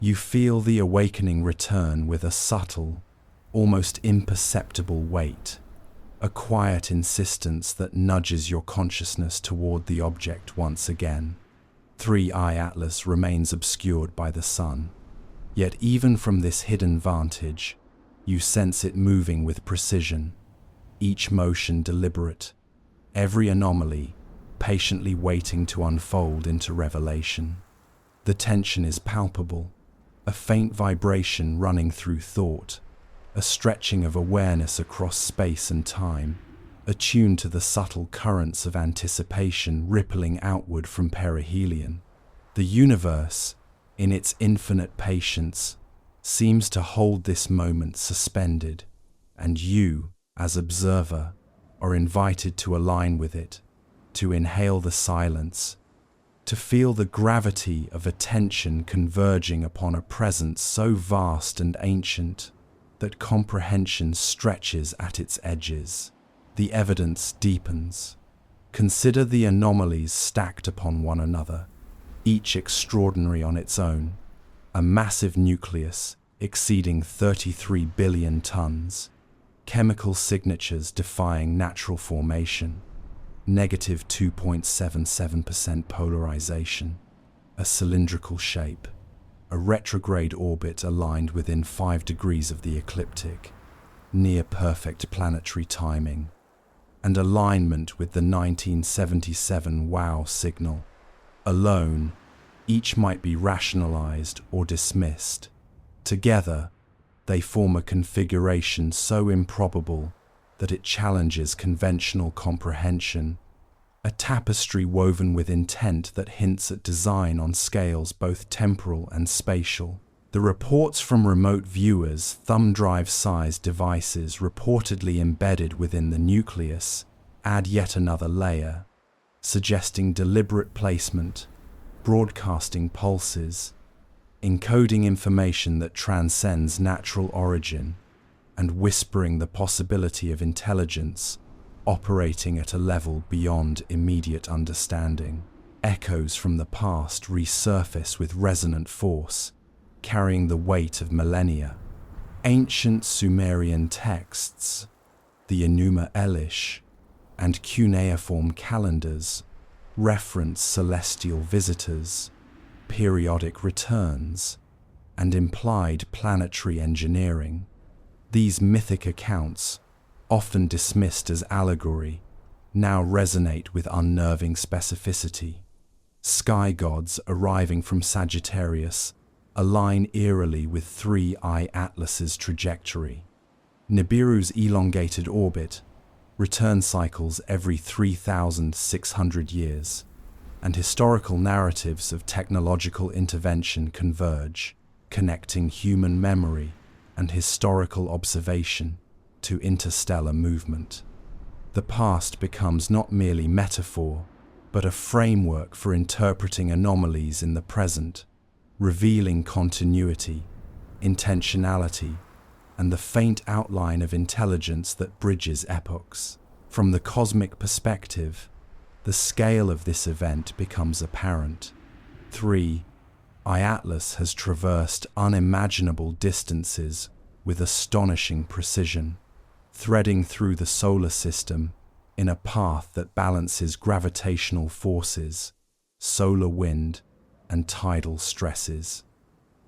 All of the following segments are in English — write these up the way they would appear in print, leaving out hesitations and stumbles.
You feel the awakening return with a subtle, almost imperceptible weight, a quiet insistence that nudges your consciousness toward the object once again. 3i Atlas remains obscured by the sun, yet even from this hidden vantage, you sense it moving with precision, each motion deliberate, every anomaly patiently waiting to unfold into revelation. The tension is palpable, a faint vibration running through thought, a stretching of awareness across space and time, attuned to the subtle currents of anticipation rippling outward from perihelion. The universe, in its infinite patience, seems to hold this moment suspended, and you, as observer, are invited to align with it, to inhale the silence, to feel the gravity of attention converging upon a presence so vast and ancient that comprehension stretches at its edges. The evidence deepens. Consider the anomalies stacked upon one another, each extraordinary on its own. A massive nucleus exceeding 33 billion tons, chemical signatures defying natural formation, negative 2.77% polarization, a cylindrical shape, a retrograde orbit aligned within 5 degrees of the ecliptic, near-perfect planetary timing, and alignment with the 1977 WOW signal. Alone, each might be rationalized or dismissed. Together, they form a configuration so improbable that it challenges conventional comprehension, a tapestry woven with intent that hints at design on scales both temporal and spatial. The reports from remote viewers, thumb drive-sized devices reportedly embedded within the nucleus, add yet another layer, suggesting deliberate placement, broadcasting pulses, encoding information that transcends natural origin, and whispering the possibility of intelligence operating at a level beyond immediate understanding. Echoes from the past resurface with resonant force, carrying the weight of millennia. Ancient Sumerian texts, the Enuma Elish, and cuneiform calendars reference celestial visitors, periodic returns, and implied planetary engineering. These mythic accounts, often dismissed as allegory, now resonate with unnerving specificity. Sky gods arriving from Sagittarius align eerily with 3i Atlas's trajectory. Nibiru's elongated orbit, return cycles every 3,600 years, and historical narratives of technological intervention converge, connecting human memory and historical observation to interstellar movement. The past becomes not merely metaphor, but a framework for interpreting anomalies in the present, revealing continuity, intentionality, and the faint outline of intelligence that bridges epochs. From the cosmic perspective, the scale of this event becomes apparent. 3i Atlas has traversed unimaginable distances with astonishing precision, threading through the solar system in a path that balances gravitational forces, solar wind, and tidal stresses.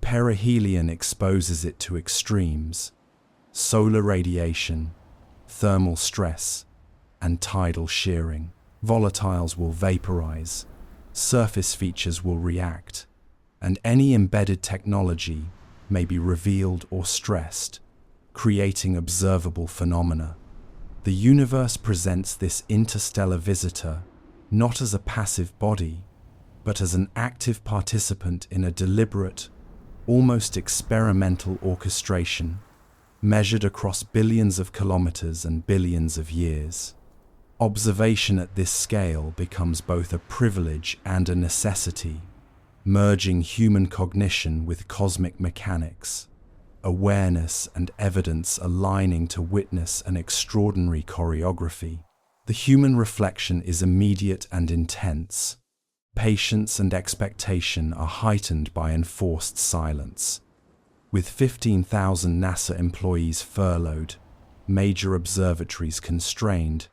Perihelion exposes it to extremes: solar radiation, thermal stress, and tidal shearing. Volatiles will vaporize, surface features will react, and any embedded technology may be revealed or stressed, creating observable phenomena. The universe presents this interstellar visitor not as a passive body, but as an active participant in a deliberate, almost experimental orchestration, measured across billions of kilometers and billions of years. Observation at this scale becomes both a privilege and a necessity, merging human cognition with cosmic mechanics, awareness and evidence aligning to witness an extraordinary choreography. The human reflection is immediate and intense. Patience and expectation are heightened by enforced silence. With 15,000 NASA employees furloughed, major observatories constrained,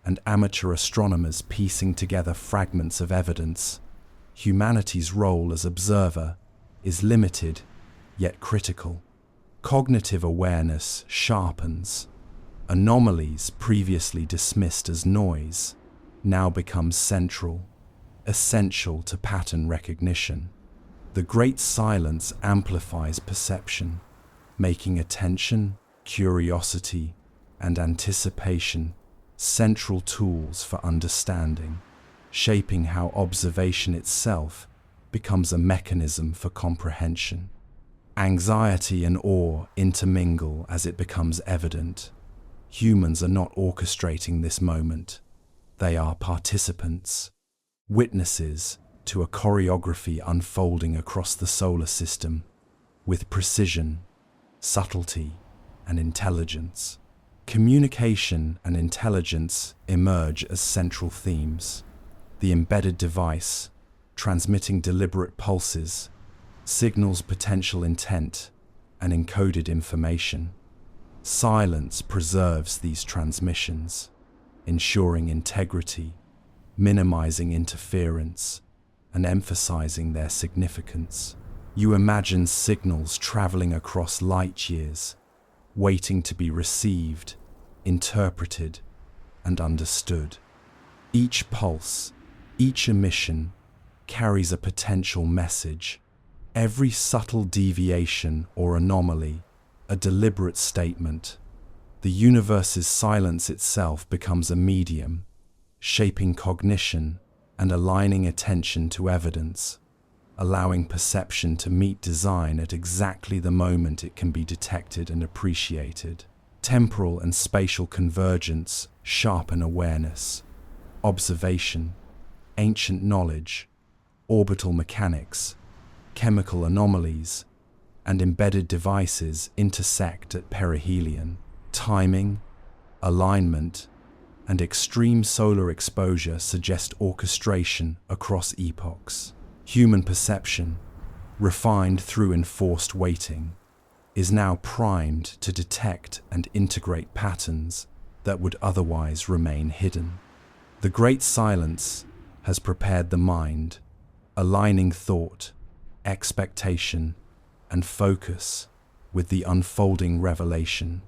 and amateur astronomers piecing together fragments of evidence, humanity's role as observer is limited, yet critical. Cognitive awareness sharpens. Anomalies previously dismissed as noise now become central, essential to pattern recognition. The great silence amplifies perception, making attention, curiosity, and anticipation central tools for understanding, shaping how observation itself becomes a mechanism for comprehension. Anxiety and awe intermingle as it becomes evident. Humans are not orchestrating this moment. They are participants, witnesses to a choreography unfolding across the solar system with precision, subtlety, and intelligence. Communication and intelligence emerge as central themes. The embedded device, transmitting deliberate pulses, signals potential intent and encoded information. Silence preserves these transmissions, ensuring integrity, minimizing interference, and emphasizing their significance. You imagine signals traveling across light years, waiting to be received, interpreted, and understood. Each pulse, each emission, carries a potential message. Every subtle deviation or anomaly, a deliberate statement. The universe's silence itself becomes a medium, shaping cognition and aligning attention to evidence, allowing perception to meet design at exactly the moment it can be detected and appreciated. Temporal and spatial convergence sharpen awareness. Observation, ancient knowledge, orbital mechanics, chemical anomalies, and embedded devices intersect at perihelion. Timing, alignment, and extreme solar exposure suggest orchestration across epochs. Human perception, refined through enforced waiting, is now primed to detect and integrate patterns that would otherwise remain hidden. The great silence has prepared the mind, aligning thought, expectation, and focus with the unfolding revelation,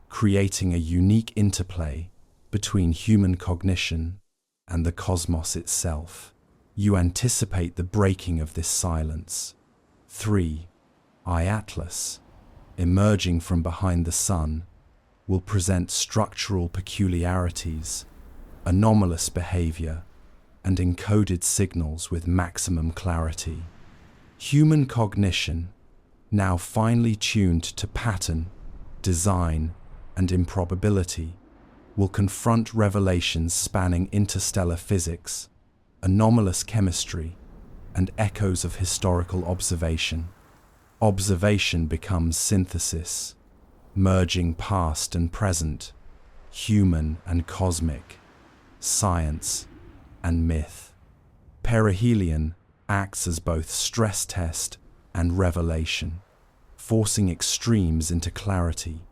creating a unique interplay between human cognition and the cosmos itself. You anticipate the breaking of this silence. 3. Atlas, emerging from behind the sun, will present structural peculiarities, anomalous behavior, and encoded signals with maximum clarity. Human cognition, now finely tuned to pattern, design, and improbability, will confront revelations spanning interstellar physics, anomalous chemistry, and echoes of historical observation. Observation becomes synthesis, merging past and present, human and cosmic, science and myth. Perihelion acts as both stress test and revelation, forcing extremes into clarity,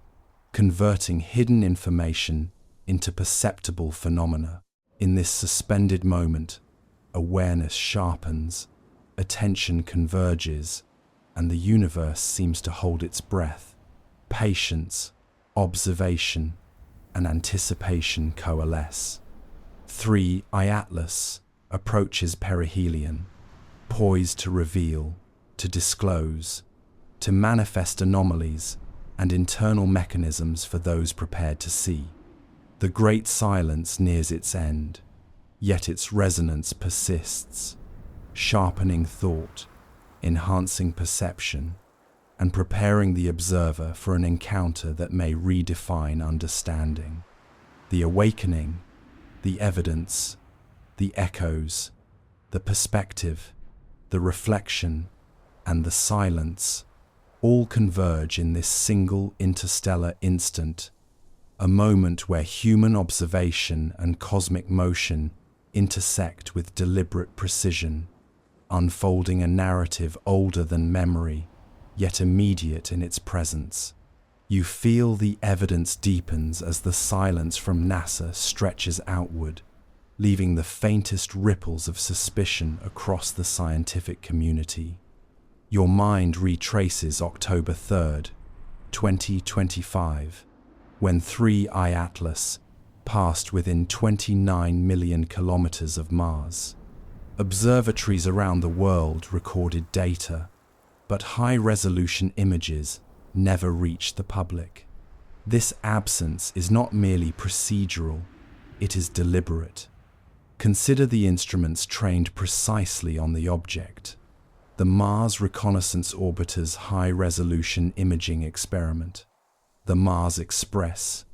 converting hidden information into perceptible phenomena. In this suspended moment, awareness sharpens, attention converges, and the universe seems to hold its breath. Patience, observation, and anticipation coalesce. 3. Atlas approaches perihelion, poised to reveal, to disclose, to manifest anomalies and internal mechanisms for those prepared to see. The great silence nears its end, yet its resonance persists, sharpening thought, enhancing perception, and preparing the observer for an encounter that may redefine understanding. The awakening, the evidence, the echoes, the perspective, the reflection, and the silence all converge in this single interstellar instant, a moment where human observation and cosmic motion intersect with deliberate precision, unfolding a narrative older than memory, yet immediate in its presence. You feel the evidence deepens as the silence from NASA stretches outward, leaving the faintest ripples of suspicion across the scientific community. Your mind retraces October 3rd, 2025, when 3I Atlas passed within 29 million kilometers of Mars. Observatories around the world recorded data, but high-resolution images never reached the public. This absence is not merely procedural, it is deliberate. Consider the instruments trained precisely on the object. The Mars Reconnaissance Orbiter's high-resolution imaging experiment, the Mars Express,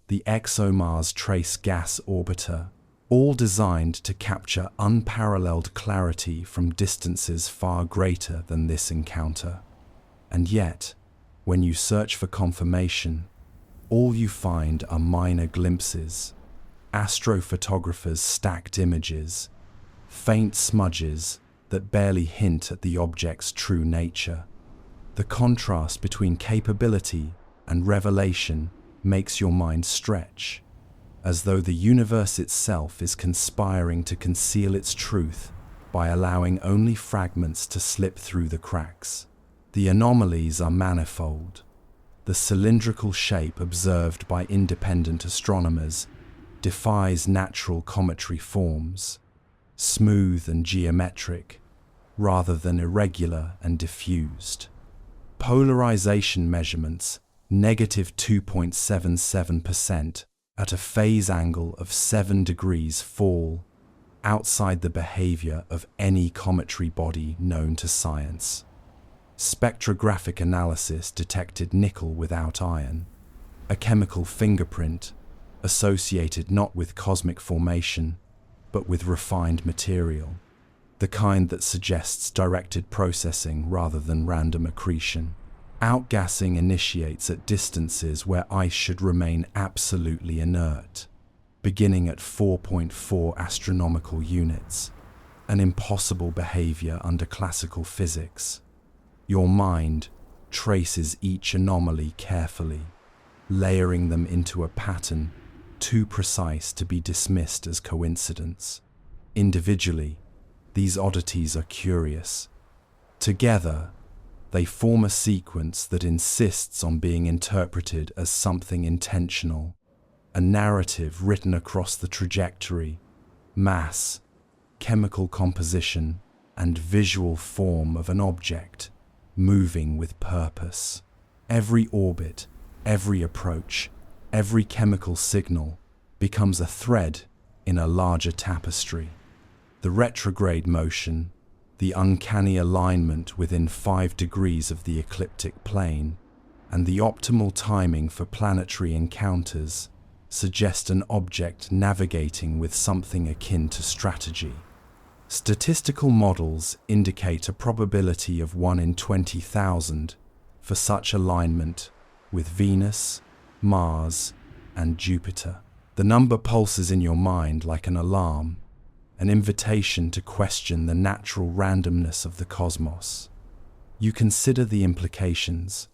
the ExoMars Trace Gas Orbiter, all designed to capture unparalleled clarity from distances far greater than this encounter. And yet, when you search for confirmation, all you find are minor glimpses, astrophotographers' stacked images, faint smudges that barely hint at the object's true nature. The contrast between capability and revelation makes your mind stretch, as though the universe itself is conspiring to conceal its truth by allowing only fragments to slip through the cracks. The anomalies are manifold. The cylindrical shape observed by independent astronomers defies natural cometary forms, smooth and geometric, rather than irregular and diffused. Polarization measurements, -2.77% at a phase angle of 7 degrees, fall outside the behavior of any cometary body known to science. Spectrographic analysis detected nickel without iron, a chemical fingerprint associated not with cosmic formation, but with refined material, the kind that suggests directed processing rather than random accretion. Outgassing initiates at distances where ice should remain absolutely inert, beginning at 4.4 astronomical units, an impossible behavior under classical physics. Your mind traces each anomaly carefully, layering them into a pattern too precise to be dismissed as coincidence. Individually, these oddities are curious. Together, they form a sequence that insists on being interpreted as something intentional, a narrative written across the trajectory, mass, chemical composition, and visual form of an object moving with purpose. Every orbit, every approach, every chemical signal becomes a thread in a larger tapestry. The retrograde motion, the uncanny alignment within 5 degrees of the ecliptic plane, and the optimal timing for planetary encounters suggest an object navigating with something akin to strategy. Statistical models indicate a probability of 1 in 20,000 for such alignment with Venus, Mars, and Jupiter. The number pulses in your mind like an alarm, an invitation to question the natural randomness of the cosmos. You consider the implications.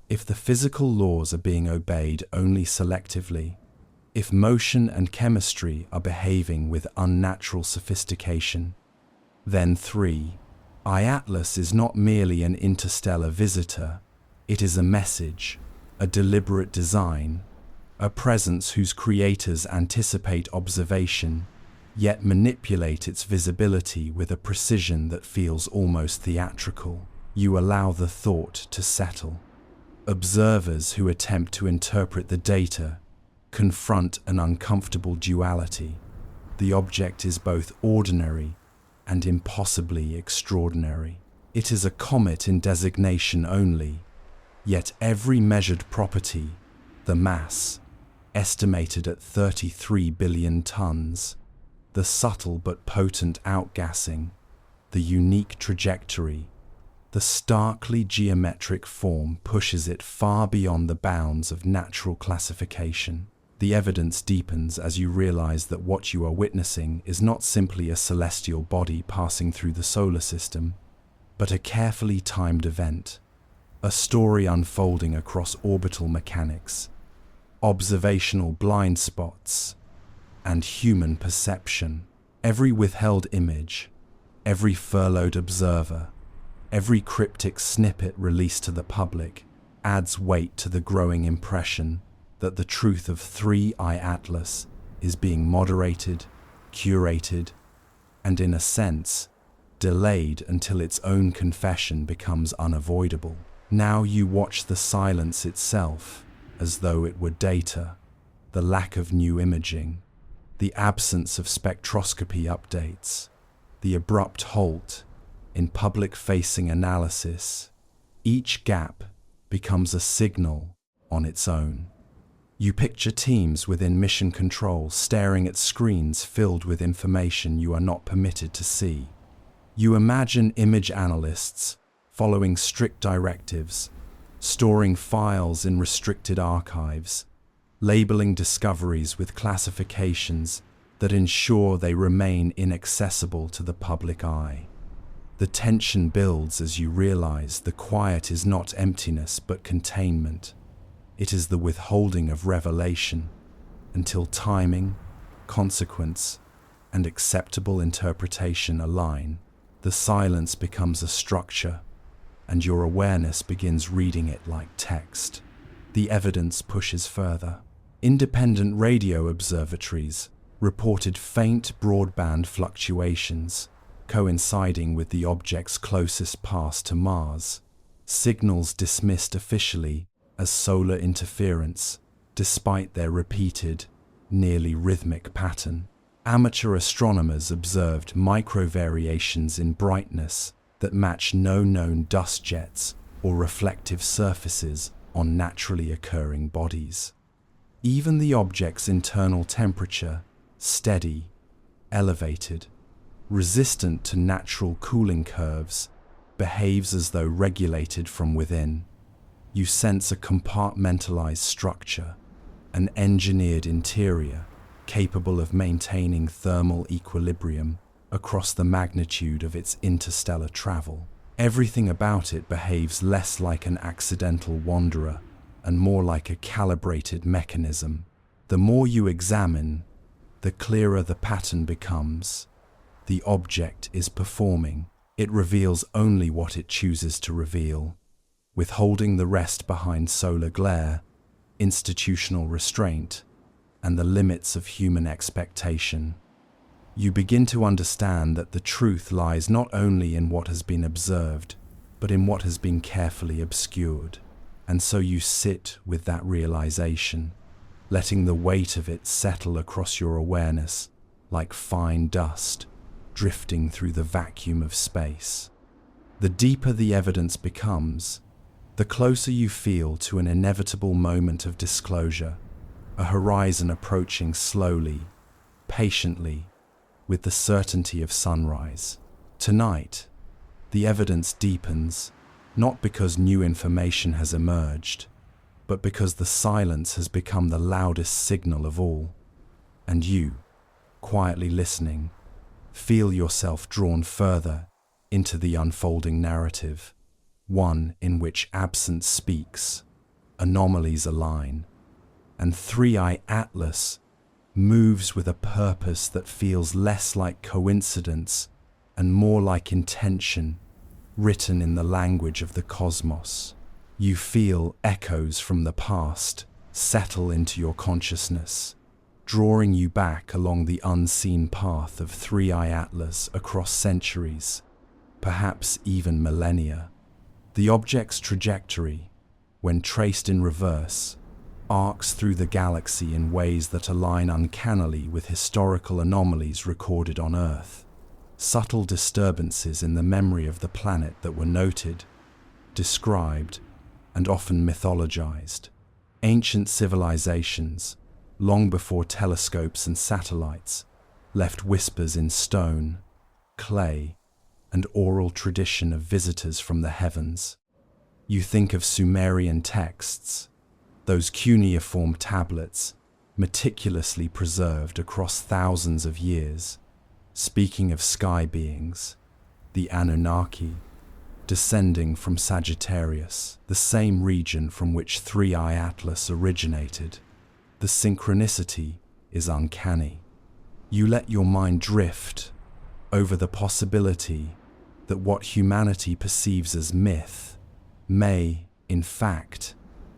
If the physical laws are being obeyed only selectively, if motion and chemistry are behaving with unnatural sophistication, then 3I Atlas is not merely an interstellar visitor, it is a message, a deliberate design, a presence whose creators anticipate observation, yet manipulate its visibility with a precision that feels almost theatrical. You allow the thought to settle. Observers who attempt to interpret the data confront an uncomfortable duality. The object is both ordinary and impossibly extraordinary. It is a comet in designation only, yet every measured property, the mass, estimated at 33 billion tons, the subtle but potent outgassing, the unique trajectory, the starkly geometric form pushes it far beyond the bounds of natural classification. The evidence deepens as you realize that what you are witnessing is not simply a celestial body passing through the solar system, but a carefully timed event, a story unfolding across orbital mechanics, observational blind spots, and human perception. Every withheld image, every furloughed observer, every cryptic snippet released to the public adds weight to the growing impression that the truth of 3I Atlas is being moderated, curated, and in a sense, delayed until its own confession becomes unavoidable. Now you watch the silence itself as though it were data, the lack of new imaging, the absence of spectroscopy updates, the abrupt halt in public-facing analysis. Each gap becomes a signal on its own. You picture teams within mission control staring at screens filled with information you are not permitted to see. You imagine image analysts following strict directives, storing files in restricted archives, labeling discoveries with classifications that ensure they remain inaccessible to the public eye. The tension builds as you realize the quiet is not emptiness but containment. It is the withholding of revelation until timing, consequence, and acceptable interpretation align. The silence becomes a structure, and your awareness begins reading it like text. The evidence pushes further. Independent radio observatories reported faint broadband fluctuations coinciding with the object's closest pass to Mars, signals dismissed officially as solar interference, despite their repeated, nearly rhythmic pattern. Amateur astronomers observed micro-variations in brightness that match no known dust jets or reflective surfaces on naturally occurring bodies. Even the object's internal temperature, steady, elevated, resistant to natural cooling curves, behaves as though regulated from within. You sense a compartmentalized structure, an engineered interior capable of maintaining thermal equilibrium across the magnitude of its interstellar travel. Everything about it behaves less like an accidental wanderer and more like a calibrated mechanism. The more you examine, the clearer the pattern becomes. The object is performing. It reveals only what it chooses to reveal, withholding the rest behind solar glare, institutional restraint, and the limits of human expectation. You begin to understand that the truth lies not only in what has been observed, but in what has been carefully obscured. And so you sit with that realization, letting the weight of it settle across your awareness like fine dust drifting through the vacuum of space. The deeper the evidence becomes, the closer you feel to an inevitable moment of disclosure, a horizon approaching slowly, patiently, with the certainty of sunrise. Tonight, the evidence deepens, not because new information has emerged, but because the silence has become the loudest signal of all. And you, quietly listening, feel yourself drawn further into the unfolding narrative, one in which absence speaks, anomalies align, and 3I Atlas moves with a purpose that feels less like coincidence and more like intention, written in the language of the cosmos. You feel echoes from the past settle into your consciousness, drawing you back along the unseen path of 3I Atlas across centuries, perhaps even millennia. The object's trajectory, when traced in reverse, arcs through the galaxy in ways that align uncannily with historical anomalies recorded on Earth. Subtle disturbances in the memory of the planet that were noted, described, and often mythologized. Ancient civilizations, long before telescopes and satellites, left whispers in stone, clay, and oral tradition of visitors from the heavens. You think of Sumerian texts, those cuneiform tablets meticulously preserved across thousands of years. Speaking of sky beings, the Anunnaki, descending from Sagittarius, the same region from which 3I Atlas originated. The synchronicity is uncanny. You let your mind drift over the possibility that what humanity perceives as myth may, in fact,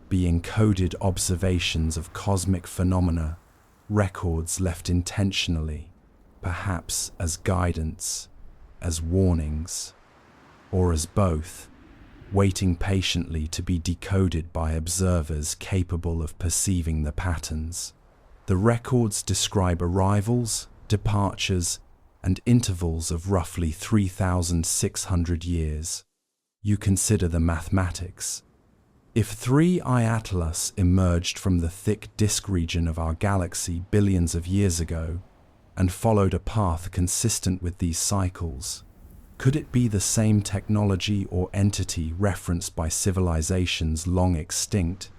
be encoded observations of cosmic phenomena, records left intentionally, perhaps as guidance, as warnings, or as both, waiting patiently to be decoded by observers capable of perceiving the patterns. The records describe arrivals, departures, and intervals of roughly 3,600 years. You consider the mathematics. If 3I Atlas emerged from the thick disk region of our galaxy billions of years ago and followed a path consistent with these cycles, could it be the same technology or entity referenced by civilizations long extinct,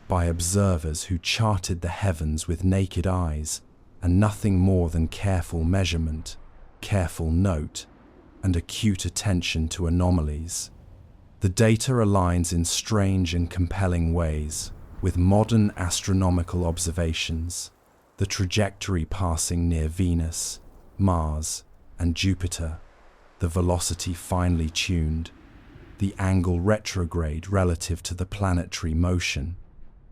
by observers who charted the heavens with naked eyes and nothing more than careful measurement, careful note, and acute attention to anomalies? The data aligns in strange and compelling ways with modern astronomical observations, the trajectory passing near Venus, Mars, and Jupiter, the velocity finely tuned, the angle retrograde relative to the planetary motion,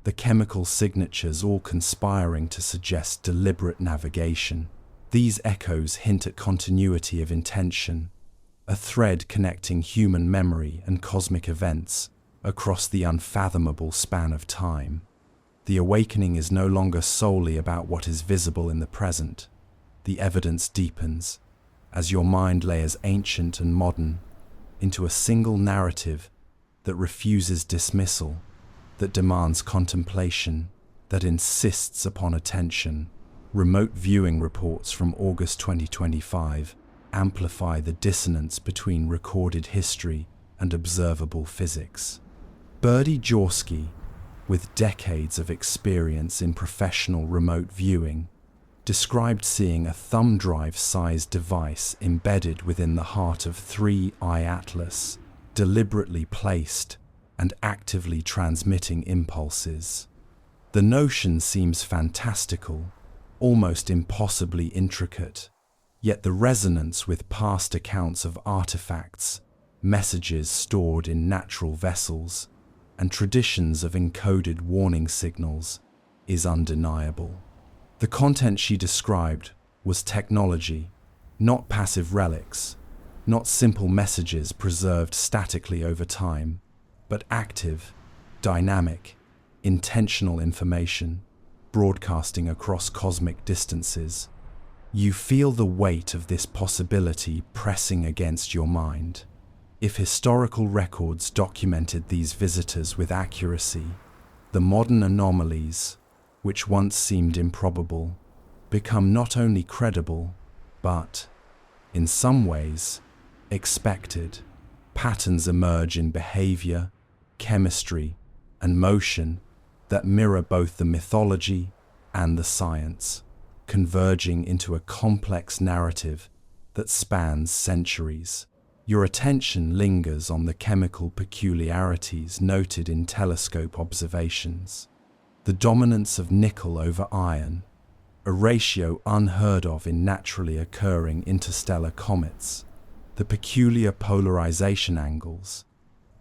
the chemical signatures all conspiring to suggest deliberate navigation. These echoes hint at continuity of intention, a thread connecting human memory and cosmic events across the unfathomable span of time. The awakening is no longer solely about what is visible in the present. The evidence deepens as your mind layers ancient and modern into a single narrative that refuses dismissal, that demands contemplation, that insists upon attention. Remote viewing reports from August 2025 amplify the dissonance between recorded history and observable physics. Birdie Jaworski, with decades of experience in professional remote viewing, described seeing a thumb drive-sized device embedded within the heart of 3I Atlas, deliberately placed and actively transmitting impulses. The notion seems fantastical, almost impossibly intricate, yet the resonance with past accounts of artifacts, messages stored in natural vessels, and traditions of encoded warning signals is undeniable. The content she described was technology, not passive relics, not simple messages preserved statically over time, but active, dynamic, intentional information, broadcasting across cosmic distances. You feel the weight of this possibility pressing against your mind. If historical records documented these visitors with accuracy, the modern anomalies, which once seemed improbable, become not only credible, but, in some ways, expected. Patterns emerge in behavior, chemistry, and motion that mirror both the mythology and the science, converging into a complex narrative that spans centuries. Your attention lingers on the chemical peculiarities noted in telescope observations. The dominance of nickel over iron, a ratio unheard of in naturally occurring interstellar comets. The peculiar polarization angles,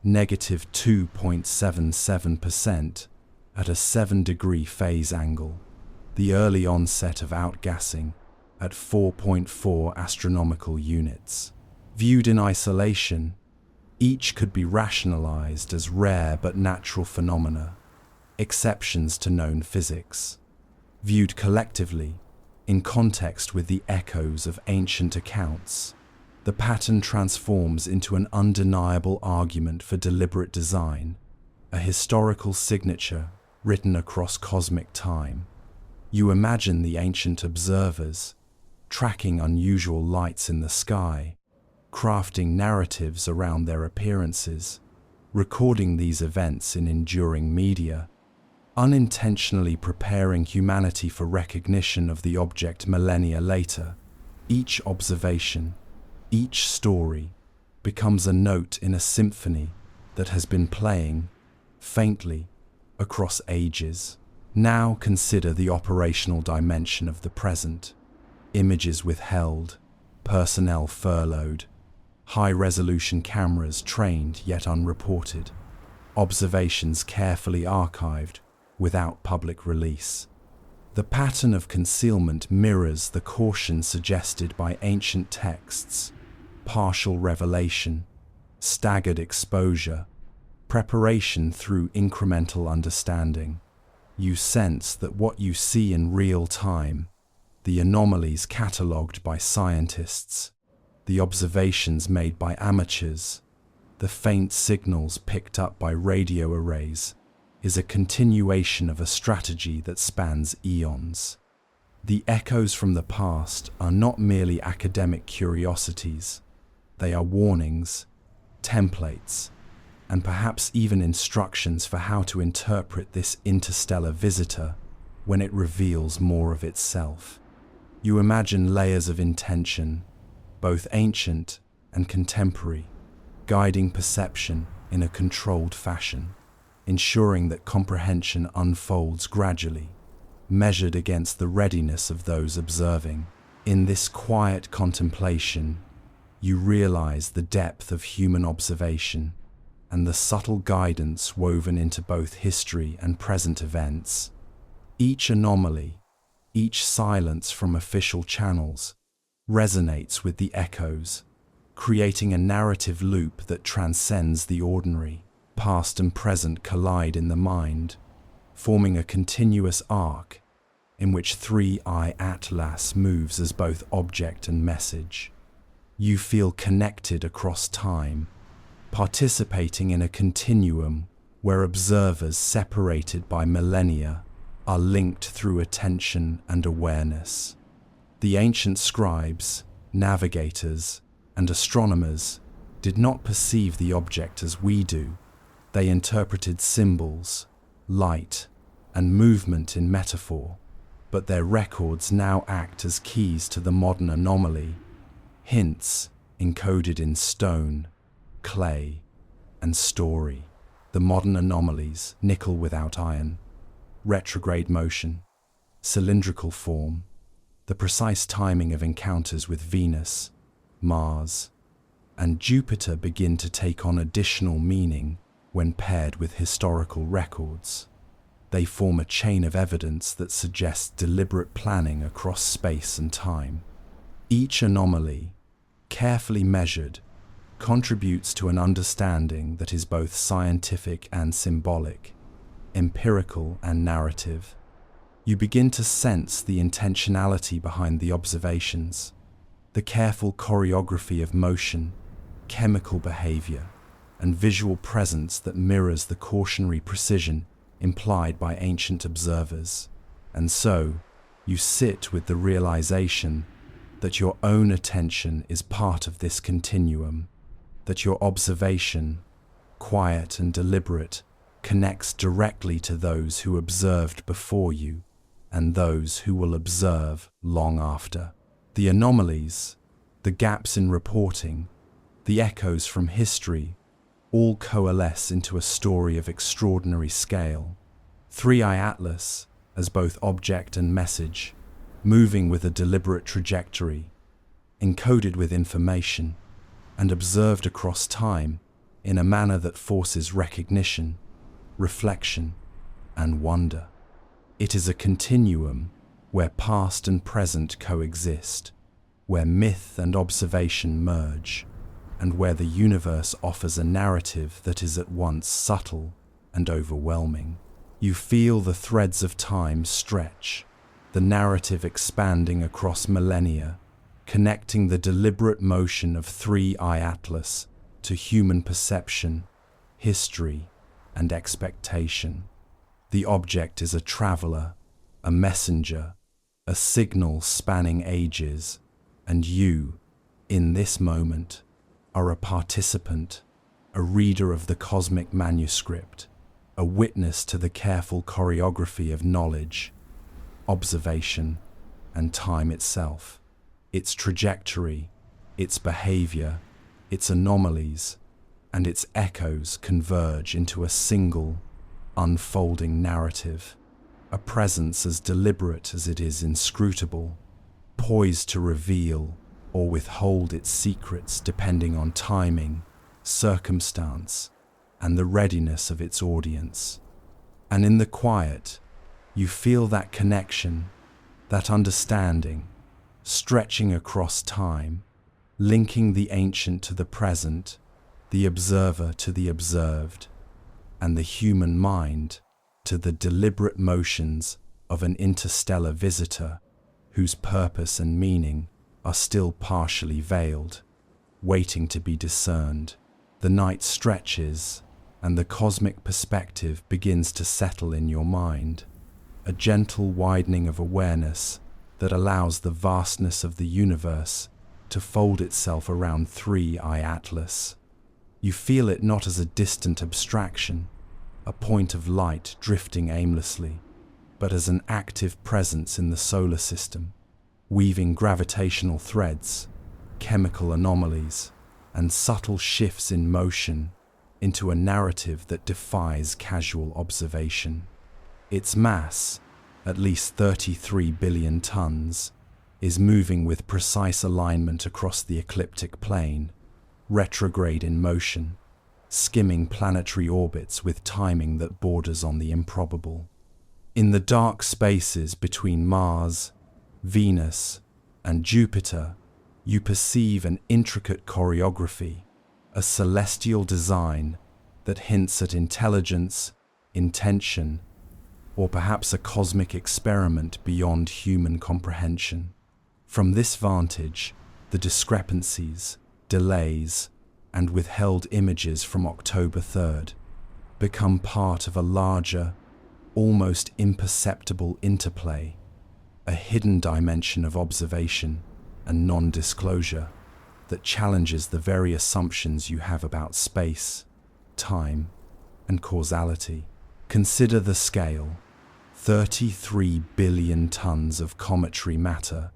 negative 2.77% at a 7-degree phase angle. The early onset of outgassing at 4.4 astronomical units. Viewed in isolation, each could be rationalized as rare but natural phenomena, exceptions to known physics. Viewed collectively, in context with the echoes of ancient accounts, the pattern transforms into an undeniable argument for deliberate design, a historical signature written across cosmic time. You imagine the ancient observers, tracking unusual lights in the sky, crafting narratives around their appearances, recording these events in enduring media, unintentionally preparing humanity for recognition of the object millennia later. Each observation, each story, becomes a note in a symphony that has been playing, faintly, across ages. Now consider the operational dimension of the present. Images withheld, personnel furloughed, high-resolution cameras trained yet unreported, observations carefully archived without public release. The pattern of concealment mirrors the caution suggested by ancient texts: partial revelation, staggered exposure, preparation through incremental understanding. You sense that what you see in real time, the anomalies catalogued by scientists, the observations made by amateurs, the faint signals picked up by radio arrays, is a continuation of a strategy that spans eons. The echoes from the past are not merely academic curiosities. They are warnings, templates, and perhaps even instructions for how to interpret this interstellar visitor when it reveals more of itself. You imagine layers of intention, both ancient and contemporary, guiding perception in a controlled fashion, ensuring that comprehension unfolds gradually, measured against the readiness of those observing. In this quiet contemplation, you realize the depth of human observation and the subtle guidance woven into both history and present events. Each anomaly, each silence from official channels, resonates with the echoes, creating a narrative loop that transcends the ordinary. Past and present collide in the mind, forming a continuous arc in which 3i Atlas moves as both object and message. You feel connected across time, participating in a continuum where observers separated by millennia are linked through attention and awareness. The ancient scribes, navigators, and astronomers did not perceive the object as we do. They interpreted symbols, light, and movement in metaphor, but their records now act as keys to the modern anomaly, hints encoded in stone, clay, and story. The modern anomalies: nickel without iron, retrograde motion, cylindrical form, the precise timing of encounters with Venus, Mars, and Jupiter begin to take on additional meaning when paired with historical records. They form a chain of evidence that suggests deliberate planning across space and time. Each anomaly, carefully measured, contributes to an understanding that is both scientific and symbolic, empirical and narrative. You begin to sense the intentionality behind the observations, the careful choreography of motion, chemical behavior, and visual presence that mirrors the cautionary precision implied by ancient observers. And so, you sit with the realization that your own attention is part of this continuum, that your observation, quiet and deliberate, connects directly to those who observed before you and those who will observe long after. The anomalies, the gaps in reporting, the echoes from history, all coalesce into a story of extraordinary scale. 3i Atlas, as both object and message, moving with a deliberate trajectory, encoded with information, and observed across time in a manner that forces recognition, reflection, and wonder. It is a continuum where past and present coexist, where myth and observation merge, and where the universe offers a narrative that is at once subtle and overwhelming. You feel the threads of time stretch, the narrative expanding across millennia, connecting the deliberate motion of 3i Atlas to human perception, history, and expectation. The object is a traveler, a messenger, a signal spanning ages, and you, in this moment, are a participant, a reader of the cosmic manuscript, a witness to the careful choreography of knowledge, observation, and time itself, its trajectory, its behavior, its anomalies, and its echoes converge into a single, unfolding narrative, a presence as deliberate as it is inscrutable, poised to reveal or withhold its secrets depending on timing, circumstance, and the readiness of its audience. And in the quiet, you feel that connection, that understanding, stretching across time, linking the ancient to the present, the observer to the observed, and the human mind to the deliberate motions of an interstellar visitor whose purpose and meaning are still partially veiled, waiting to be discerned. The night stretches, and the cosmic perspective begins to settle in your mind, a gentle widening of awareness that allows the vastness of the universe to fold itself around 3i Atlas. You feel it not as a distant abstraction, a point of light drifting aimlessly, but as an active presence in the solar system, weaving gravitational threads, chemical anomalies, and subtle shifts in motion into a narrative that defies casual observation. Its mass, at least 33 billion tons, is moving with precise alignment across the ecliptic plane, retrograde in motion, skimming planetary orbits with timing that borders on the improbable. In the dark spaces between Mars, Venus, and Jupiter, you perceive an intricate choreography, a celestial design that hints at intelligence, intention, or perhaps a cosmic experiment beyond human comprehension. From this vantage, the discrepancies, delays, and withheld images from October 3rd become part of a larger, almost imperceptible interplay, a hidden dimension of observation and non-disclosure that challenges the very assumptions you have about space, time, and causality. Consider the scale: 33 billion tons of cometary matter,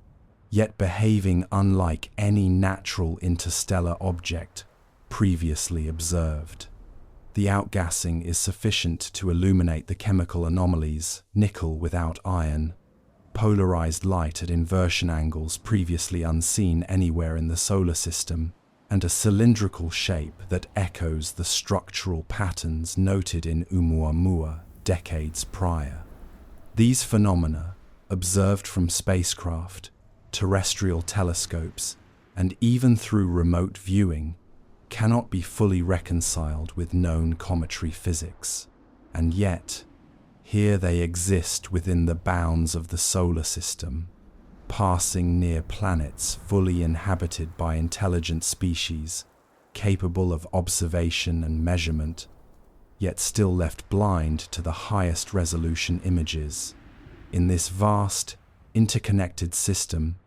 yet behaving unlike any natural interstellar object previously observed. The outgassing is sufficient to illuminate the chemical anomalies: nickel without iron, polarized light at inversion angles previously unseen anywhere in the solar system, and a cylindrical shape that echoes the structural patterns noted in Oumuamua decades prior. These phenomena, observed from spacecraft, terrestrial telescopes, and even through remote viewing, cannot be fully reconciled with known cometary physics. And yet, here they exist within the bounds of the solar system, passing near planets fully inhabited by intelligent species, capable of observation and measurement, yet still left blind to the highest resolution images. In this vast, interconnected system,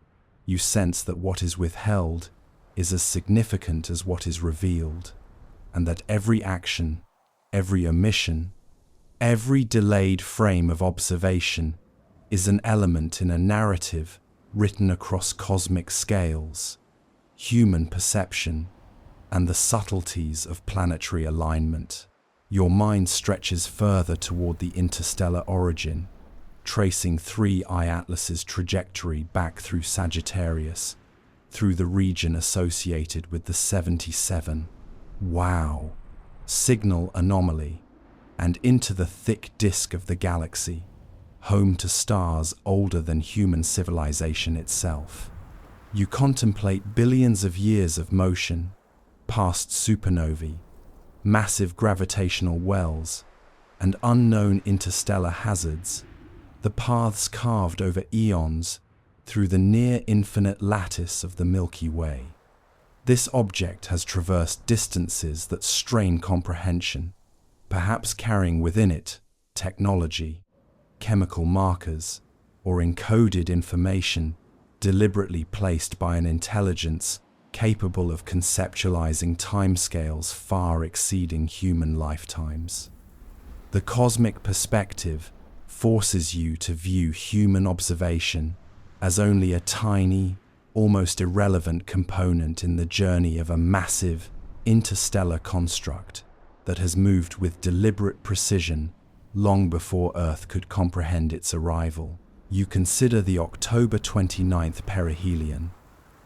you sense that what is withheld is as significant as what is revealed, and that every action, every omission, every delayed frame of observation is an element in a narrative written across cosmic scales, human perception, and the subtleties of planetary alignment. Your mind stretches further toward the interstellar origin, tracing 3i Atlas's trajectory back through Sagittarius, through the region associated with the 77 wow signal anomaly, and into the thick disk of the galaxy, home to stars older than human civilization itself. You contemplate billions of years of motion, past supernovae, massive gravitational wells, and unknown interstellar hazards, the paths carved over eons through the near-infinite lattice of the Milky Way. This object has traversed distances that strain comprehension, perhaps carrying within it technology, chemical markers, or encoded information deliberately placed by an intelligence capable of conceptualizing timescales far exceeding human lifetimes. The cosmic perspective forces you to view human observation as only a tiny, almost irrelevant component in the journey of a massive, interstellar construct that has moved with deliberate precision long before Earth could comprehend its arrival. You consider the October 29th perihelion,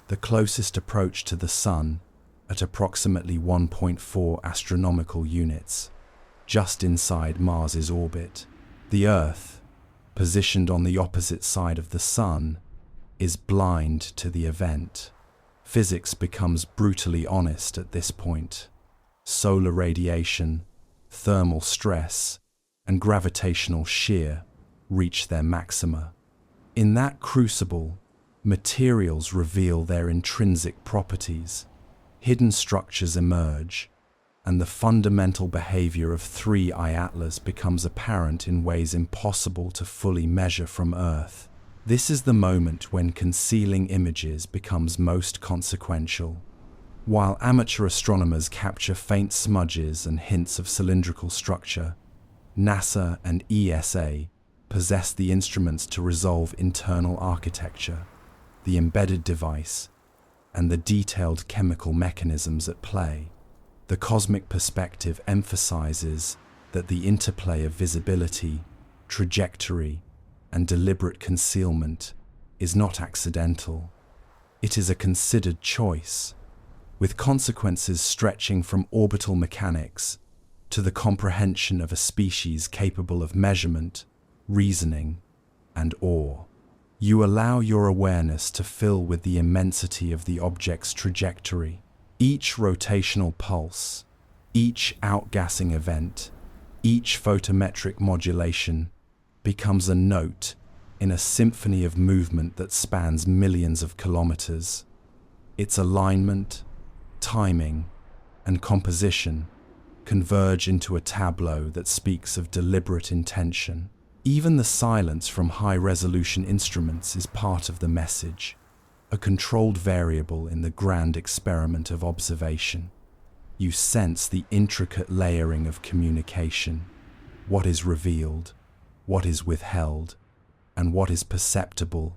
the closest approach to the Sun at approximately 1.4 astronomical units, just inside Mars's orbit. The Earth, positioned on the opposite side of the Sun, is blind to the event. Physics becomes brutally honest at this point. Solar radiation, thermal stress, and gravitational shear reach their maxima. In that crucible, materials reveal their intrinsic properties, hidden structures emerge, and the fundamental behavior of 3I Atlas becomes apparent in ways impossible to fully measure from Earth. This is the moment when concealing images becomes most consequential. While amateur astronomers capture faint smudges and hints of cylindrical structure, NASA and ESA possess the instruments to resolve internal architecture, the embedded device, and the detailed chemical mechanisms at play. The cosmic perspective emphasizes that the interplay of visibility, trajectory, and deliberate concealment is not accidental. It is a considered choice, with consequences stretching from orbital mechanics to the comprehension of a species capable of measurement, reasoning, and awe. You allow your awareness to fill with the immensity of the object's trajectory. Each rotational pulse, each outgassing event, each photometric modulation becomes a note in a symphony of movement that spans millions of kilometers. Its alignment, timing, and composition converge into a tableau that speaks of deliberate intention. Even the silence from high-resolution instruments is part of the message, a controlled variable in the grand experiment of observation. You sense the intricate layering of communication, what is revealed, what is withheld, and what is perceptible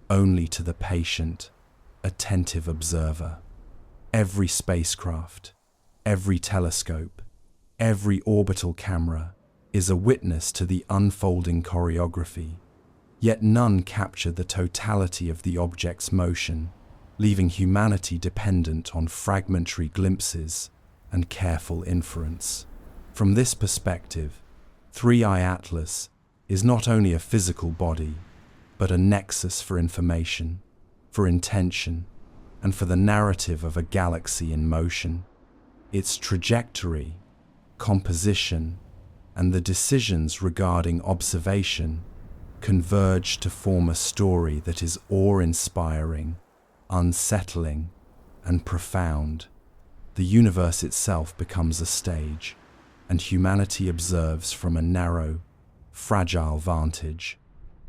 only to the patient, attentive observer. Every spacecraft, every telescope, every orbital camera is a witness to the unfolding choreography, yet none capture the totality of the object's motion, leaving humanity dependent on fragmentary glimpses and careful inference. From this perspective, 3I Atlas is not only a physical body, but a nexus for information, for intention, and for the narrative of a galaxy in motion. Its trajectory, composition, and the decisions regarding observation converge to form a story that is awe-inspiring, unsettling, and profound. The universe itself becomes a stage, and humanity observes from a narrow, fragile vantage,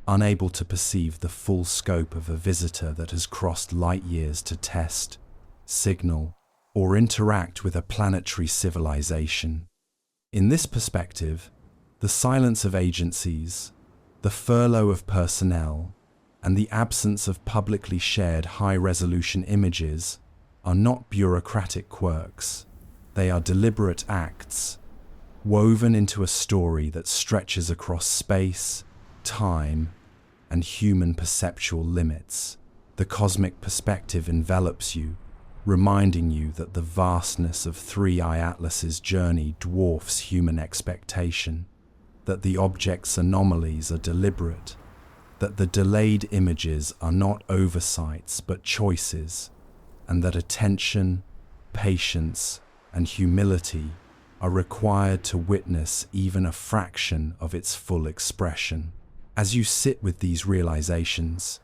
unable to perceive the full scope of a visitor that has crossed light years to test, signal, or interact with a planetary civilization. In this perspective, the silence of agencies, the furlough of personnel, and the absence of publicly shared high-resolution images are not bureaucratic quirks. They are deliberate acts, woven into a story that stretches across space, time, and human perceptual limits. The cosmic perspective envelops you, reminding you that the vastness of 3I Atlas's journey dwarfs human expectation, that the object's anomalies are deliberate, that the delayed images are not oversights but choices, and that attention, patience, and humility are required to witness even a fraction of its full expression. As you sit with these realizations,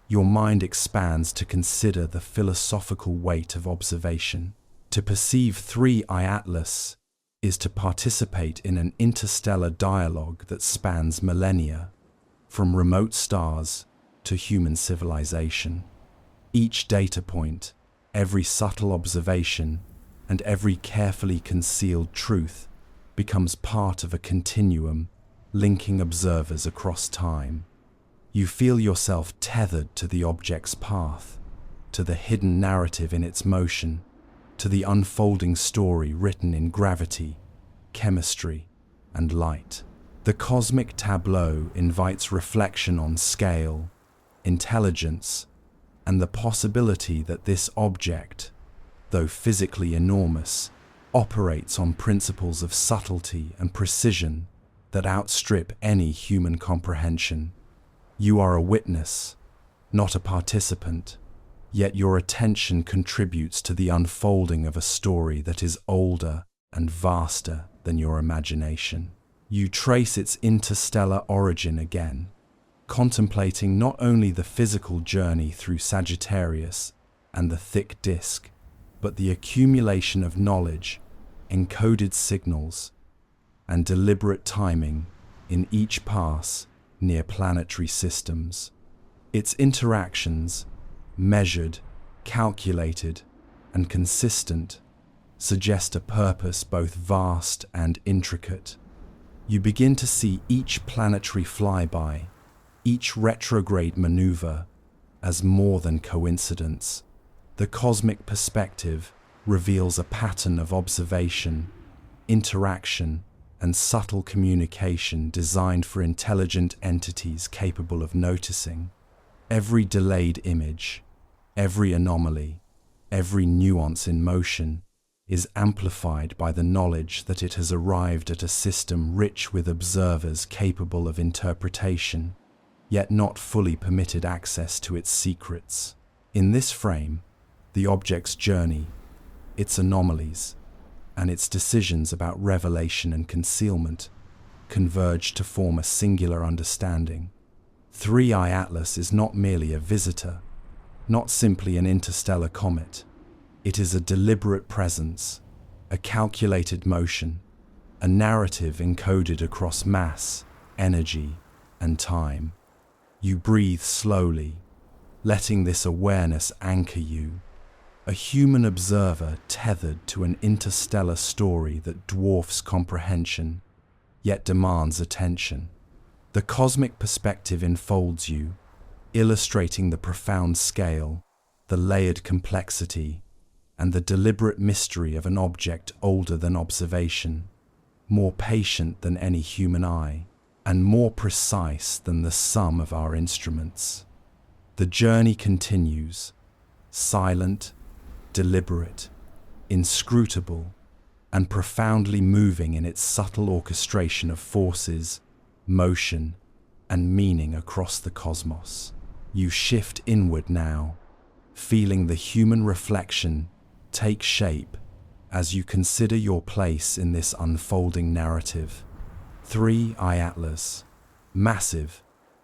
your mind expands to consider the philosophical weight of observation. To perceive 3I Atlas is to participate in an interstellar dialogue that spans millennia, from remote stars to human civilization. Each data point, every subtle observation, and every carefully concealed truth becomes part of a continuum linking observers across time. You feel yourself tethered to the object's path, to the hidden narrative in its motion, to the unfolding story written in gravity, chemistry, and light. The cosmic tableau invites reflection on scale, intelligence, and the possibility that this object, though physically enormous, operates on principles of subtlety and precision that outstrip any human comprehension. You are a witness, not a participant, yet your attention contributes to the unfolding of a story that is older and vaster than your imagination. You trace its interstellar origin again, contemplating not only the physical journey through Sagittarius and the thick disk, but the accumulation of knowledge, encoded signals, and deliberate timing in each pass near planetary systems. Its interactions, measured, calculated, and consistent, suggest a purpose both vast and intricate. You begin to see each planetary flyby, each retrograde maneuver, as more than coincidence. The cosmic perspective reveals a pattern of observation, interaction, and subtle communication designed for intelligent entities capable of noticing. Every delayed image, every anomaly, every nuance in motion is amplified by the knowledge that it has arrived at a system rich with observers capable of interpretation, yet not fully permitted access to its secrets. In this frame, the object's journey, its anomalies, and its decisions about revelation and concealment converge to form a singular understanding. 3i Atlas is not merely a visitor, not simply an interstellar comet. It is a deliberate presence, a calculated motion, a narrative encoded across mass, energy, and time. You breathe slowly, letting this awareness anchor you, a human observer tethered to an interstellar story that dwarfs comprehension, yet demands attention. The cosmic perspective enfolds you, illustrating the profound scale, the layered complexity, and the deliberate mystery of an object older than observation, more patient than any human eye, and more precise than the sum of our instruments. The journey continues, silent, deliberate, inscrutable, and profoundly moving in its subtle orchestration of forces, motion, and meaning across the cosmos. You shift inward now, feeling the human reflection take shape as you consider your place in this unfolding narrative. 3i Atlas, massive,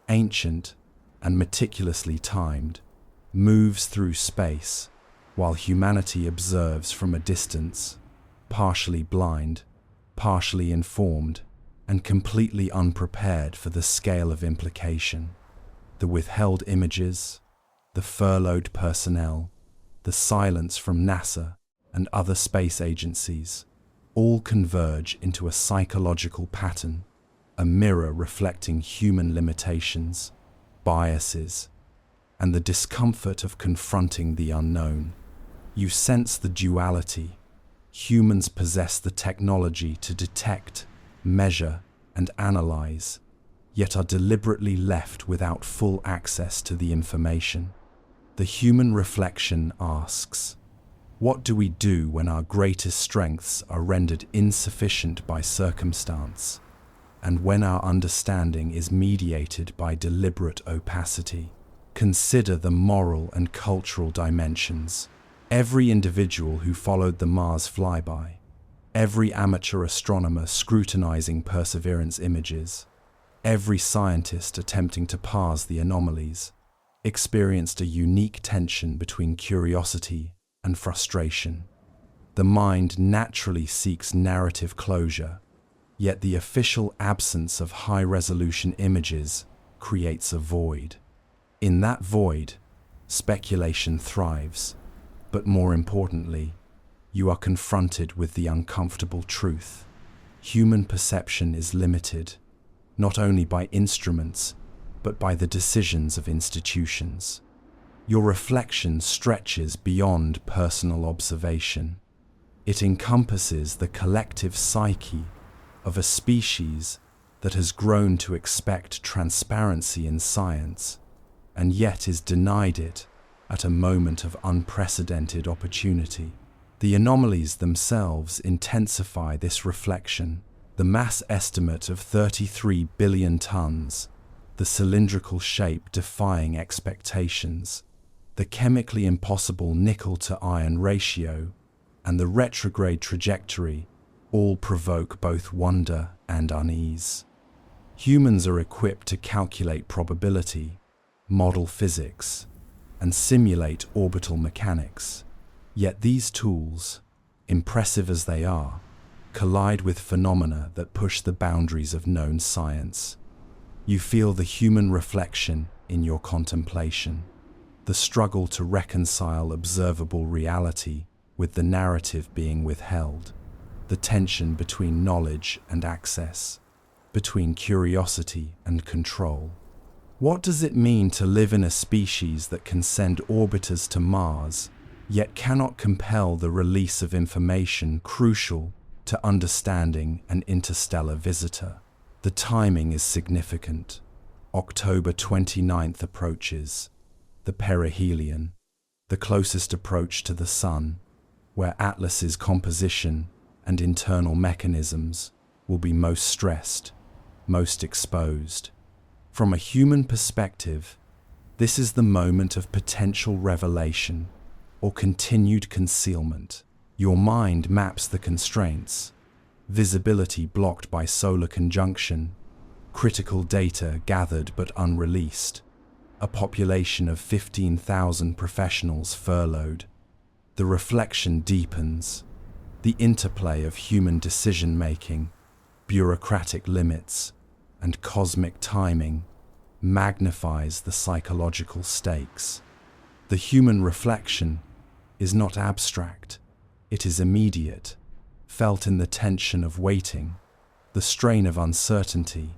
ancient, and meticulously timed, moves through space while humanity observes from a distance, partially blind, partially informed, and completely unprepared for the scale of implication. The withheld images, the furloughed personnel, the silence from NASA and other space agencies, all converge into a psychological pattern, a mirror reflecting human limitations, biases, and the discomfort of confronting the unknown. You sense the duality. Humans possess the technology to detect, measure, and analyze, yet are deliberately left without full access to the information. The human reflection asks, what do we do when our greatest strengths are rendered insufficient by circumstance, and when our understanding is mediated by deliberate opacity? Consider the moral and cultural dimensions. Every individual who followed the Mars flyby, every amateur astronomer scrutinizing Perseverance images, every scientist attempting to parse the anomalies, experienced a unique tension between curiosity and frustration. The mind naturally seeks narrative closure, yet the official absence of high-resolution images creates a void. In that void, speculation thrives. But more importantly, you are confronted with the uncomfortable truth. human perception is limited, not only by instruments, but by the decisions of institutions. Your reflection stretches beyond personal observation. It encompasses the collective psyche of a species that has grown to expect transparency in science, and yet is denied it at a moment of unprecedented opportunity. The anomalies themselves intensify this reflection. The mass estimate of 33 billion tons, the cylindrical shape defying expectations, the chemically impossible nickel-to-iron ratio, and the retrograde trajectory all provoke both wonder and unease. Humans are equipped to calculate probability, model physics, and simulate orbital mechanics. Yet these tools, impressive as they are, collide with phenomena that push the boundaries of known science. You feel the human reflection in your contemplation, the struggle to reconcile observable reality with the narrative being withheld, the tension between knowledge and access, between curiosity and control. What does it mean to live in a species that can send orbiters to Mars, yet cannot compel the release of information crucial to understanding an interstellar visitor? The timing is significant. October 29th approaches, the perihelion, the closest approach to the Sun, where Atlas's composition and internal mechanisms will be most stressed, most exposed. From a human perspective, this is the moment of potential revelation or continued concealment. Your mind maps the constraints: visibility blocked by solar conjunction, critical data gathered but unreleased, a population of 15,000 professionals furloughed. The reflection deepens. The interplay of human decision-making, bureaucratic limits, and cosmic timing magnifies the psychological stakes. The human reflection is not abstract, it is immediate, felt in the tension of waiting, the strain of uncertainty,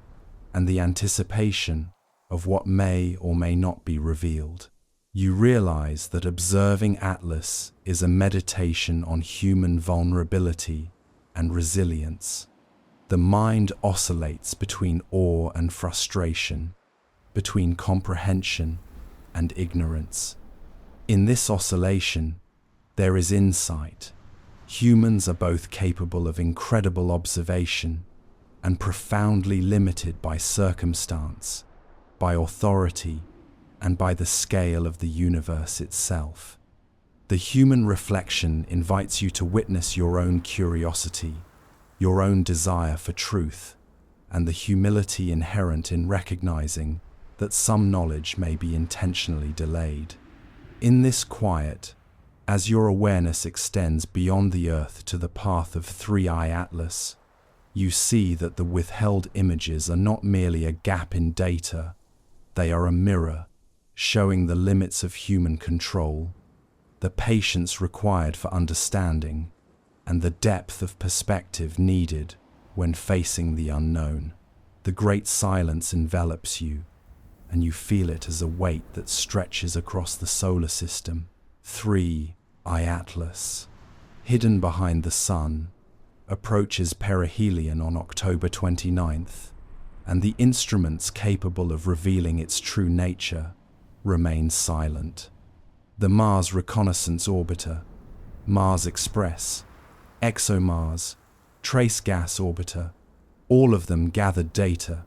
and the anticipation of what may or may not be revealed. You realize that observing Atlas is a meditation on human vulnerability and resilience. The mind oscillates between awe and frustration, between comprehension and ignorance. In this oscillation, there is insight. Humans are both capable of incredible observation and profoundly limited by circumstance, by authority, and by the scale of the universe itself. The human reflection invites you to witness your own curiosity, your own desire for truth, and the humility inherent in recognizing that some knowledge may be intentionally delayed. In this quiet, as your awareness extends beyond the Earth to the path of 3i Atlas, you see that the withheld images are not merely a gap in data, they are a mirror, showing the limits of human control, the patience required for understanding, and the depth of perspective needed when facing the unknown. The great silence envelops you, and you feel it as a weight that stretches across the solar system. 3i Atlas, hidden behind the Sun, approaches perihelion on October 29th, and the instruments capable of revealing its true nature remain silent. The Mars Reconnaissance Orbiter, Mars Express, ExoMars, Trace Gas Orbiter, all of them gathered data,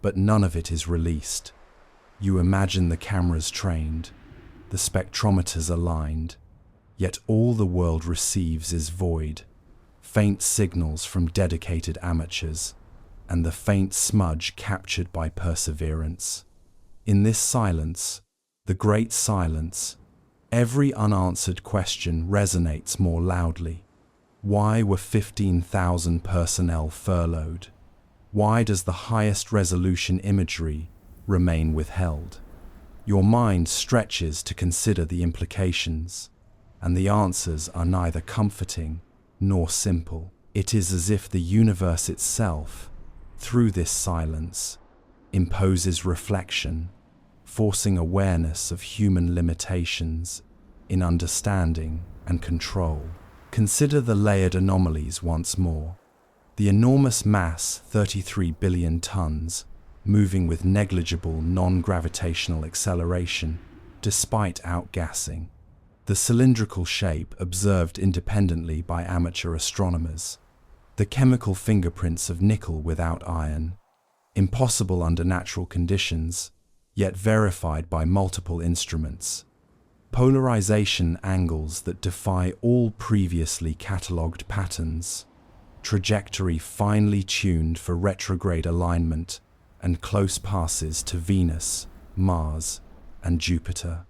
but none of it is released. You imagine the cameras trained, the spectrometers aligned, yet all the world receives is void, faint signals from dedicated amateurs, and the faint smudge captured by perseverance. In this silence, the great silence, every unanswered question resonates more loudly. Why were 15,000 personnel furloughed? Why does the highest resolution imagery remain withheld? Your mind stretches to consider the implications, and the answers are neither comforting nor simple. It is as if the universe itself, through this silence, imposes reflection, forcing awareness of human limitations in understanding and control. Consider the layered anomalies once more. The enormous mass, 33 billion tons, moving with negligible non-gravitational acceleration despite outgassing. The cylindrical shape observed independently by amateur astronomers. The chemical fingerprints of nickel without iron, impossible under natural conditions, yet verified by multiple instruments. Polarization angles that defy all previously catalogued patterns. Trajectory finely tuned for retrograde alignment and close passes to Venus, Mars, and Jupiter.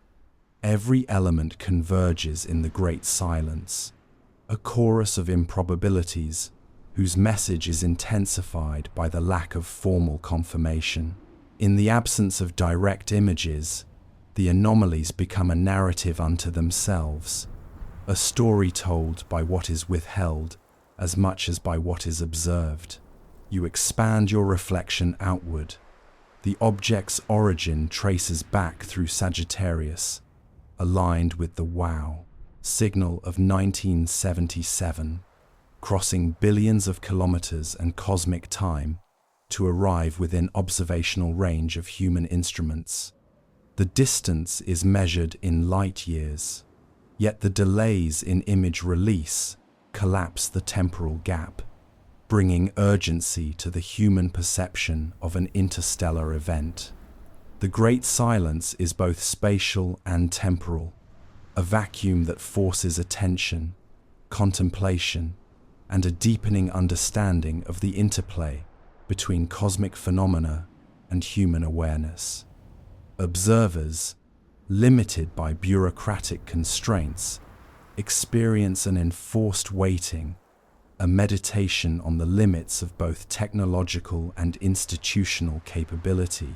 Every element converges in the great silence, a chorus of improbabilities whose message is intensified by the lack of formal confirmation. In the absence of direct images, the anomalies become a narrative unto themselves, a story told by what is withheld as much as by what is observed. You expand your reflection outward. The object's origin traces back through Sagittarius, aligned with the WOW signal of 1977, crossing billions of kilometers and cosmic time to arrive within observational range of human instruments. The distance is measured in light years, yet the delays in image release collapse the temporal gap, bringing urgency to the human perception of an interstellar event. The great silence is both spatial and temporal, a vacuum that forces attention, contemplation, and a deepening understanding of the interplay between cosmic phenomena and human awareness. Observers, limited by bureaucratic constraints, experience an enforced waiting, a meditation on the limits of both technological and institutional capability.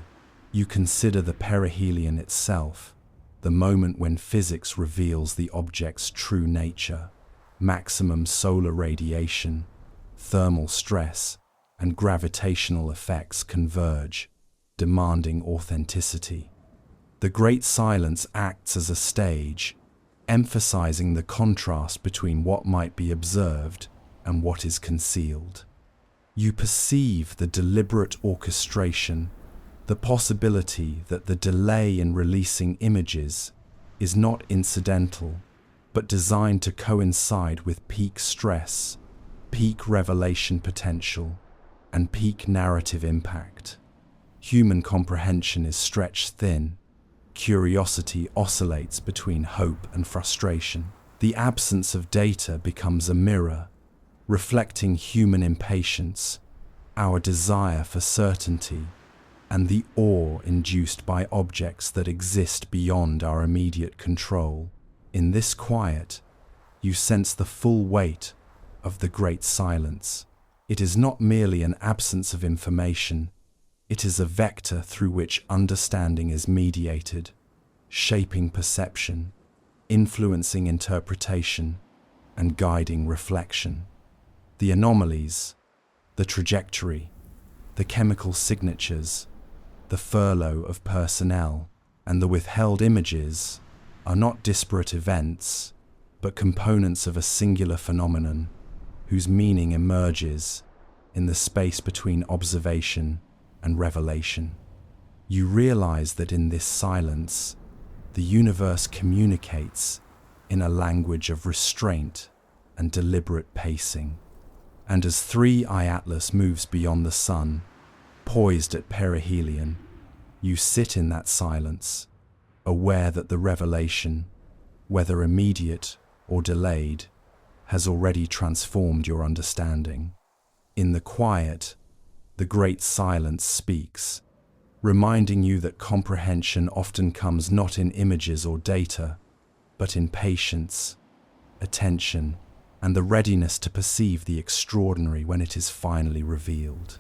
You consider the perihelion itself, the moment when physics reveals the object's true nature. Maximum solar radiation, thermal stress, and gravitational effects converge, demanding authenticity. The great silence acts as a stage, emphasizing the contrast between what might be observed and what is concealed. You perceive the deliberate orchestration, the possibility that the delay in releasing images is not incidental, but designed to coincide with peak stress, peak revelation potential, and peak narrative impact. Human comprehension is stretched thin. Curiosity oscillates between hope and frustration. The absence of data becomes a mirror, reflecting human impatience, our desire for certainty, and the awe induced by objects that exist beyond our immediate control. In this quiet, you sense the full weight of the great silence. It is not merely an absence of information, it is a vector through which understanding is mediated, shaping perception, influencing interpretation, and guiding reflection. The anomalies, the trajectory, the chemical signatures, the furlough of personnel, and the withheld images are not disparate events, but components of a singular phenomenon whose meaning emerges in the space between observation and revelation. You realize that in this silence, the universe communicates in a language of restraint and deliberate pacing. And as 3I Atlas moves beyond the sun, poised at perihelion, you sit in that silence, aware that the revelation, whether immediate or delayed, has already transformed your understanding. In the quiet, the great silence speaks, reminding you that comprehension often comes not in images or data, but in patience, attention, and the readiness to perceive the extraordinary when it is finally revealed.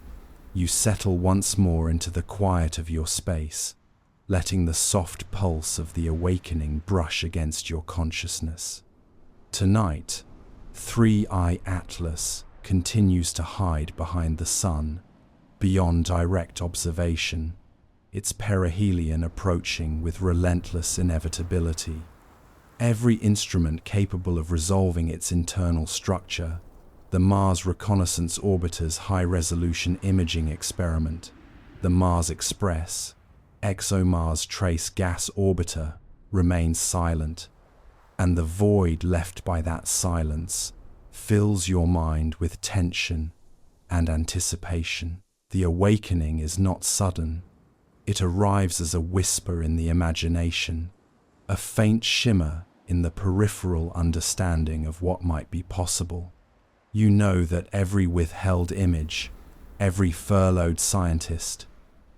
You settle once more into the quiet of your space, letting the soft pulse of the awakening brush against your consciousness. Tonight, 3I Atlas continues to hide behind the sun, beyond direct observation, its perihelion approaching with relentless inevitability. Every instrument capable of resolving its internal structure, the Mars Reconnaissance Orbiter's high-resolution imaging experiment, the Mars Express, ExoMars Trace Gas Orbiter, remains silent, and the void left by that silence fills your mind with tension and anticipation. The awakening is not sudden. It arrives as a whisper in the imagination, a faint shimmer in the peripheral understanding of what might be possible. You know that every withheld image, every furloughed scientist,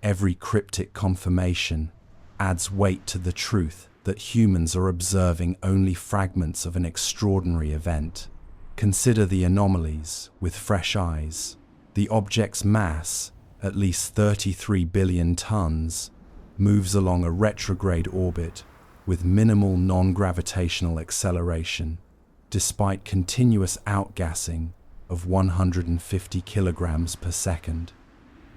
every cryptic confirmation adds weight to the truth that humans are observing only fragments of an extraordinary event. Consider the anomalies with fresh eyes. The object's mass, at least 33 billion tons, moves along a retrograde orbit with minimal non-gravitational acceleration, despite continuous outgassing of 150 kilograms per second.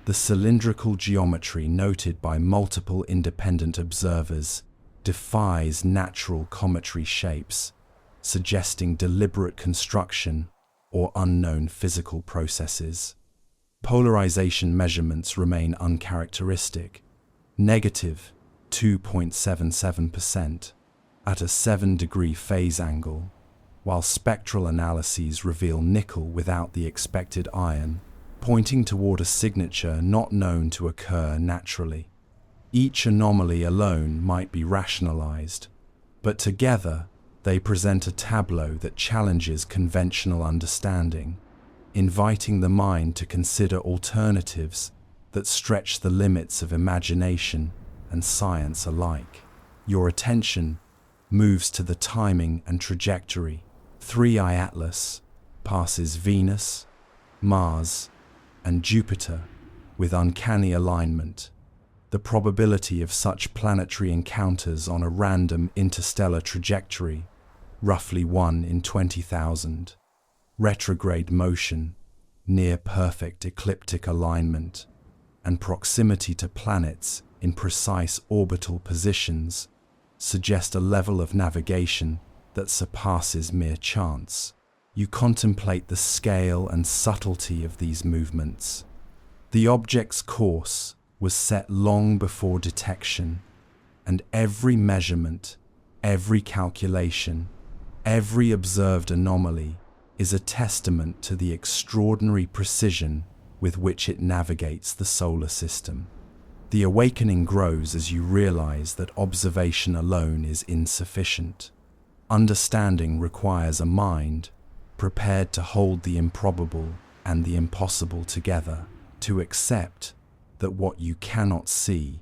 The cylindrical geometry noted by multiple independent observers defies natural cometary shapes, suggesting deliberate construction or unknown physical processes. Polarization measurements remain uncharacteristic, negative 2.77% at a 7-degree phase angle, while spectral analyses reveal nickel without the expected iron, pointing toward a signature not known to occur naturally. Each anomaly alone might be rationalized, but together they present a tableau that challenges conventional understanding, inviting the mind to consider alternatives that stretch the limits of imagination and science alike. Your attention moves to the timing and trajectory. 3I Atlas passes Venus, Mars, and Jupiter with uncanny alignment. The probability of such planetary encounters on a random interstellar trajectory, roughly 1 in 20,000. Retrograde motion, near perfect ecliptic alignment, and proximity to planets in precise orbital positions suggest a level of navigation that surpasses mere chance. You contemplate the scale and subtlety of these movements. The object's course was set long before detection, and every measurement, every calculation, every observed anomaly is a testament to the extraordinary precision with which it navigates the solar system. The awakening grows as you realize that observation alone is insufficient. Understanding requires a mind prepared to hold the improbable and the impossible together, to accept that what you cannot see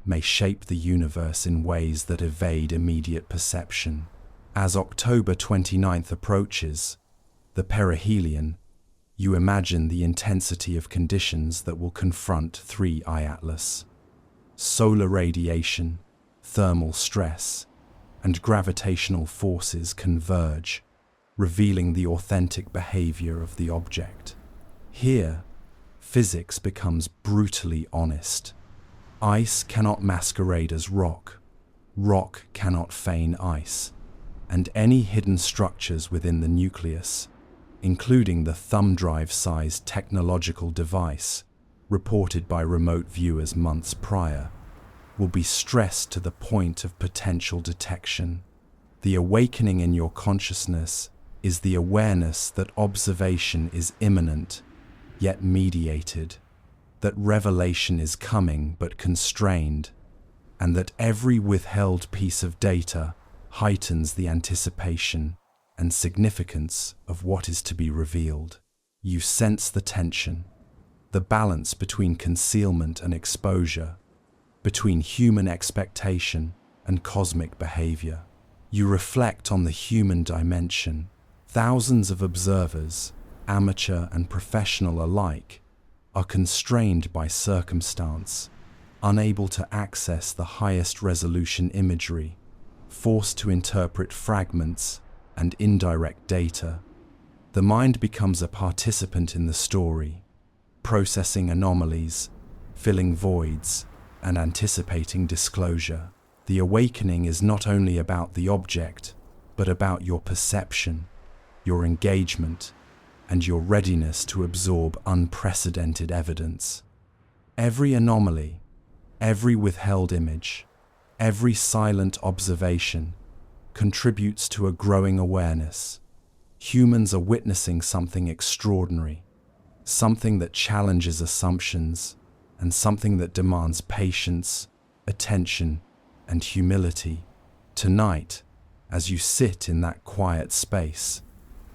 may shape the universe in ways that evade immediate perception. As October 29th approaches, the perihelion, you imagine the intensity of conditions that will confront 3I Atlas. Solar radiation, thermal stress, and gravitational forces converge, revealing the authentic behavior of the object. Here, physics becomes brutally honest. Ice cannot masquerade as rock, rock cannot feign ice, and any hidden structures within the nucleus, including the thumb drive-sized technological device reported by remote viewers months prior, will be stressed to the point of potential detection. The awakening in your consciousness is the awareness that observation is imminent, yet mediated, that revelation is coming but constrained, and that every withheld piece of data heightens the anticipation and significance of what is to be revealed. You sense the tension, the balance between concealment and exposure, between human expectation and cosmic behavior. You reflect on the human dimension. Thousands of observers, amateur and professional alike, are constrained by circumstance, unable to access the highest resolution imagery, forced to interpret fragments and indirect data, The mind becomes a participant in the story, processing anomalies, filling voids, and anticipating disclosure. The awakening is not only about the object, but about your perception, your engagement, and your readiness to absorb unprecedented evidence. Every anomaly, every withheld image, every silent observation contributes to a growing awareness. Humans are witnessing something extraordinary, something that challenges assumptions, and something that demands patience, attention, and humility. Tonight, as you sit in that quiet space,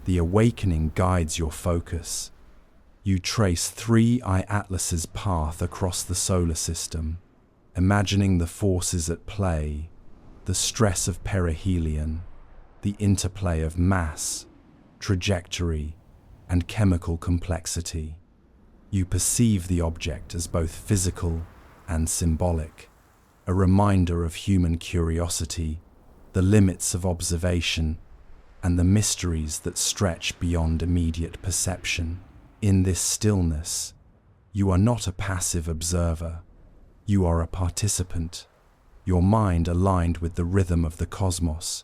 the awakening guides your focus. You trace 3I Atlas's path across the solar system, imagining the forces at play, the stress of perihelion, the interplay of mass, trajectory, and chemical complexity. You perceive the object as both physical and symbolic, a reminder of human curiosity, the limits of observation, and the mysteries that stretch beyond immediate perception. In this stillness, you are not a passive observer. You are a participant, your mind aligned with the rhythm of the cosmos,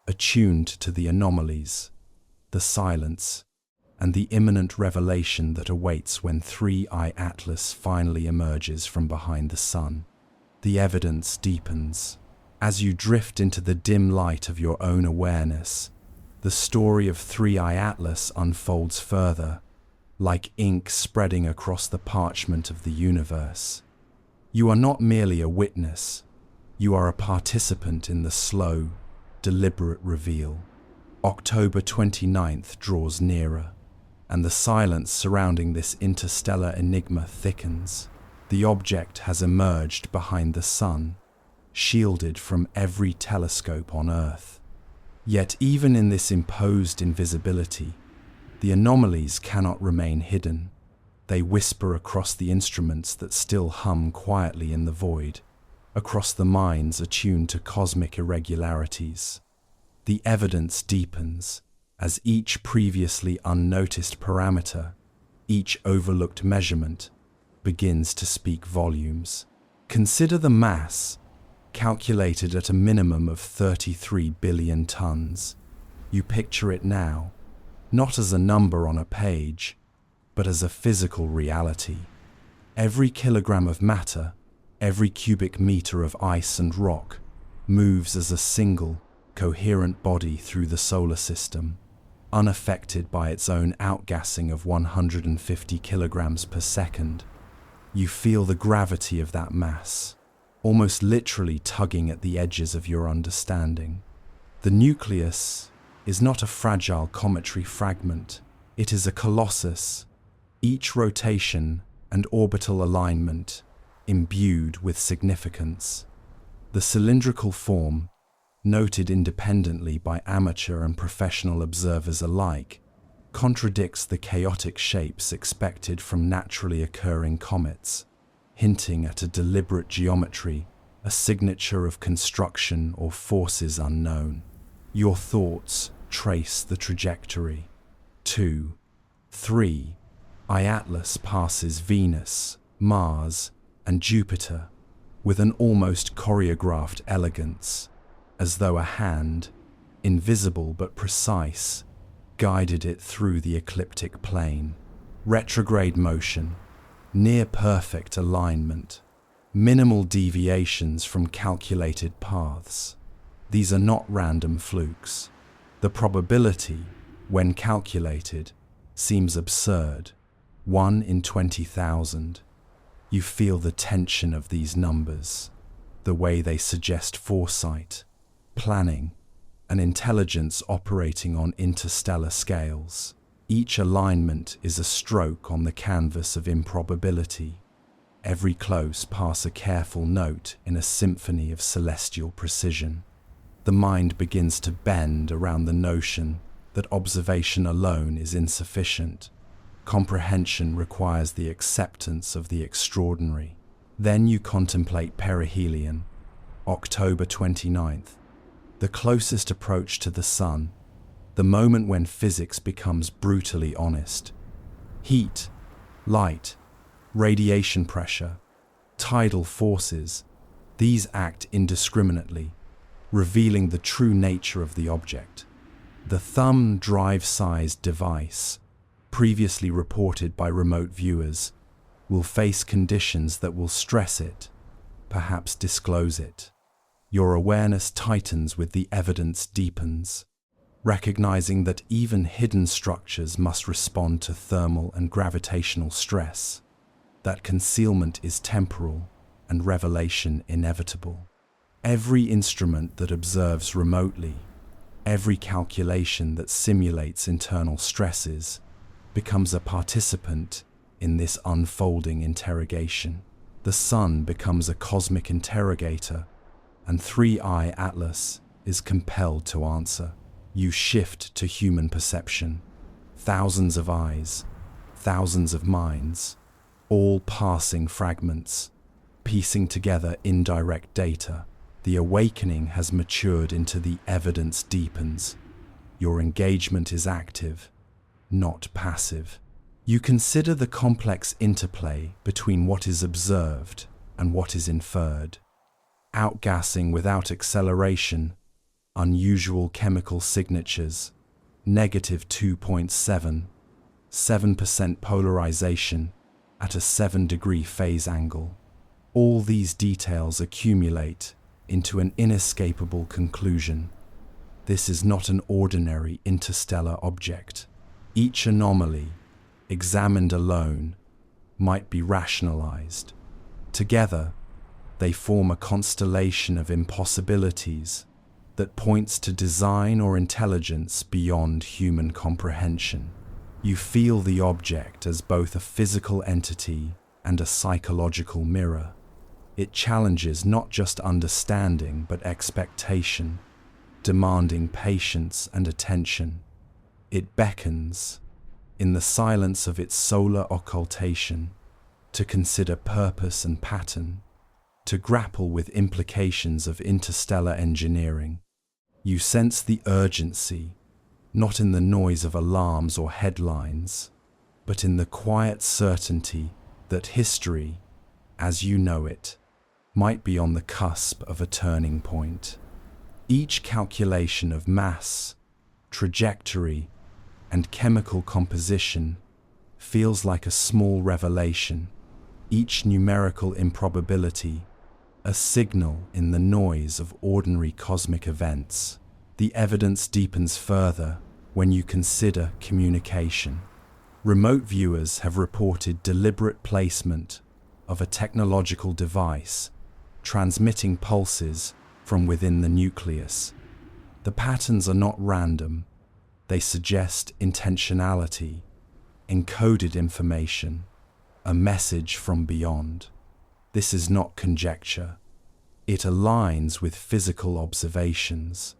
attuned to the anomalies, the silence, and the imminent revelation that awaits when 3I Atlas finally emerges from behind the sun. The evidence deepens. As you drift into the dim light of your own awareness, the story of 3I Atlas unfolds further, like ink spreading across the parchment of the universe. You are not merely a witness, you are a participant in the slow, deliberate reveal. October 29th draws nearer, and the silence surrounding this interstellar enigma thickens. The object has emerged behind the sun, shielded from every telescope on Earth. Yet even in this imposed invisibility, the anomalies cannot remain hidden. They whisper across the instruments that still hum quietly in the void, across the minds attuned to cosmic irregularities. The evidence deepens as each previously unnoticed parameter, each overlooked measurement, begins to speak volumes. Consider the mass, calculated at a minimum of 33 billion tons. You picture it now, not as a number on a page, but as a physical reality. Every kilogram of matter, every cubic meter of ice and rock, moves as a single, coherent body through the solar system, unaffected by its own outgassing of 150 kilograms per second. You feel the gravity of that mass, almost literally tugging at the edges of your understanding. The nucleus is not a fragile cometary fragment, it is a colossus, each rotation and orbital alignment imbued with significance. The cylindrical form, noted independently by amateur and professional observers alike, contradicts the chaotic shapes expected from naturally occurring comets, hinting at a deliberate geometry, a signature of construction or forces unknown. Your thoughts trace the trajectory. 2, 3. Atlas passes Venus, Mars, and Jupiter with an almost choreographed elegance, as though a hand, invisible but precise, guided it through the ecliptic plane. Retrograde motion, near perfect alignment, minimal deviations from calculated paths. These are not random flukes. The probability, when calculated, seems absurd, 1 in 20,000. You feel the tension of these numbers, the way they suggest foresight, planning, and intelligence operating on interstellar scales. Each alignment is a stroke on the canvas of improbability. Every close pass a careful note in a symphony of celestial precision. The mind begins to bend around the notion that observation alone is insufficient. Comprehension requires the acceptance of the extraordinary. Then you contemplate perihelion, October 29th, the closest approach to the sun, the moment when physics becomes brutally honest. Heat, light, radiation pressure, tidal forces, these act indiscriminately, revealing the true nature of the object. The thumb drive-sized device, previously reported by remote viewers, will face conditions that will stress it, perhaps disclose it. Your awareness tightens with the evidence deepens, recognizing that even hidden structures must respond to thermal and gravitational stress, that concealment is temporal and revelation inevitable. Every instrument that observes remotely, every calculation that simulates internal stresses, becomes a participant in this unfolding interrogation. The sun becomes a cosmic interrogator, and 3i Atlas is compelled to answer. You shift to human perception. Thousands of eyes, thousands of minds, all passing fragments, piecing together indirect data. The awakening has matured into the evidence deepens. Your engagement is active, not passive. You consider the complex interplay between what is observed and what is inferred. Outgassing without acceleration, unusual chemical signatures, negative 2.7, 7% polarization at a 7-degree phase angle. All these details accumulate into an inescapable conclusion. This is not an ordinary interstellar object. Each anomaly, examined alone, might be rationalized. Together, they form a constellation of impossibilities that points to design or intelligence beyond human comprehension. You feel the object as both a physical entity and a psychological mirror. It challenges not just understanding but expectation, demanding patience and attention. It beckons, in the silence of its solar occultation, to consider purpose and pattern, to grapple with implications of interstellar engineering. You sense the urgency, not in the noise of alarms or headlines, but in the quiet certainty that history, as you know it, might be on the cusp of a turning point. Each calculation of mass, trajectory, and chemical composition feels like a small revelation, each numerical improbability a signal in the noise of ordinary cosmic events. The evidence deepens further when you consider communication. Remote viewers have reported deliberate placement of a technological device transmitting pulses from within the nucleus. The patterns are not random. They suggest intentionality, encoded information, a message from beyond. This is not conjecture. It aligns with physical observations.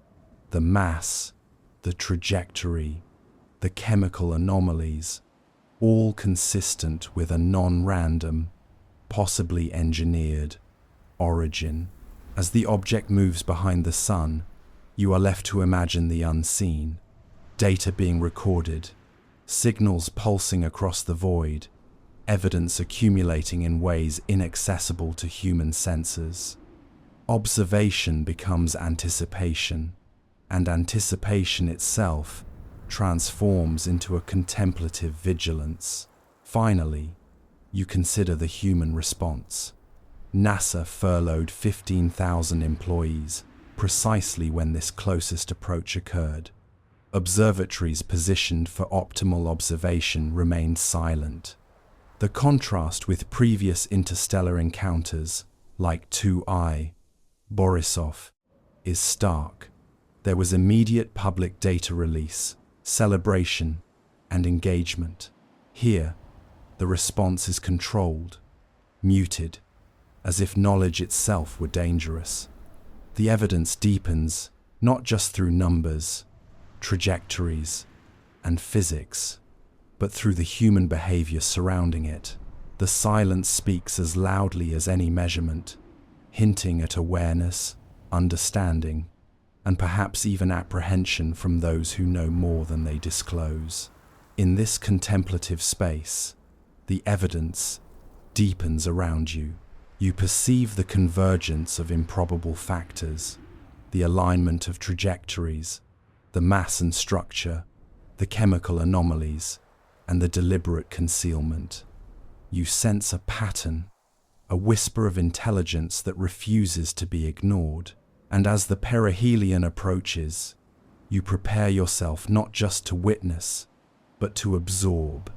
The mass, the trajectory, the chemical anomalies, all consistent with a non-random, possibly engineered, origin. As the object moves behind the sun, you are left to imagine the unseen, data being recorded, signals pulsing across the void, evidence accumulating in ways inaccessible to human senses. Observation becomes anticipation, and anticipation itself transforms into a contemplative vigilance. Finally, you consider the human response. NASA furloughed 15,000 employees precisely when this closest approach occurred. Observatories positioned for optimal observation remained silent. The contrast with previous interstellar encounters, like 2i, Borisov, is stark. There was immediate public data release, celebration, and engagement. Here, the response is controlled, muted, as if knowledge itself were dangerous. The evidence deepens, not just through numbers, trajectories, and physics, but through the human behavior surrounding it. The silence speaks as loudly as any measurement, hinting at awareness, understanding, and perhaps even apprehension from those who know more than they disclose. In this contemplative space, the evidence deepens around you. You perceive the convergence of improbable factors, the alignment of trajectories, the mass and structure, the chemical anomalies, and the deliberate concealment. You sense a pattern, a whisper of intelligence that refuses to be ignored. And as the perihelion approaches, you prepare yourself not just to witness, but to absorb,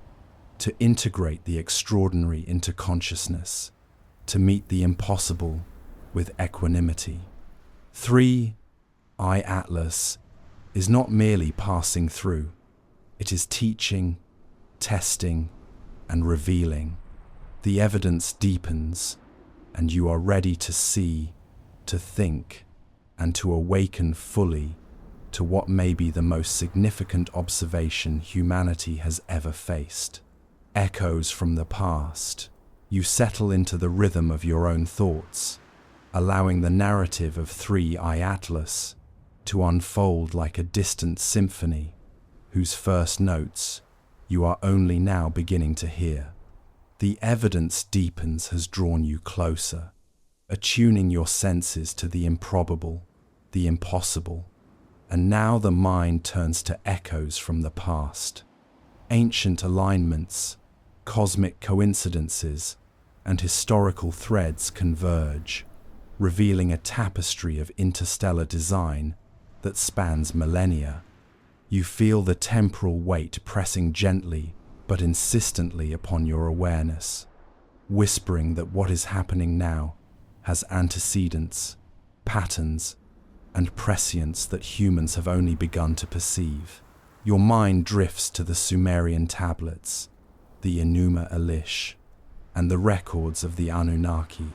to integrate the extraordinary into consciousness, to meet the impossible with equanimity. 3I Atlas is not merely passing through, it is teaching, testing, and revealing. The evidence deepens, and you are ready to see, to think, and to awaken fully to what may be the most significant observation humanity has ever faced. Echoes from the past. You settle into the rhythm of your own thoughts, allowing the narrative of 3I Atlas to unfold like a distant symphony whose first notes you are only now beginning to hear. The evidence deepens has drawn you closer, attuning your senses to the improbable, the impossible, and now the mind turns to echoes from the past. Ancient alignments, cosmic coincidences, and historical threads converge, revealing a tapestry of interstellar design that spans millennia. You feel the temporal weight pressing gently but insistently upon your awareness, whispering that what is happening now has antecedents, patterns, and prescience that humans have only begun to perceive. Your mind drifts to the Sumerian tablets, the Enuma Elish, and the records of the Anunnaki,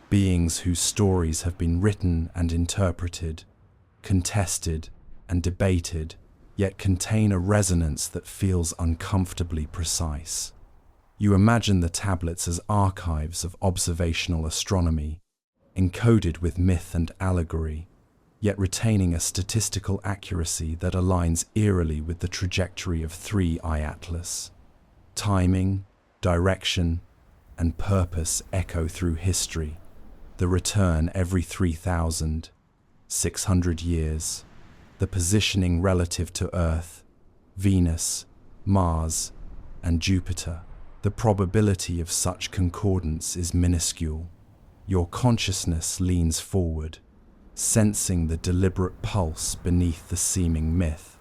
beings whose stories have been written and interpreted, contested and debated, yet contain a resonance that feels uncomfortably precise. You imagine the tablets as archives of observational astronomy, encoded with myth and allegory, yet retaining a statistical accuracy that aligns eerily with the trajectory of 3I Atlas. Timing, direction, and purpose echo through history, the return every 3,600 years, the positioning relative to Earth, Venus, Mars, and Jupiter. The probability of such concordance is minuscule. Your consciousness leans forward, sensing the deliberate pulse beneath the seeming myth,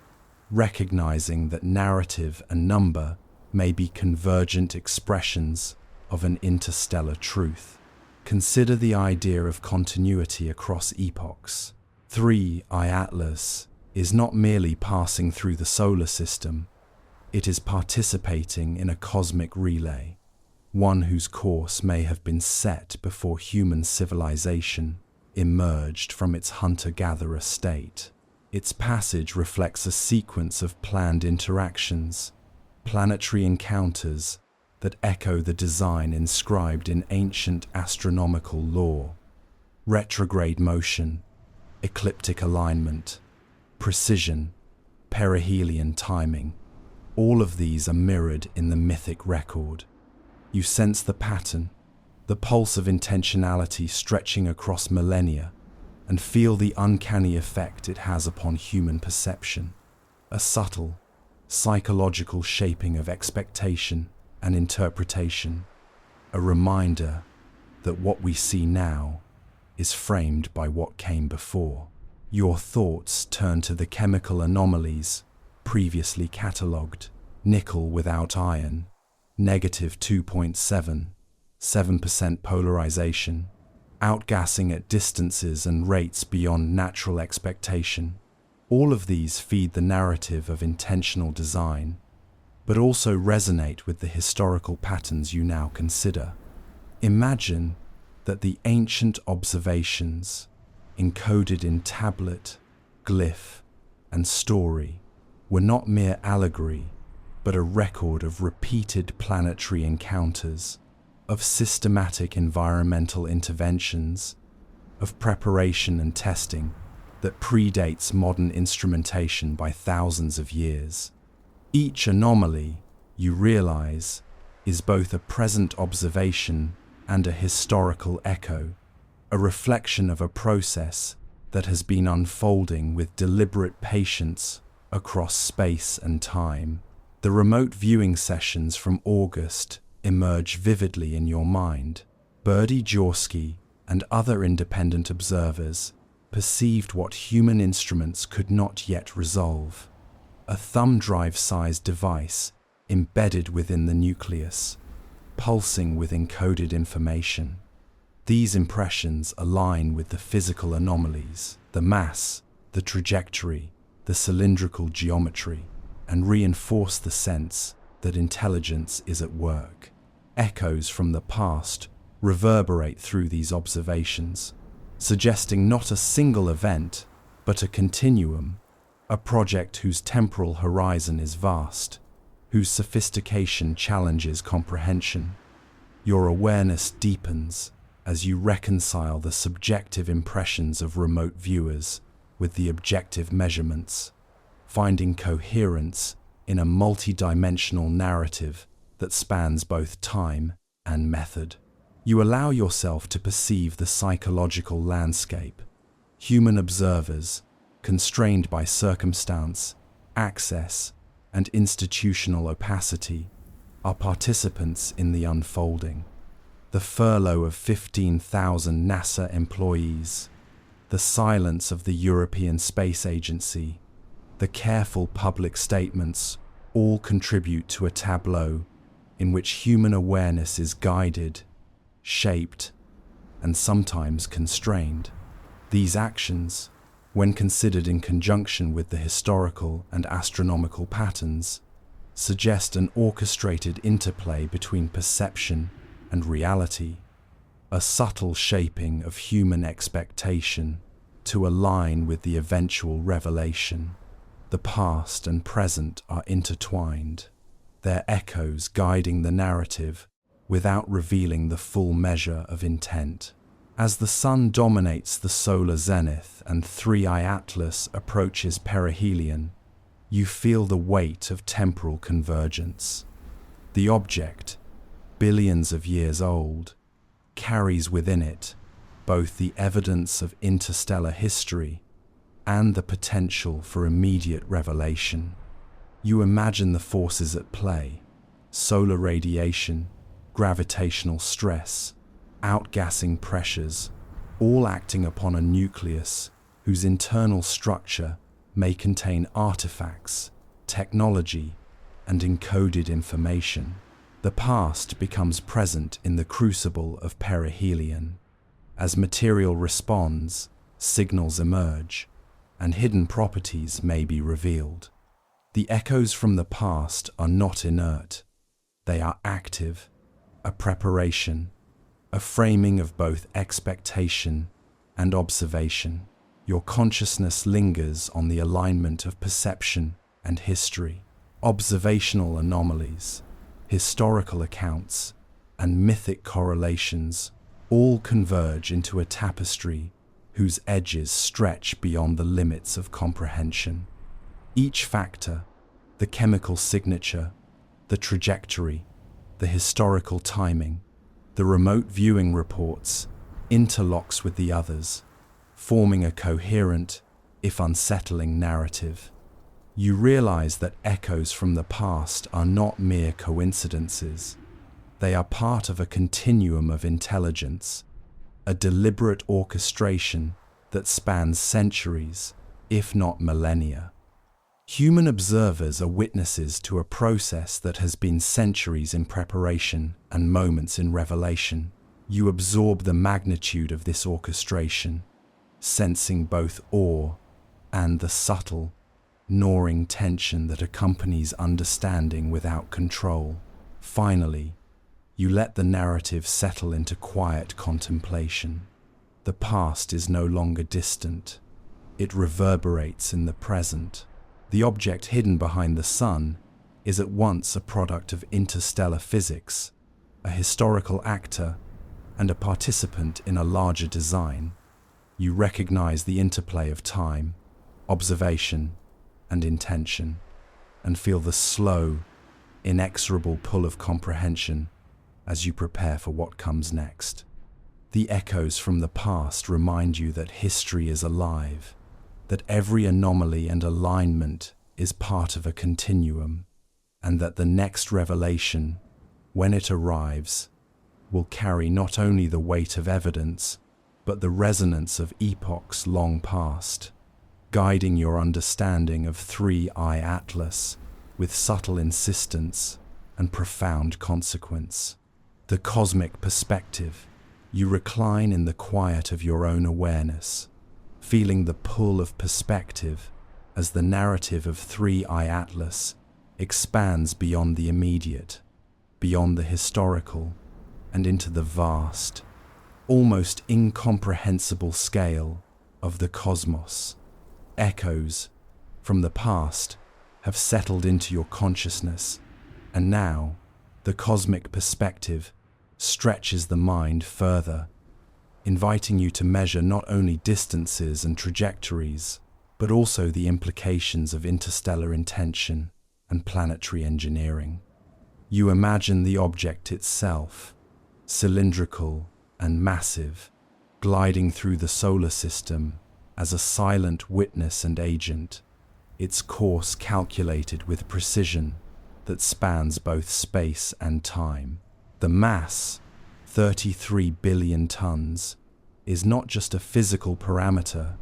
recognizing that narrative and number may be convergent expressions of an interstellar truth. Consider the idea of continuity across epochs. 3I Atlas is not merely passing through the solar system, it is participating in a cosmic relay, one whose course may have been set before human civilization emerged from its hunter-gatherer state. Its passage reflects a sequence of planned interactions, planetary encounters that echo the design inscribed in ancient astronomical lore. Retrograde motion, ecliptic alignment, precision, perihelion timing, all of these are mirrored in the mythic record. You sense the pattern, the pulse of intentionality stretching across millennia, and feel the uncanny effect it has upon human perception. A subtle, psychological shaping of expectation and interpretation, a reminder that what we see now is framed by what came before. Your thoughts turn to the chemical anomalies previously catalogued: nickel without iron, negative 2.7, 7% polarization, outgassing at distances and rates beyond natural expectation. All of these feed the narrative of intentional design, but also resonate with the historical patterns you now consider. Imagine that the ancient observations, encoded in tablet, glyph, and story, were not mere allegory, but a record of repeated planetary encounters, of systematic environmental interventions, of preparation and testing that predates modern instrumentation by thousands of years. Each anomaly, you realize, is both a present observation and a historical echo, a reflection of a process that has been unfolding with deliberate patience across space and time. The remote viewing sessions from August emerge vividly in your mind. Birdie Jaworski and other independent observers perceived what human instruments could not yet resolve: a thumb drive-sized device embedded within the nucleus, pulsing with encoded information. These impressions align with the physical anomalies, the mass, the trajectory, the cylindrical geometry, and reinforce the sense that intelligence is at work. Echoes from the past reverberate through these observations, suggesting not a single event, but a continuum, a project whose temporal horizon is vast, whose sophistication challenges comprehension. Your awareness deepens as you reconcile the subjective impressions of remote viewers with the objective measurements, finding coherence in a multi-dimensional narrative that spans both time and method. You allow yourself to perceive the psychological landscape. Human observers, constrained by circumstance, access, and institutional opacity, are participants in the unfolding. The furlough of 15,000 NASA employees, the silence of the European Space Agency, the careful public statements all contribute to a tableau in which human awareness is guided, shaped, and sometimes constrained. These actions, when considered in conjunction with the historical and astronomical patterns, suggest an orchestrated interplay between perception and reality, a subtle shaping of human expectation to align with the eventual revelation. The past and present are intertwined, their echoes guiding the narrative without revealing the full measure of intent. As the sun dominates the solar zenith and 3i Atlas approaches perihelion, you feel the weight of temporal convergence. The object, billions of years old, carries within it both the evidence of interstellar history and the potential for immediate revelation. You imagine the forces at play: solar radiation, gravitational stress, outgassing pressures, all acting upon a nucleus whose internal structure may contain artifacts, technology, and encoded information. The past becomes present in the crucible of perihelion. As material responds, signals emerge, and hidden properties may be revealed. The echoes from the past are not inert. They are active, a preparation, a framing of both expectation and observation. Your consciousness lingers on the alignment of perception and history. Observational anomalies, historical accounts, and mythic correlations all converge into a tapestry whose edges stretch beyond the limits of comprehension. Each factor, the chemical signature, the trajectory, the historical timing, the remote viewing reports, interlocks with the others, forming a coherent, if unsettling, narrative. You realize that echoes from the past are not mere coincidences. They are part of a continuum of intelligence, a deliberate orchestration that spans centuries, if not millennia. Human observers are witnesses to a process that has been centuries in preparation and moments in revelation. You absorb the magnitude of this orchestration, sensing both awe and the subtle, gnawing tension that accompanies understanding without control. Finally, you let the narrative settle into quiet contemplation. The past is no longer distant. It reverberates in the present. The object hidden behind the sun is at once a product of interstellar physics, a historical actor, and a participant in a larger design. You recognize the interplay of time, observation, and intention, and feel the slow, inexorable pull of comprehension as you prepare for what comes next. The echoes from the past remind you that history is alive, that every anomaly and alignment is part of a continuum, and that the next revelation, when it arrives, will carry not only the weight of evidence, but the resonance of epochs long past, guiding your understanding of 3I Atlas with subtle insistence and profound consequence. The cosmic perspective. You recline in the quiet of your own awareness, feeling the pull of perspective as the narrative of 3I Atlas expands beyond the immediate, beyond the historical, and into the vast, almost incomprehensible scale of the cosmos. Echoes from the past have settled into your consciousness, and now the cosmic perspective stretches the mind further, inviting you to measure not only distances and trajectories, but also the implications of interstellar intention and planetary engineering. You imagine the object itself, cylindrical and massive, gliding through the solar system as a silent witness and agent, its course calculated with precision that spans both space and time. The mass, 33 billion tons, is not just a physical parameter,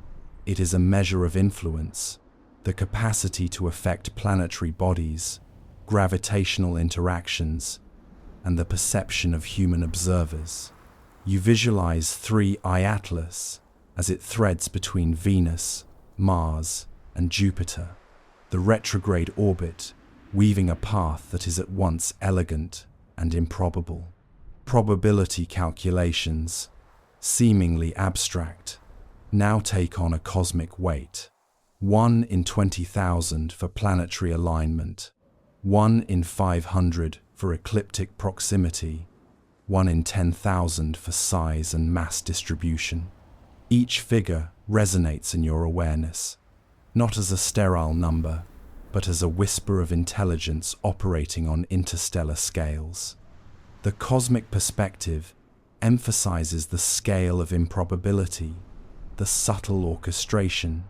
it is a measure of influence, the capacity to affect planetary bodies, gravitational interactions, and the perception of human observers. You visualize 3I Atlas as it threads between Venus, Mars, and Jupiter, the retrograde orbit weaving a path that is at once elegant and improbable. Probability calculations, seemingly abstract, now take on a cosmic weight. 1 in 20,000 for planetary alignment, 1 in 500 for ecliptic proximity, 1 in 10,000 for size and mass distribution. Each figure resonates in your awareness, not as a sterile number, but as a whisper of intelligence operating on interstellar scales. The cosmic perspective emphasizes the scale of improbability, the subtle orchestration,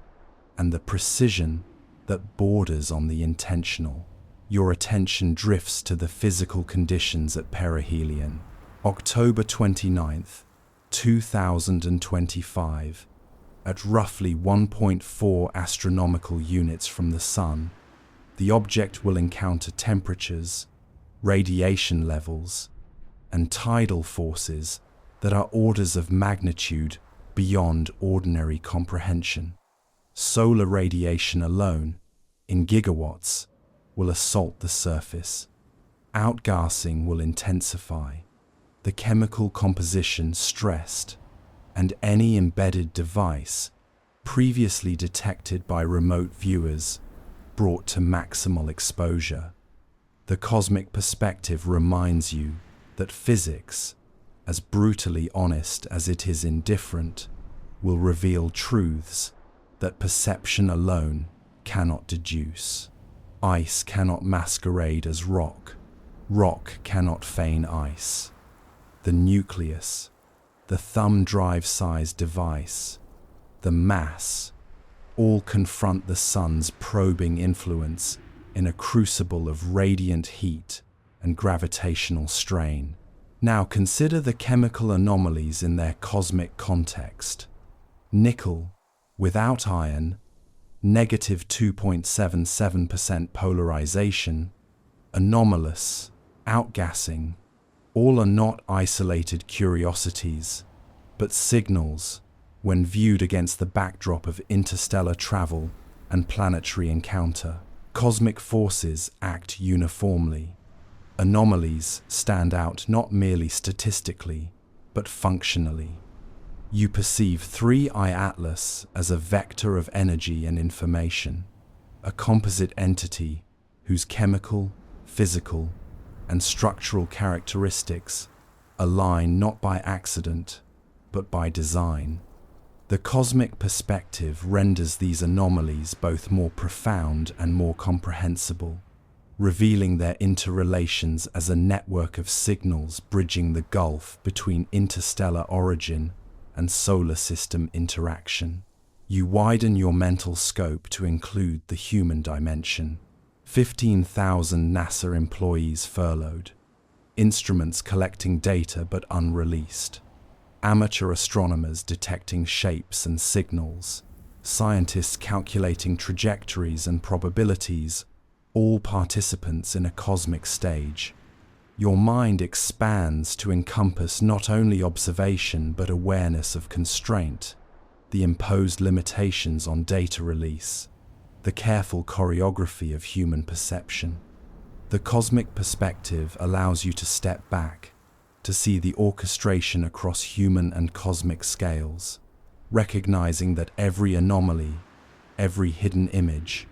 and the precision that borders on the intentional. Your attention drifts to the physical conditions at perihelion. October 29th, 2025, at roughly 1.4 astronomical units from the Sun, the object will encounter temperatures, radiation levels, and tidal forces that are orders of magnitude beyond ordinary comprehension. Solar radiation alone, in gigawatts, will assault the surface. Outgassing will intensify, the chemical composition stressed, and any embedded device previously detected by remote viewers brought to maximal exposure. The cosmic perspective reminds you that physics, as brutally honest as it is indifferent, will reveal truths that perception alone cannot deduce. Ice cannot masquerade as rock. Rock cannot feign ice. The nucleus, the thumb drive-sized device, the mass, all confront the sun's probing influence in a crucible of radiant heat and gravitational strain. Now consider the chemical anomalies in their cosmic context. Nickel, without iron, negative 2.77% polarization, anomalous, outgassing, all are not isolated curiosities, but signals when viewed against the backdrop of interstellar travel and planetary encounter. Cosmic forces act uniformly. Anomalies stand out not merely statistically, but functionally. You perceive 3I Atlas as a vector of energy and information, a composite entity whose chemical, physical, and structural characteristics align not by accident, but by design. The cosmic perspective renders these anomalies both more profound and more comprehensible, revealing their interrelations as a network of signals bridging the gulf between interstellar origin and solar system interaction. You widen your mental scope to include the human dimension. 15,000 NASA employees furloughed, instruments collecting data but unreleased, amateur astronomers detecting shapes and signals, scientists calculating trajectories and probabilities, all participants in a cosmic stage. Your mind expands to encompass not only observation but awareness of constraint, the imposed limitations on data release, the careful choreography of human perception. The cosmic perspective allows you to step back, to see the orchestration across human and cosmic scales, recognizing that every anomaly, every hidden image,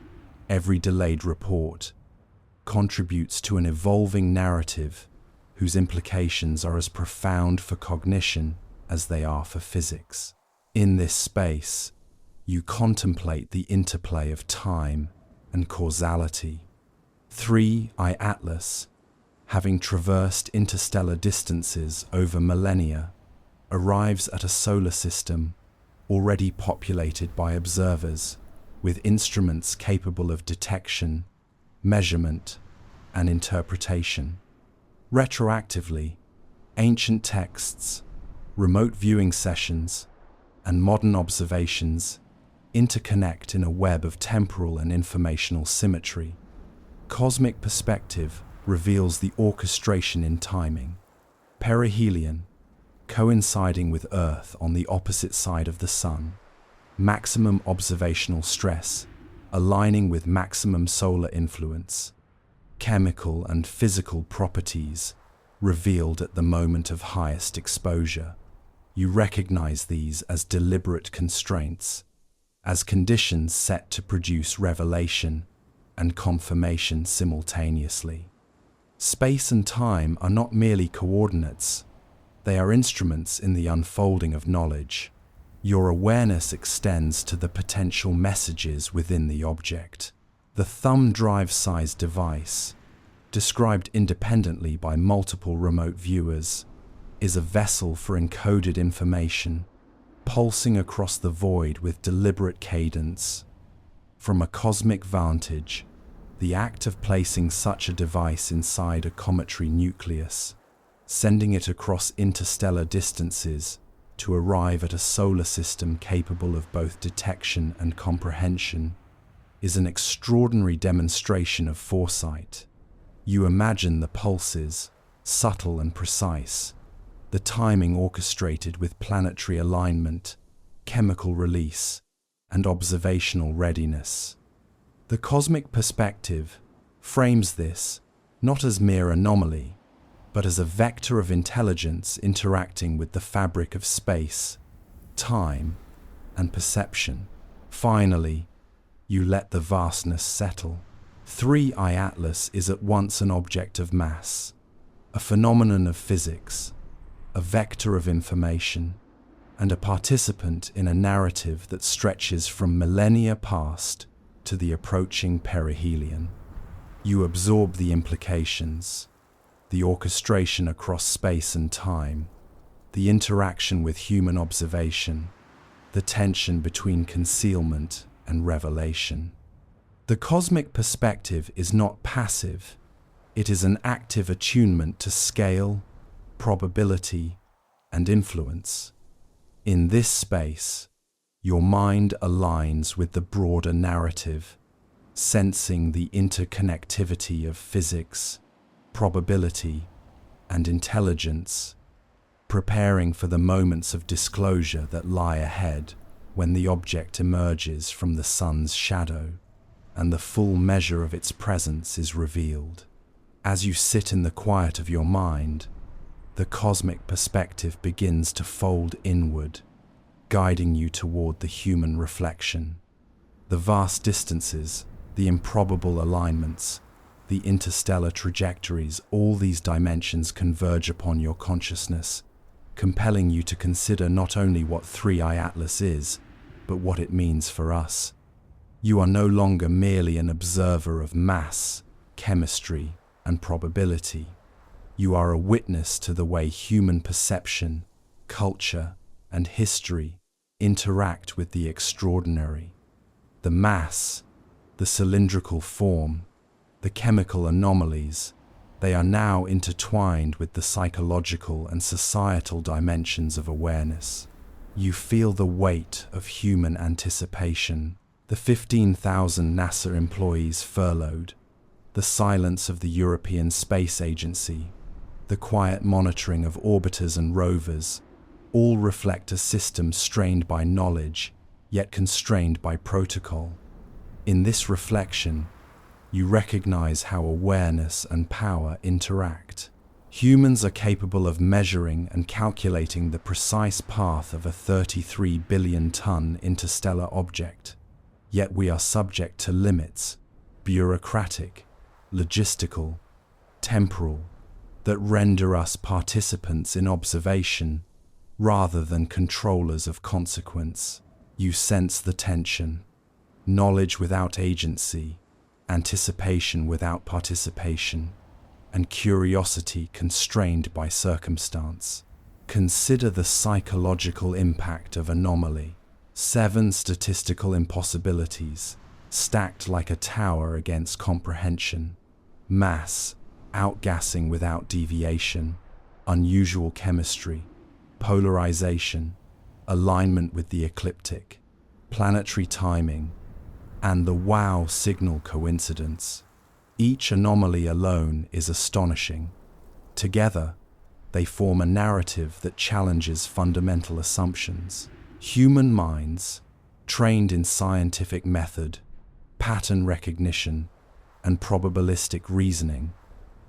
every delayed report contributes to an evolving narrative whose implications are as profound for cognition as they are for physics. In this space, you contemplate the interplay of time and causality. 3I Atlas, having traversed interstellar distances over millennia, arrives at a solar system already populated by observers with instruments capable of detection, measurement, and interpretation. Retroactively, ancient texts, remote viewing sessions, and modern observations interconnect in a web of temporal and informational symmetry. Cosmic perspective reveals the orchestration in timing. Perihelion, coinciding with Earth on the opposite side of the Sun. Maximum observational stress, aligning with maximum solar influence. Chemical and physical properties revealed at the moment of highest exposure. You recognize these as deliberate constraints, as conditions set to produce revelation and confirmation simultaneously. Space and time are not merely coordinates, they are instruments in the unfolding of knowledge. Your awareness extends to the potential messages within the object. The thumb drive-sized device, described independently by multiple remote viewers, is a vessel for encoded information, pulsing across the void with deliberate cadence. From a cosmic vantage, the act of placing such a device inside a cometary nucleus, sending it across interstellar distances to arrive at a solar system capable of both detection and comprehension, is an extraordinary demonstration of foresight. You imagine the pulses, subtle and precise, the timing orchestrated with planetary alignment, chemical release, and observational readiness. The cosmic perspective frames this not as mere anomaly, but as a vector of intelligence interacting with the fabric of space, time, and perception. Finally, you let the vastness settle. 3I Atlas is at once an object of mass, a phenomenon of physics, a vector of information, and a participant in a narrative that stretches from millennia past to the approaching perihelion. You absorb the implications, the orchestration across space and time, the interaction with human observation, the tension between concealment and revelation. The cosmic perspective is not passive, it is an active attunement to scale, probability, and influence. In this space, your mind aligns with the broader narrative, sensing the interconnectivity of physics, probability, and intelligence, preparing for the moments of disclosure that lie ahead when the object emerges from the sun's shadow and the full measure of its presence is revealed. As you sit in the quiet of your mind, the cosmic perspective begins to fold inward, guiding you toward the human reflection. The vast distances, the improbable alignments, the interstellar trajectories, all these dimensions converge upon your consciousness, compelling you to consider not only what 3i Atlas is, but what it means for us. You are no longer merely an observer of mass, chemistry, and probability. You are a witness to the way human perception, culture, and history interact with the extraordinary. The mass, the cylindrical form, the chemical anomalies, they are now intertwined with the psychological and societal dimensions of awareness. You feel the weight of human anticipation, the 15,000 NASA employees furloughed, the silence of the European Space Agency, the quiet monitoring of orbiters and rovers, all reflect a system strained by knowledge, yet constrained by protocol. In this reflection, you recognize how awareness and power interact. Humans are capable of measuring and calculating the precise path of a 33 billion-ton interstellar object, yet we are subject to limits, bureaucratic, logistical, temporal, that render us participants in observation rather than controllers of consequence. You sense the tension. Knowledge without agency, anticipation without participation, and curiosity constrained by circumstance. Consider the psychological impact of anomaly. 7 statistical impossibilities, stacked like a tower against comprehension. Mass, outgassing without deviation, unusual chemistry, polarization, alignment with the ecliptic, planetary timing, and the wow signal coincidence. Each anomaly alone is astonishing. Together, they form a narrative that challenges fundamental assumptions. Human minds, trained in scientific method, pattern recognition, and probabilistic reasoning,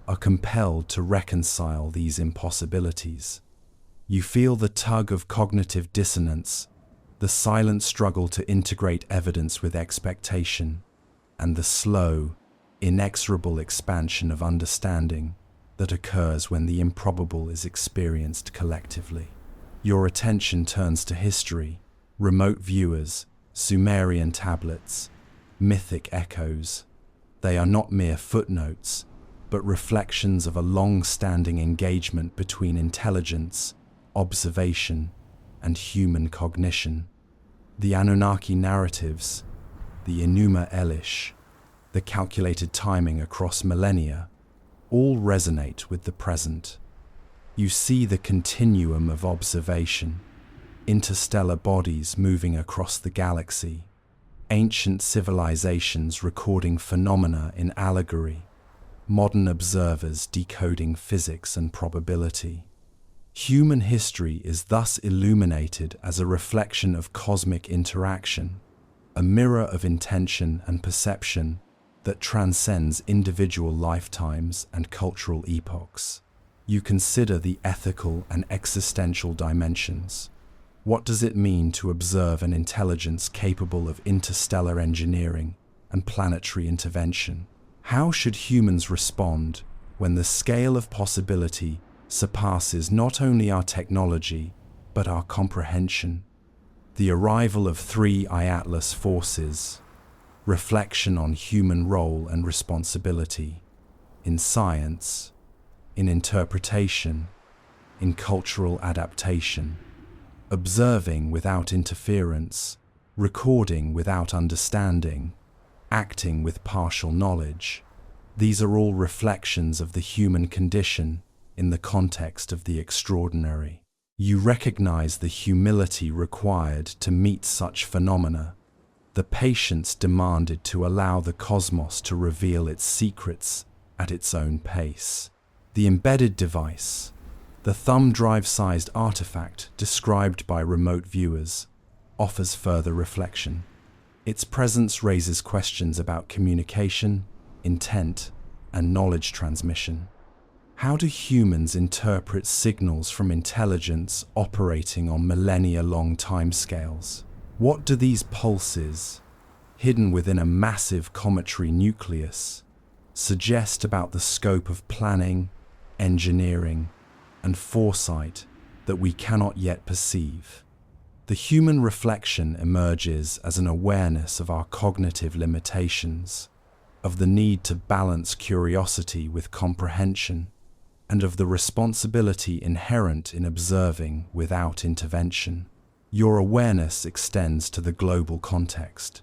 are compelled to reconcile these impossibilities. You feel the tug of cognitive dissonance, the silent struggle to integrate evidence with expectation, and the slow, inexorable expansion of understanding that occurs when the improbable is experienced collectively. Your attention turns to history, remote viewers, Sumerian tablets, mythic echoes. They are not mere footnotes, but reflections of a long-standing engagement between intelligence, observation, and human cognition. The Anunnaki narratives, the Enuma Elish, the calculated timing across millennia, all resonate with the present. You see the continuum of observation, interstellar bodies moving across the galaxy, ancient civilizations recording phenomena in allegory, modern observers decoding physics and probability. Human history is thus illuminated as a reflection of cosmic interaction, a mirror of intention and perception that transcends individual lifetimes and cultural epochs. You consider the ethical and existential dimensions. What does it mean to observe an intelligence capable of interstellar engineering and planetary intervention? How should humans respond when the scale of possibility surpasses not only our technology, but our comprehension? The arrival of 3i Atlas forces reflection on human role and responsibility in science, in interpretation, in cultural adaptation, observing without interference, recording without understanding, acting with partial knowledge. These are all reflections of the human condition in the context of the extraordinary. You recognize the humility required to meet such phenomena, the patience demanded to allow the cosmos to reveal its secrets at its own pace. The embedded device, the thumb drive-sized artifact described by remote viewers, offers further reflection. Its presence raises questions about communication, intent, and knowledge transmission. How do humans interpret signals from intelligence operating on millennia-long timescales? What do these pulses, hidden within a massive cometary nucleus, suggest about the scope of planning, engineering, and foresight that we cannot yet perceive. The human reflection emerges as an awareness of our cognitive limitations, of the need to balance curiosity with comprehension, and of the responsibility inherent in observing without intervention. Your awareness extends to the global context.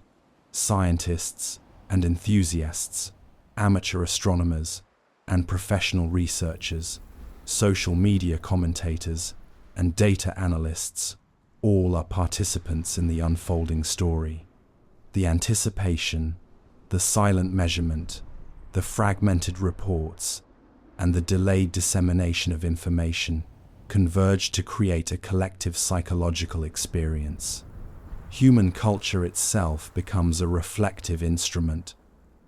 Scientists and enthusiasts, amateur astronomers and professional researchers, social media commentators and data analysts, all are participants in the unfolding story. The anticipation, the silent measurement, the fragmented reports, and the delayed dissemination of information converge to create a collective psychological experience. Human culture itself becomes a reflective instrument,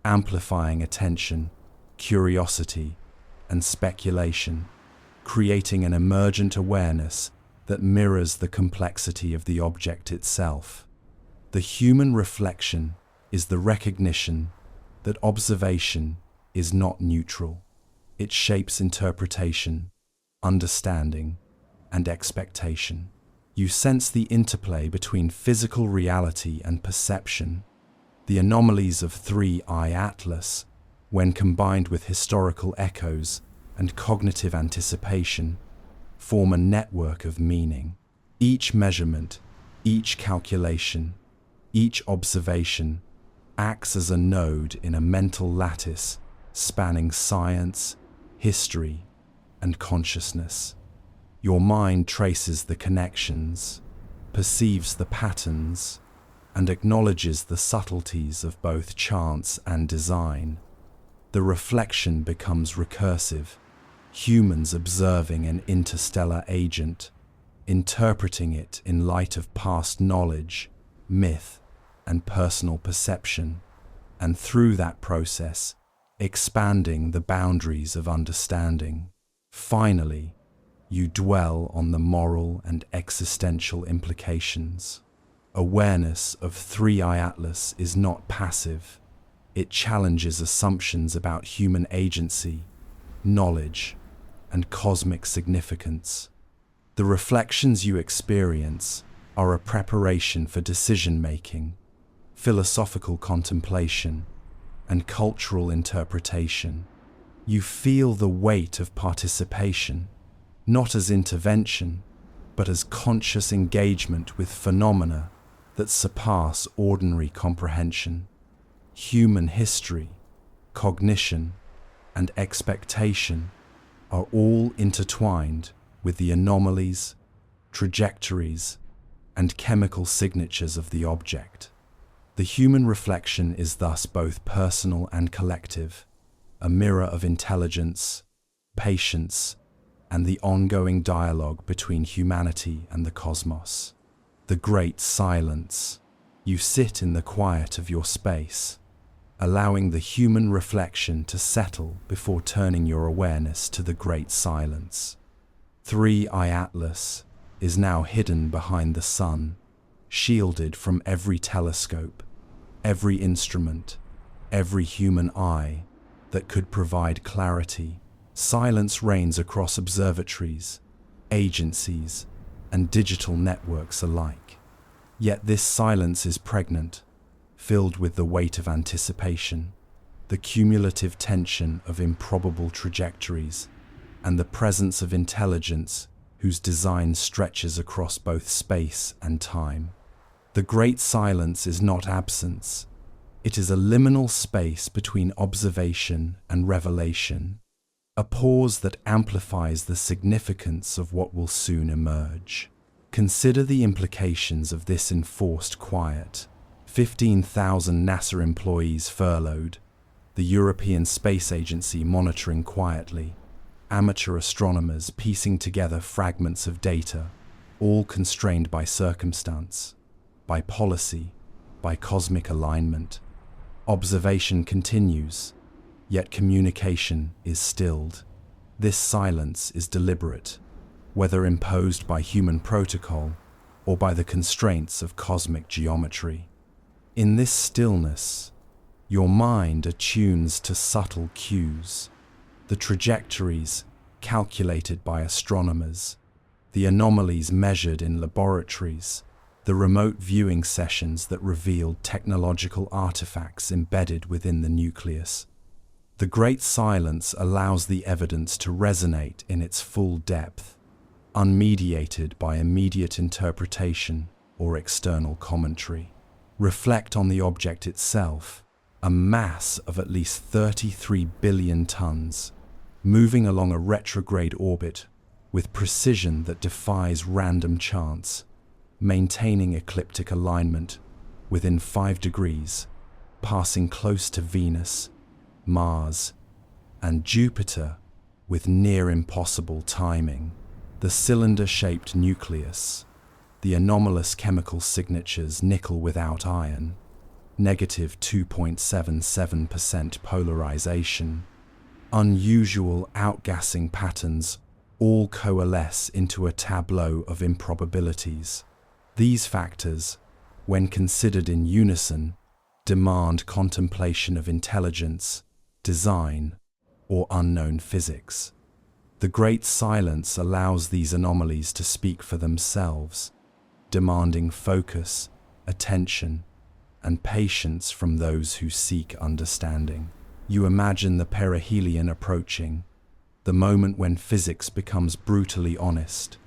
amplifying attention, curiosity, and speculation, creating an emergent awareness that mirrors the complexity of the object itself. The human reflection is the recognition that observation is not neutral. It shapes interpretation, understanding, and expectation. You sense the interplay between physical reality and perception. The anomalies of 3I Atlas, when combined with historical echoes and cognitive anticipation, form a network of meaning. Each measurement, each calculation, each observation acts as a node in a mental lattice spanning science, history, and consciousness. Your mind traces the connections, perceives the patterns, and acknowledges the subtleties of both chance and design. The reflection becomes recursive, humans observing an interstellar agent, interpreting it in light of past knowledge, myth, and personal perception, and through that process, expanding the boundaries of understanding. Finally, you dwell on the moral and existential implications. Awareness of 3I Atlas is not passive. It challenges assumptions about human agency, knowledge, and cosmic significance. The reflections you experience are a preparation for decision-making, philosophical contemplation, and cultural interpretation. You feel the weight of participation, not as intervention, but as conscious engagement with phenomena that surpass ordinary comprehension. Human history, cognition, and expectation are all intertwined with the anomalies, trajectories, and chemical signatures of the object. The human reflection is thus both personal and collective, a mirror of intelligence, patience, and the ongoing dialogue between humanity and the cosmos. The great silence. You sit in the quiet of your space, allowing the human reflection to settle before turning your awareness to the great silence. 3I Atlas is now hidden behind the sun, shielded from every telescope, every instrument, every human eye that could provide clarity. Silence reigns across observatories, agencies, and digital networks alike. Yet this silence is pregnant, filled with the weight of anticipation, the cumulative tension of improbable trajectories, and the presence of intelligence whose design stretches across both space and time. The great silence is not absence. It is a liminal space between observation and revelation, a pause that amplifies the significance of what will soon emerge. Consider the implications of this enforced quiet. 15,000 NASA employees furloughed, the European Space Agency monitoring quietly, amateur astronomers piecing together fragments of data, all constrained by circumstance, by policy, by cosmic alignment. Observation continues, yet communication is stilled. This silence is deliberate, whether imposed by human protocol or by the constraints of cosmic geometry. In this stillness, your mind attunes to subtle cues, the trajectories calculated by astronomers, the anomalies measured in laboratories, the remote viewing sessions that revealed technological artifacts embedded within the nucleus. The great silence allows the evidence to resonate in its full depth, unmediated by immediate interpretation or external commentary. Reflect on the object itself, a mass of at least 33 billion tons, moving along a retrograde orbit with precision that defies random chance, maintaining ecliptic alignment within 5 degrees, passing close to Venus, Mars, and Jupiter with near impossible timing. The cylinder-shaped nucleus, the anomalous chemical signatures nickel without iron, negative 2.77% polarization, unusual outgassing patterns all coalesce into a tableau of improbabilities. These factors, when considered in unison, demand contemplation of intelligence, design, or unknown physics. The great silence allows these anomalies to speak for themselves, demanding focus, attention, and patience from those who seek understanding. You imagine the perihelion approaching, the moment when physics becomes brutally honest.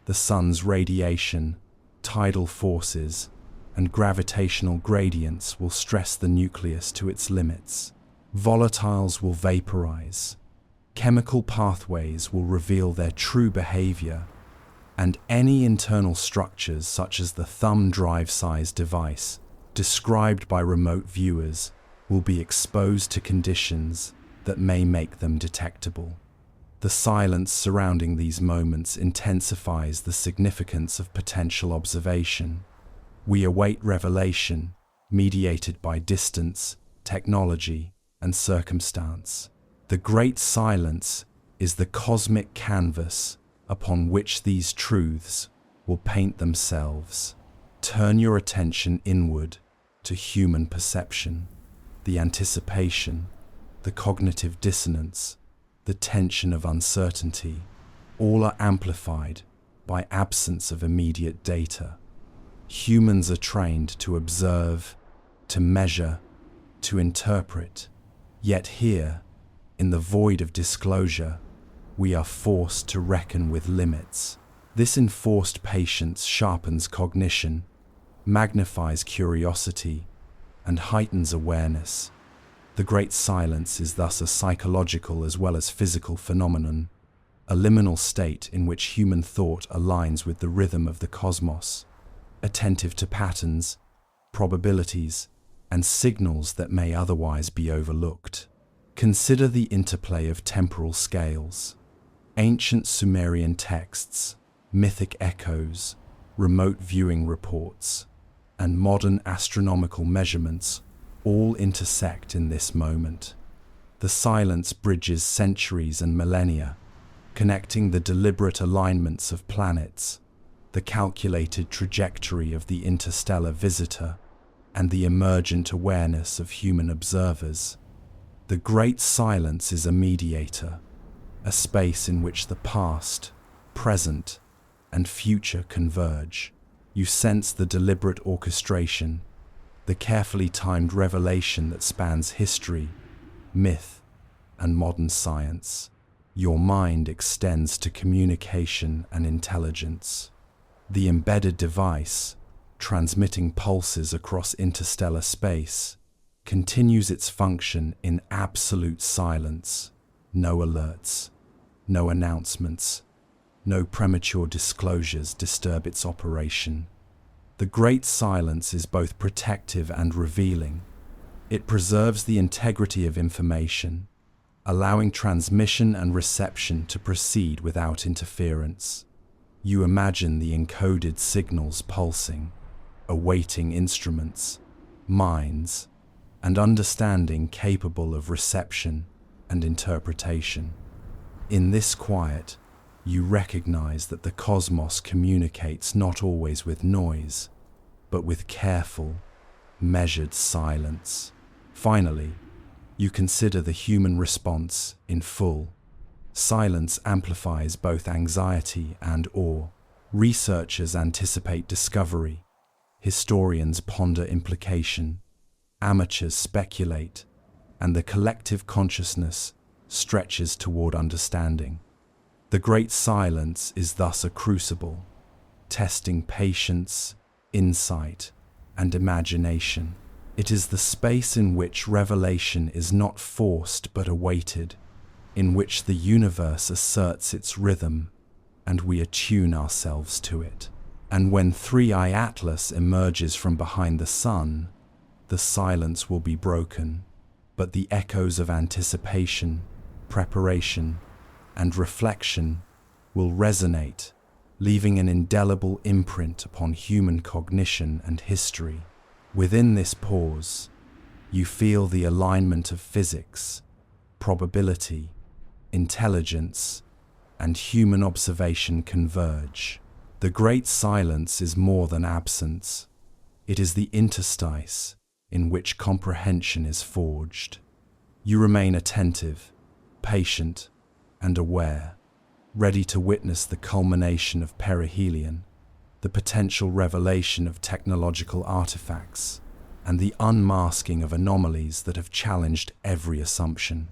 The sun's radiation, tidal forces, and gravitational gradients will stress the nucleus to its limits. Volatiles will vaporize, chemical pathways will reveal their true behavior, and any internal structures such as the thumb drive-sized device described by remote viewers will be exposed to conditions that may make them detectable. The silence surrounding these moments intensifies the significance of potential observation. We await revelation, mediated by distance, technology, and circumstance. The great silence is the cosmic canvas upon which these truths will paint themselves. Turn your attention inward to human perception, the anticipation, the cognitive dissonance, the tension of uncertainty, all are amplified by absence of immediate data. Humans are trained to observe, to measure, to interpret. Yet here, in the void of disclosure, we are forced to reckon with limits. This enforced patience sharpens cognition, magnifies curiosity, and heightens awareness. The great silence is thus a psychological as well as physical phenomenon, a liminal state in which human thought aligns with the rhythm of the cosmos, attentive to patterns, probabilities, and signals that may otherwise be overlooked. Consider the interplay of temporal scales. Ancient Sumerian texts, mythic echoes, remote viewing reports, and modern astronomical measurements all intersect in this moment. The silence bridges centuries and millennia, connecting the deliberate alignments of planets, the calculated trajectory of the interstellar visitor, and the emergent awareness of human observers. The great silence is a mediator, a space in which the past, present, and future converge. You sense the deliberate orchestration, the carefully timed revelation that spans history, myth, and modern science. Your mind extends to communication and intelligence. The embedded device, transmitting pulses across interstellar space, continues its function in absolute silence. No alerts, no announcements, no premature disclosures disturb its operation. The great silence is both protective and revealing. It preserves the integrity of information, allowing transmission and reception to proceed without interference. You imagine the encoded signals pulsing, awaiting instruments, minds, and understanding capable of reception and interpretation. In this quiet, you recognize that the cosmos communicates not always with noise, but with careful, measured silence. Finally, you consider the human response in full. Silence amplifies both anxiety and awe. Researchers anticipate discovery, historians ponder implication, amateurs speculate, and the collective consciousness stretches toward understanding. The great silence is thus a crucible, testing patience, insight, and imagination. It is the space in which revelation is not forced but awaited, in which the universe asserts its rhythm and we attune ourselves to it. And when 3i Atlas emerges from behind the sun, the silence will be broken, but the echoes of anticipation, preparation, and reflection will resonate, leaving an indelible imprint upon human cognition and history. Within this pause, you feel the alignment of physics, probability, intelligence, and human observation converge. The great silence is more than absence. It is the interstice in which comprehension is forged. You remain attentive, patient, and aware, ready to witness the culmination of perihelion, the potential revelation of technological artifacts, and the unmasking of anomalies that have challenged every assumption.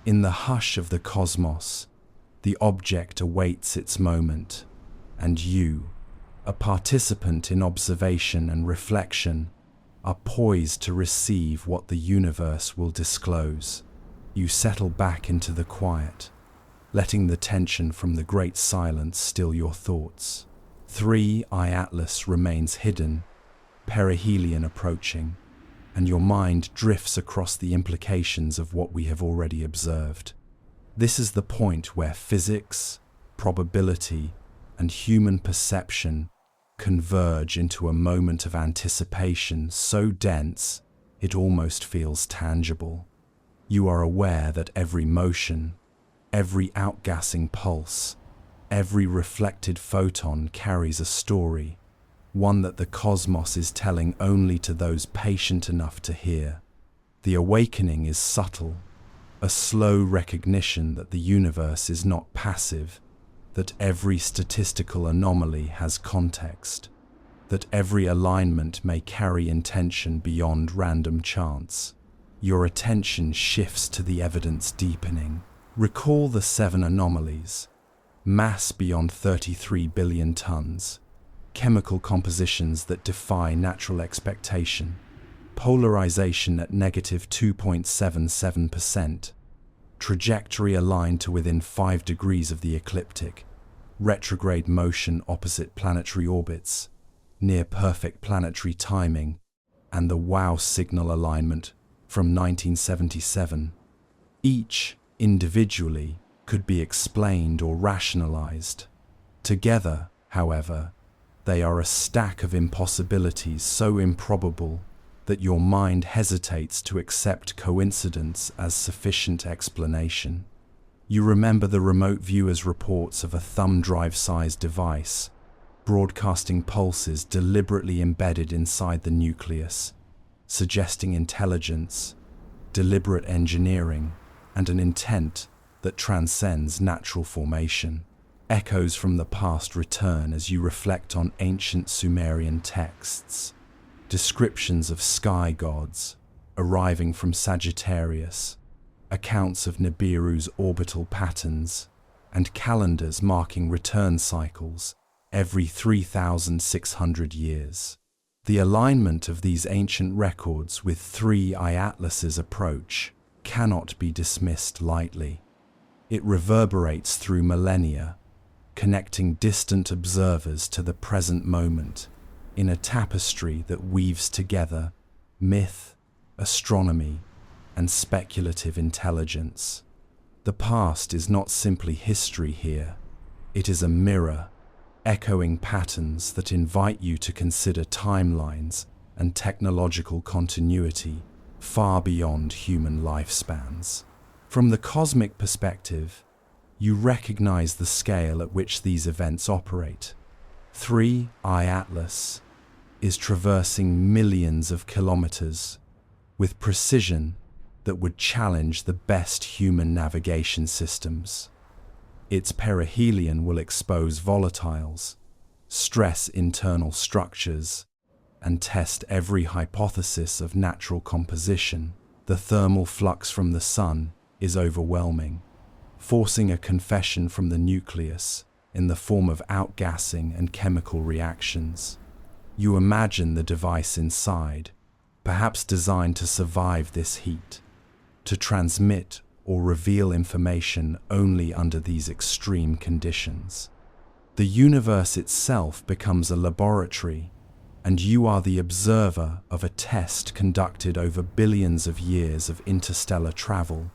In the hush of the cosmos, the object awaits its moment, and you, a participant in observation and reflection, are poised to receive what the universe will disclose. You settle back into the quiet, letting the tension from the great silence still your thoughts. 3i Atlas remains hidden, perihelion approaching, and your mind drifts across the implications of what we have already observed. This is the point where physics, probability, and human perception converge into a moment of anticipation so dense it almost feels tangible. You are aware that every motion, every outgassing pulse, every reflected photon carries a story, one that the cosmos is telling only to those patient enough to hear. The awakening is subtle, a slow recognition that the universe is not passive, that every statistical anomaly has context, that every alignment may carry intention beyond random chance. Your attention shifts to the evidence deepening. Recall the 7 anomalies: mass beyond 33 billion tons, chemical compositions that defy natural expectation, polarization at negative 2.77%, trajectory aligned to within 5 degrees of the ecliptic, retrograde motion opposite planetary orbits, near-perfect planetary timing, and the WOW signal alignment from 1977. Each, individually, could be explained or rationalized. Together, however, they are a stack of impossibilities so improbable that your mind hesitates to accept coincidence as sufficient explanation. You remember the remote viewer's reports of a thumb drive-sized device, broadcasting pulses deliberately embedded inside the nucleus, suggesting intelligence, deliberate engineering, and an intent that transcends natural formation. Echoes from the past return as you reflect on ancient Sumerian texts, descriptions of sky gods arriving from Sagittarius, accounts of Nibiru's orbital patterns, and calendars marking return cycles every 3,600 years. The alignment of these ancient records with 3i Atlas's approach cannot be dismissed lightly. It reverberates through millennia, connecting distant observers to the present moment in a tapestry that weaves together myth, astronomy, and speculative intelligence. The past is not simply history here. It is a mirror, echoing patterns that invite you to consider timelines and technological continuity far beyond human lifespans. From the cosmic perspective, you recognize the scale at which these events operate. 3i Atlas is traversing millions of kilometers with precision that would challenge the best human navigation systems. Its perihelion will expose volatiles, stress internal structures, and test every hypothesis of natural composition. The thermal flux from the Sun is overwhelming, forcing a confession from the nucleus in the form of outgassing and chemical reactions. You imagine the device inside, perhaps designed to survive this heat, to transmit or reveal information only under these extreme conditions. The universe itself becomes a laboratory, and you are the observer of a test conducted over billions of years of interstellar travel,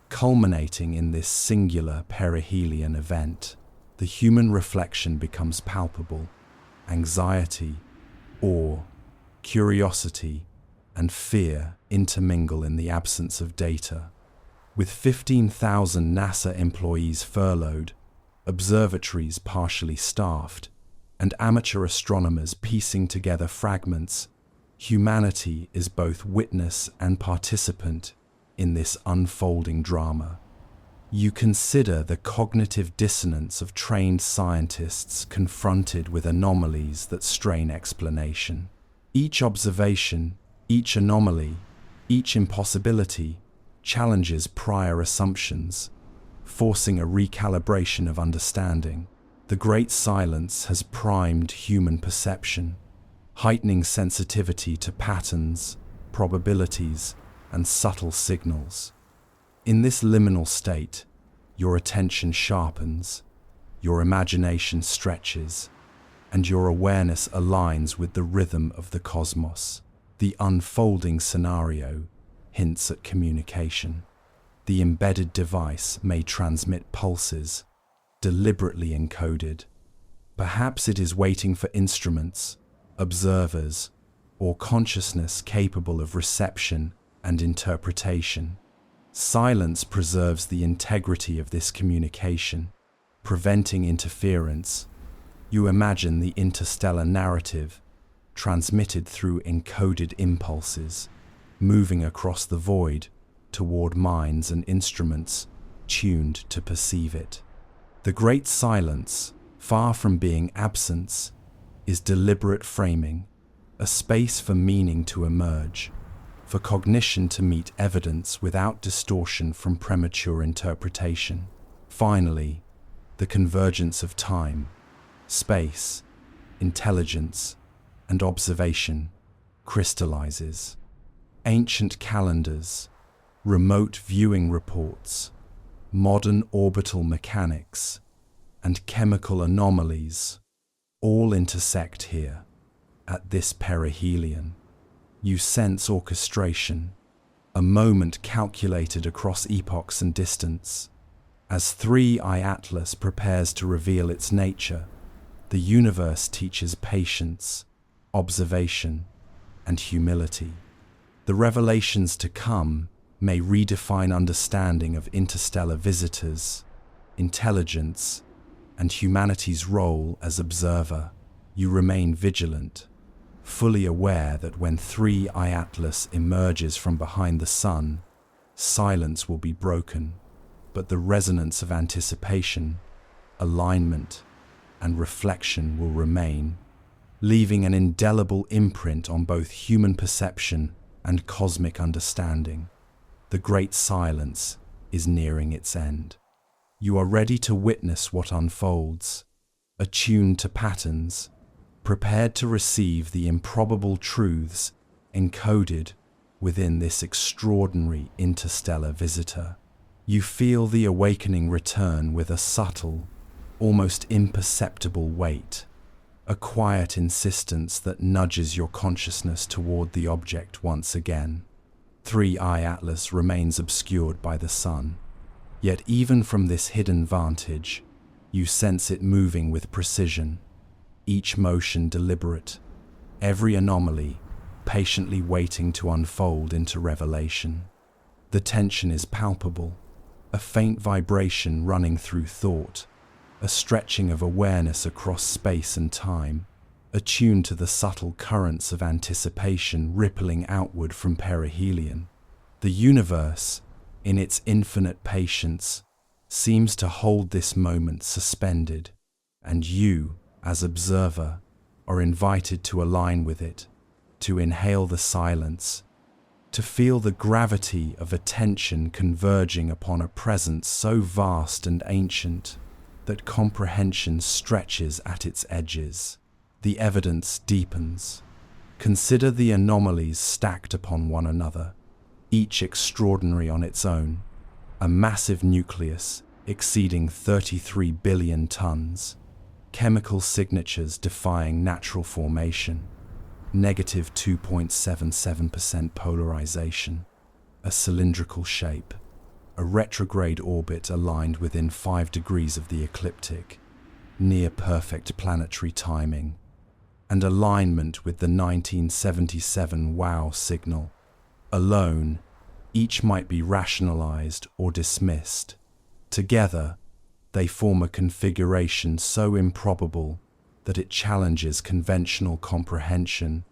culminating in this singular perihelion event. The human reflection becomes palpable. Anxiety, awe, curiosity, and fear intermingle in the absence of data. With 15,000 NASA employees furloughed, observatories partially staffed, and amateur astronomers piecing together fragments, humanity is both witness and participant in this unfolding drama. You consider the cognitive dissonance of trained scientists confronted with anomalies that strain explanation. Each observation, each anomaly, each impossibility challenges prior assumptions, forcing a recalibration of understanding. The great silence has primed human perception, heightening sensitivity to patterns, probabilities, and subtle signals. In this liminal state, your attention sharpens, your imagination stretches, and your awareness aligns with the rhythm of the cosmos. The unfolding scenario hints at communication. The embedded device may transmit pulses, deliberately encoded. Perhaps it is waiting for instruments, observers, or consciousness capable of reception and interpretation. Silence preserves the integrity of this communication, preventing interference. You imagine the interstellar narrative, transmitted through encoded impulses, moving across the void toward minds and instruments tuned to perceive it. The great silence, far from being absence, is deliberate framing, a space for meaning to emerge, for cognition to meet evidence without distortion from premature interpretation. Finally, the convergence of time, space, intelligence, and observation crystallizes. Ancient calendars, remote viewing reports, modern orbital mechanics, and chemical anomalies all intersect here, at this perihelion. You sense orchestration, a moment calculated across epochs and distance. As 3i Atlas prepares to reveal its nature, the universe teaches patience, observation, and humility. The revelations to come may redefine understanding of interstellar visitors, intelligence, and humanity's role as observer. You remain vigilant, fully aware that when 3i Atlas emerges from behind the Sun, silence will be broken, but the resonance of anticipation, alignment, and reflection will remain, leaving an indelible imprint on both human perception and cosmic understanding. The great silence is nearing its end. You are ready to witness what unfolds, attuned to patterns, prepared to receive the improbable truths encoded within this extraordinary interstellar visitor. You feel the awakening return with a subtle, almost imperceptible weight, a quiet insistence that nudges your consciousness toward the object once again. 3i Atlas remains obscured by the Sun, yet even from this hidden vantage, you sense it moving with precision, each motion deliberate, every anomaly patiently waiting to unfold into revelation. The tension is palpable, a faint vibration running through thought, a stretching of awareness across space and time, attuned to the subtle currents of anticipation rippling outward from perihelion. The universe, in its infinite patience, seems to hold this moment suspended, and you, as observer, are invited to align with it, to inhale the silence, to feel the gravity of attention converging upon a presence so vast and ancient that comprehension stretches at its edges. The evidence deepens. Consider the anomalies stacked upon one another, each extraordinary on its own. A massive nucleus exceeding 33 billion tons, chemical signatures defying natural formation, negative 2.77% polarization, a cylindrical shape, a retrograde orbit aligned within 5 degrees of the ecliptic, near-perfect planetary timing, and alignment with the 1977 WOW signal. Alone, each might be rationalized or dismissed. Together, they form a configuration so improbable that it challenges conventional comprehension,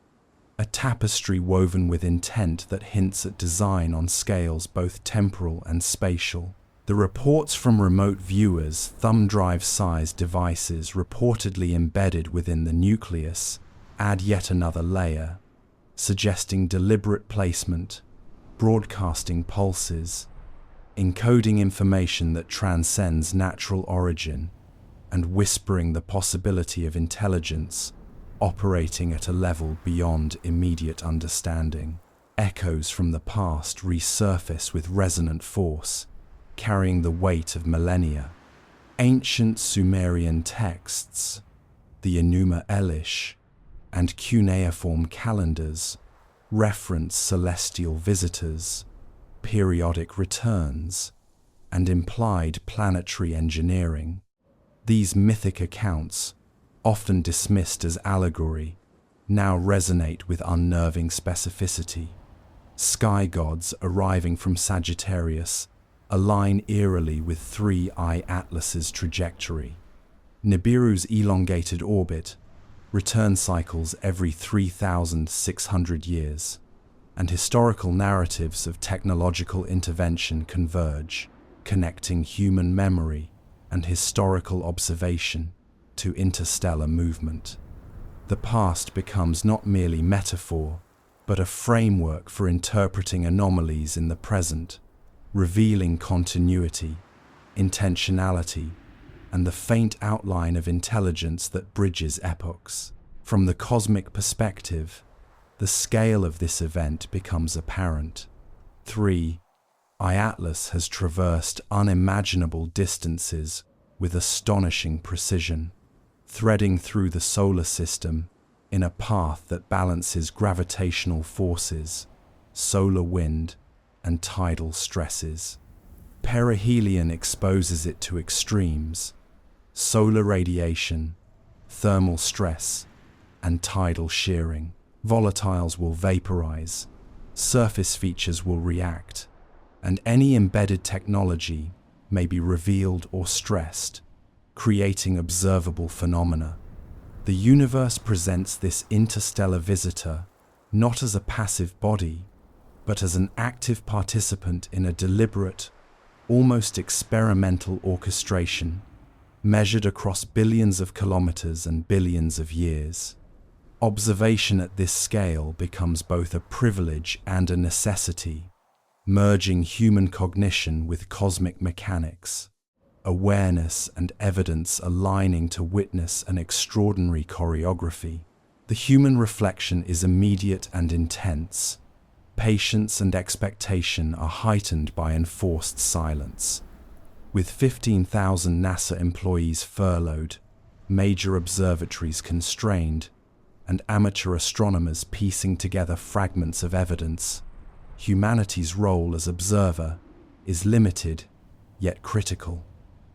a tapestry woven with intent that hints at design on scales both temporal and spatial. The reports from remote viewers, thumb drive-sized devices reportedly embedded within the nucleus, add yet another layer, suggesting deliberate placement, broadcasting pulses, encoding information that transcends natural origin, and whispering the possibility of intelligence operating at a level beyond immediate understanding. Echoes from the past resurface with resonant force, carrying the weight of millennia. Ancient Sumerian texts, the Enuma Elish, and cuneiform calendars reference celestial visitors, periodic returns, and implied planetary engineering. These mythic accounts, often dismissed as allegory, now resonate with unnerving specificity. Sky gods arriving from Sagittarius align eerily with 3I Atlas's trajectory. Nibiru's elongated orbit return cycles every 3,600 years, and historical narratives of technological intervention converge, connecting human memory and historical observation to interstellar movement. The past becomes not merely metaphor, but a framework for interpreting anomalies in the present, revealing continuity, intentionality, and the faint outline of intelligence that bridges epochs. From the cosmic perspective, the scale of this event becomes apparent. 3. Atlas has traversed unimaginable distances with astonishing precision, threading through the solar system in a path that balances gravitational forces, solar wind, and tidal stresses. Perihelion exposes it to extremes: solar radiation, thermal stress, and tidal shearing. Volatiles will vaporize, surface features will react, and any embedded technology may be revealed or stressed, creating observable phenomena. The universe presents this interstellar visitor not as a passive body, but as an active participant in a deliberate, almost experimental orchestration, measured across billions of kilometers and billions of years. Observation at this scale becomes both a privilege and a necessity, merging human cognition with cosmic mechanics, awareness and evidence aligning to witness an extraordinary choreography. The human reflection is immediate and intense. Patience and expectation are heightened by enforced silence. With 15,000 NASA employees furloughed, major observatories constrained, and amateur astronomers piecing together fragments of evidence, humanity's role as observer is limited, yet critical.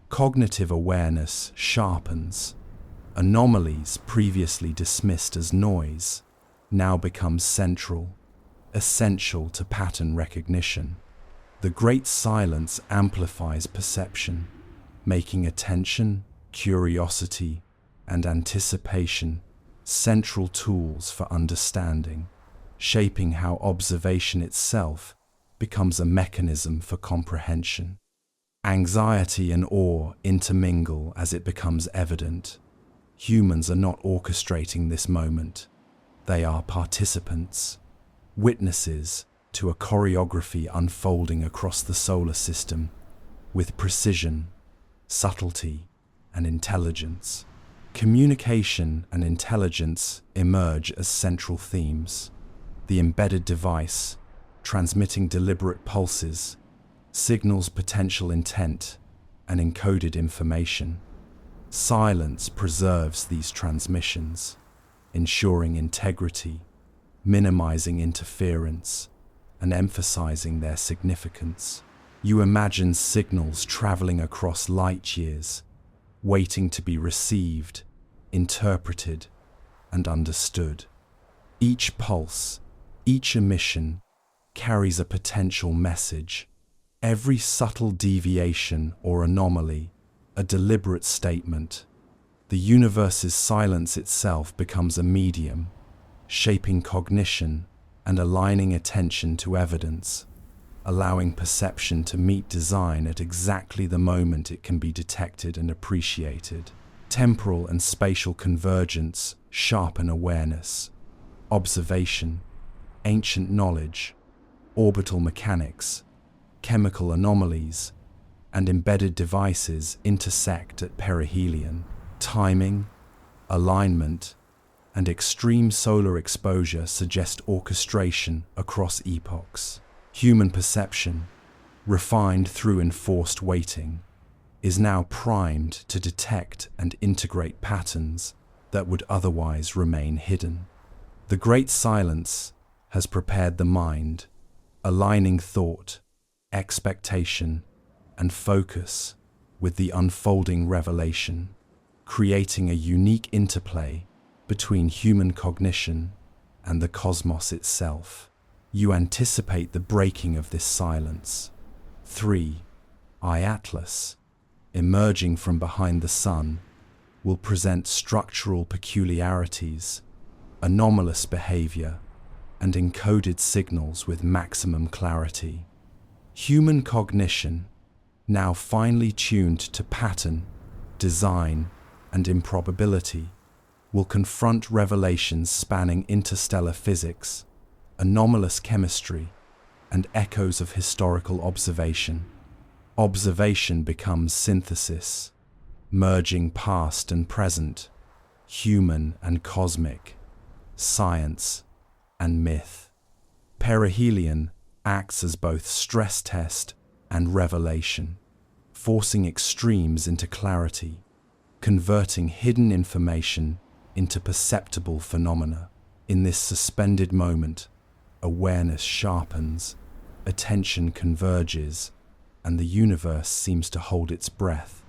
Cognitive awareness sharpens. Anomalies previously dismissed as noise now become central, essential to pattern recognition. The great silence amplifies perception, making attention, curiosity, and anticipation central tools for understanding, shaping how observation itself becomes a mechanism for comprehension. Anxiety and awe intermingle as it becomes evident. Humans are not orchestrating this moment. They are participants, witnesses to a choreography unfolding across the solar system with precision, subtlety, and intelligence. Communication and intelligence emerge as central themes. The embedded device, transmitting deliberate pulses, signals potential intent and encoded information. Silence preserves these transmissions, ensuring integrity, minimizing interference, and emphasizing their significance. You imagine signals traveling across light years, waiting to be received, interpreted, and understood. Each pulse, each emission, carries a potential message. Every subtle deviation or anomaly, a deliberate statement. The universe's silence itself becomes a medium, shaping cognition and aligning attention to evidence, allowing perception to meet design at exactly the moment it can be detected and appreciated. Temporal and spatial convergence sharpen awareness. Observation, ancient knowledge, orbital mechanics, chemical anomalies, and embedded devices intersect at perihelion. Timing, alignment, and extreme solar exposure suggest orchestration across epochs. Human perception, refined through enforced waiting, is now primed to detect and integrate patterns that would otherwise remain hidden. The great silence has prepared the mind, aligning thought, expectation, and focus with the unfolding revelation, creating a unique interplay between human cognition and the cosmos itself. You anticipate the breaking of this silence. 3. Atlas, emerging from behind the Sun, will present structural peculiarities, anomalous behavior, and encoded signals with maximum clarity. Human cognition, now finely tuned to pattern, design, and improbability, will confront revelations spanning interstellar physics, anomalous chemistry, and echoes of historical observation. Observation becomes synthesis, merging past and present, human and cosmic, science and myth. Perihelion acts as both stress test and revelation, forcing extremes into clarity, converting hidden information into perceptible phenomena. In this suspended moment, awareness sharpens, attention converges, and the universe seems to hold its breath.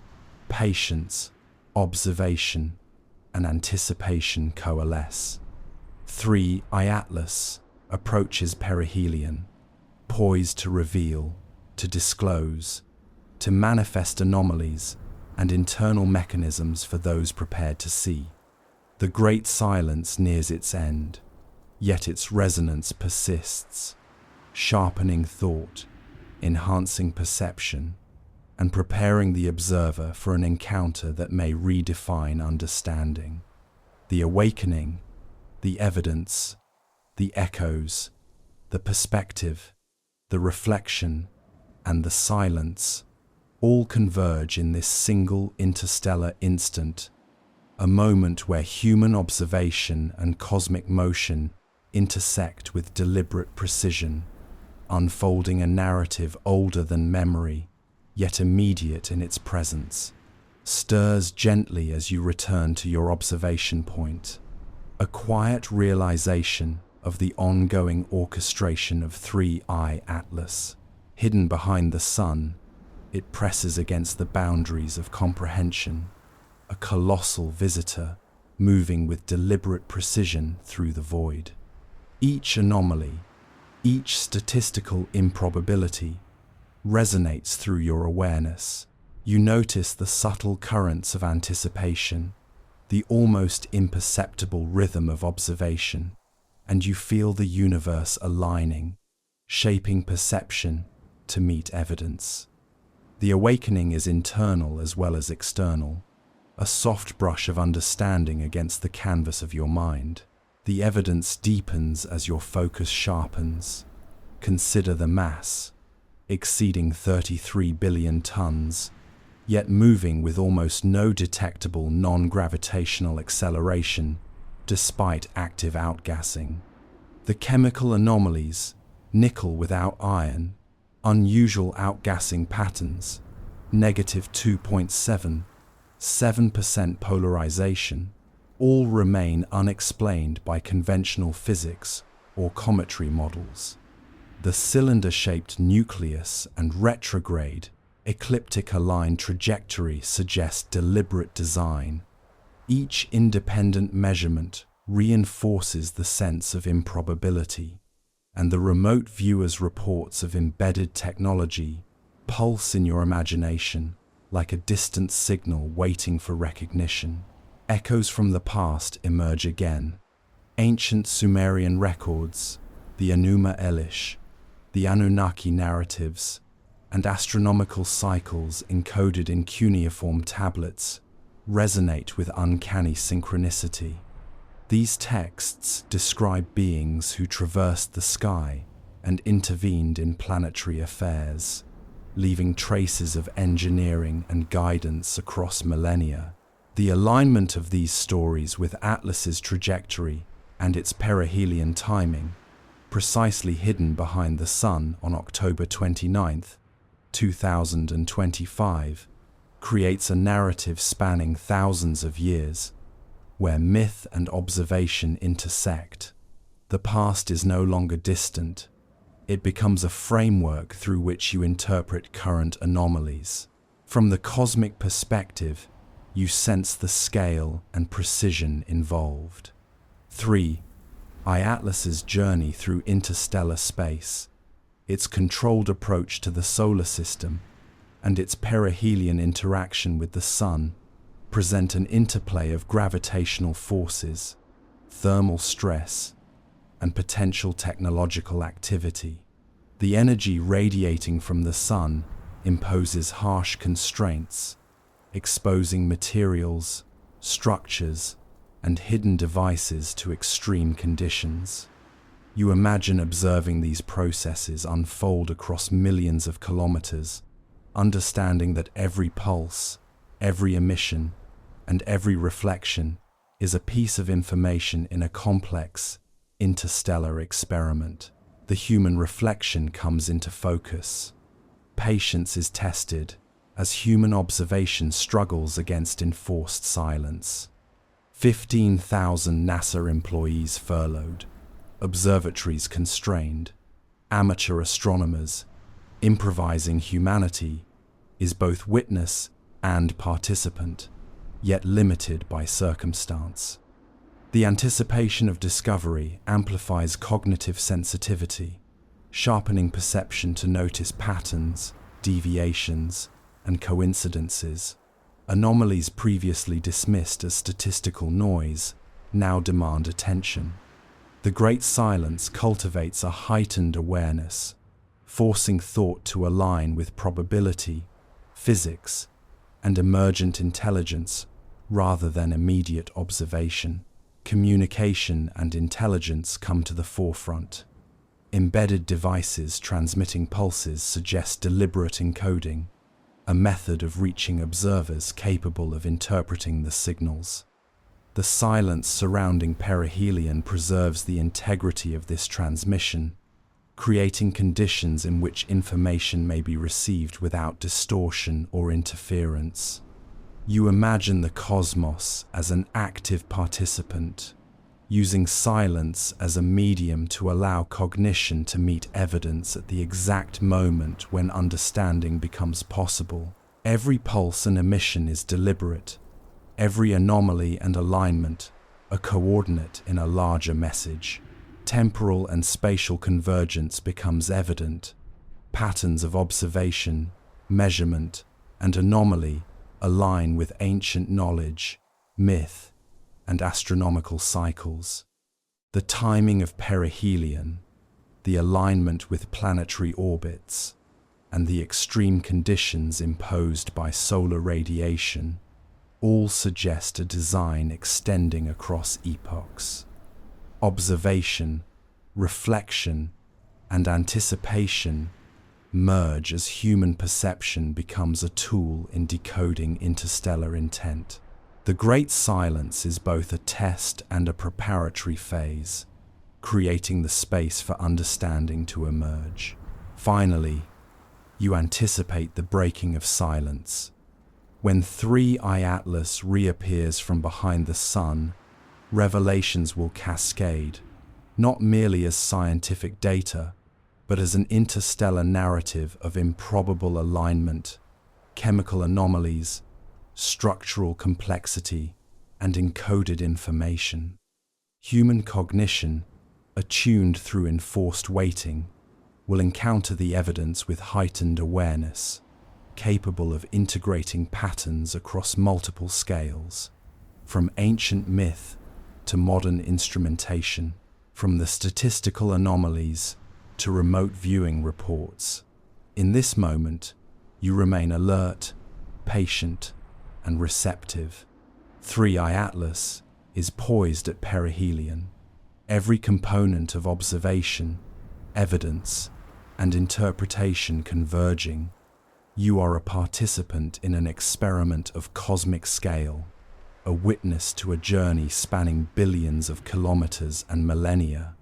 Patience, observation, and anticipation coalesce. 3. Atlas approaches perihelion, poised to reveal, to disclose, to manifest anomalies and internal mechanisms for those prepared to see. The great silence nears its end, yet its resonance persists, sharpening thought, enhancing perception, and preparing the observer for an encounter that may redefine understanding. The awakening, the evidence, the echoes, the perspective, the reflection, and the silence all converge in this single interstellar instant, a moment where human observation and cosmic motion intersect with deliberate precision, unfolding a narrative older than memory, yet immediate in its presence. Stirs gently as you return to your observation point, a quiet realization of the ongoing orchestration of 3 Atlas. Hidden behind the Sun, it presses against the boundaries of comprehension, a colossal visitor moving with deliberate precision through the void. Each anomaly, each statistical improbability resonates through your awareness. You notice the subtle currents of anticipation, the almost imperceptible rhythm of observation, and you feel the universe aligning, shaping perception to meet evidence. The awakening is internal as well as external. a soft brush of understanding against the canvas of your mind. The evidence deepens as your focus sharpens. Consider the mass, exceeding 33 billion tons, yet moving with almost no detectable non-gravitational acceleration despite active outgassing. The chemical anomalies, nickel without iron, unusual outgassing patterns, negative 2.7% polarization, all remain unexplained by conventional physics or cometry models. The cylinder-shaped nucleus and retrograde, ecliptic-aligned trajectory suggest deliberate design. Each independent measurement reinforces the sense of improbability, and the remote viewer's reports of embedded technology pulse in your imagination like a distant signal waiting for recognition. Echoes from the past emerge again. Ancient Sumerian records, the Enuma Elish, the Anunnaki narratives, and astronomical cycles encoded in cuneiform tablets resonate with uncanny synchronicity. These texts describe beings who traversed the sky and intervened in planetary affairs, leaving traces of engineering and guidance across millennia. The alignment of these stories with Atlas's trajectory and its perihelion timing, precisely hidden behind the Sun on October 29, 2025, creates a narrative spanning thousands of years, where myth and observation intersect. The past is no longer distant. It becomes a framework through which you interpret current anomalies. From the cosmic perspective, you sense the scale and precision involved. 3. Atlas's journey through interstellar space, its controlled approach to the solar system, and its perihelion interaction with the Sun present an interplay of gravitational forces, thermal stress, and potential technological activity. The energy radiating from the Sun imposes harsh constraints, exposing materials, structures, and hidden devices to extreme conditions. You imagine observing these processes unfold across millions of kilometers, understanding that every pulse, every emission, and every reflection is a piece of information in a complex, interstellar experiment. The human reflection comes into focus. Patience is tested as human observation struggles against enforced silence. 15,000 NASA employees furloughed, observatories constrained, amateur astronomers improvising. Humanity is both witness and participant, yet limited by circumstance. The anticipation of discovery amplifies cognitive sensitivity, sharpening perception to notice patterns, deviations, and coincidences. Anomalies previously dismissed as statistical noise now demand attention. The Great Silence cultivates a heightened awareness, forcing thought to align with probability, physics, and emergent intelligence rather than immediate observation. Communication and intelligence come to the forefront. Embedded devices transmitting pulses suggest deliberate encoding, a method of reaching observers capable of interpreting the signals. The silence surrounding perihelion preserves the integrity of this transmission, creating conditions in which information may be received without distortion or interference. You imagine the cosmos as an active participant, using silence as a medium to allow cognition to meet evidence at the exact moment when understanding becomes possible. Every pulse and emission is deliberate, every anomaly and alignment a coordinate in a larger message. Temporal and spatial convergence becomes evident. Patterns of observation, measurement, and anomaly align with ancient knowledge, myth, and astronomical cycles. The timing of perihelion, the alignment with planetary orbits, and the extreme conditions imposed by solar radiation all suggest a design extending across epochs. Observation, reflection, and anticipation merge as human perception becomes a tool in decoding interstellar intent. The Great Silence is both a test and a preparatory phase, creating the space for understanding to emerge. Finally, you anticipate the breaking of silence. When 3I Atlas reappears from behind the sun, revelations will cascade, not merely as scientific data, but as an interstellar narrative of improbable alignment, chemical anomalies, structural complexity, and encoded information. Human cognition, attuned through enforced waiting, will encounter the evidence with heightened awareness, capable of integrating patterns across multiple scales, from ancient myth to modern instrumentation, from the statistical anomalies to remote viewing reports. In this moment, you remain alert, patient, and receptive. 3I Atlas is poised at perihelion, every component of observation, evidence, and interpretation converging. You are a participant in an experiment of cosmic scale, a witness to a journey spanning billions of kilometers and millennia.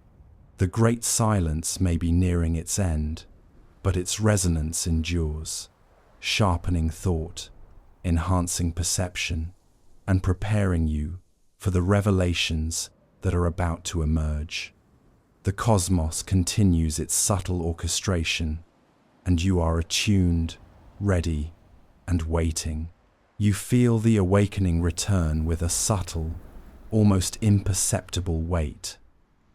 The Great Silence may be nearing its end, but its resonance endures, sharpening thought, enhancing perception, and preparing you for the revelations that are about to emerge. The cosmos continues its subtle orchestration, and you are attuned, ready, and waiting. You feel the awakening return with a subtle, almost imperceptible weight,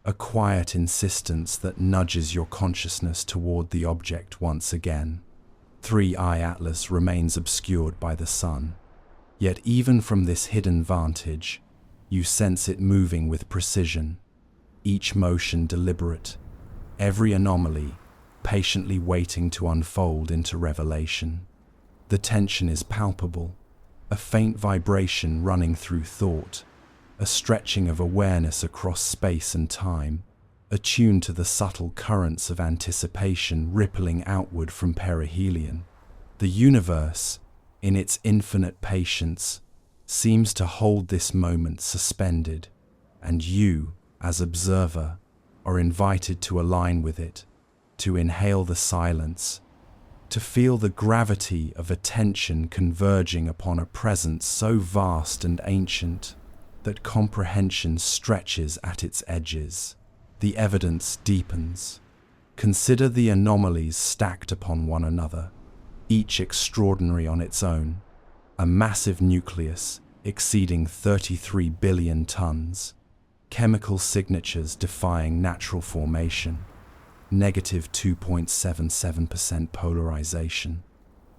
a quiet insistence that nudges your consciousness toward the object once again. 3I Atlas remains obscured by the sun, yet even from this hidden vantage, you sense it moving with precision, each motion deliberate, every anomaly patiently waiting to unfold into revelation. The tension is palpable, a faint vibration running through thought, a stretching of awareness across space and time, attuned to the subtle currents of anticipation rippling outward from perihelion. The universe, in its infinite patience, seems to hold this moment suspended, and you, as observer, are invited to align with it, to inhale the silence, to feel the gravity of attention converging upon a presence so vast and ancient that comprehension stretches at its edges. The evidence deepens. Consider the anomalies stacked upon one another, each extraordinary on its own. A massive nucleus exceeding 33 billion tons, chemical signatures defying natural formation, negative 2.77% polarization,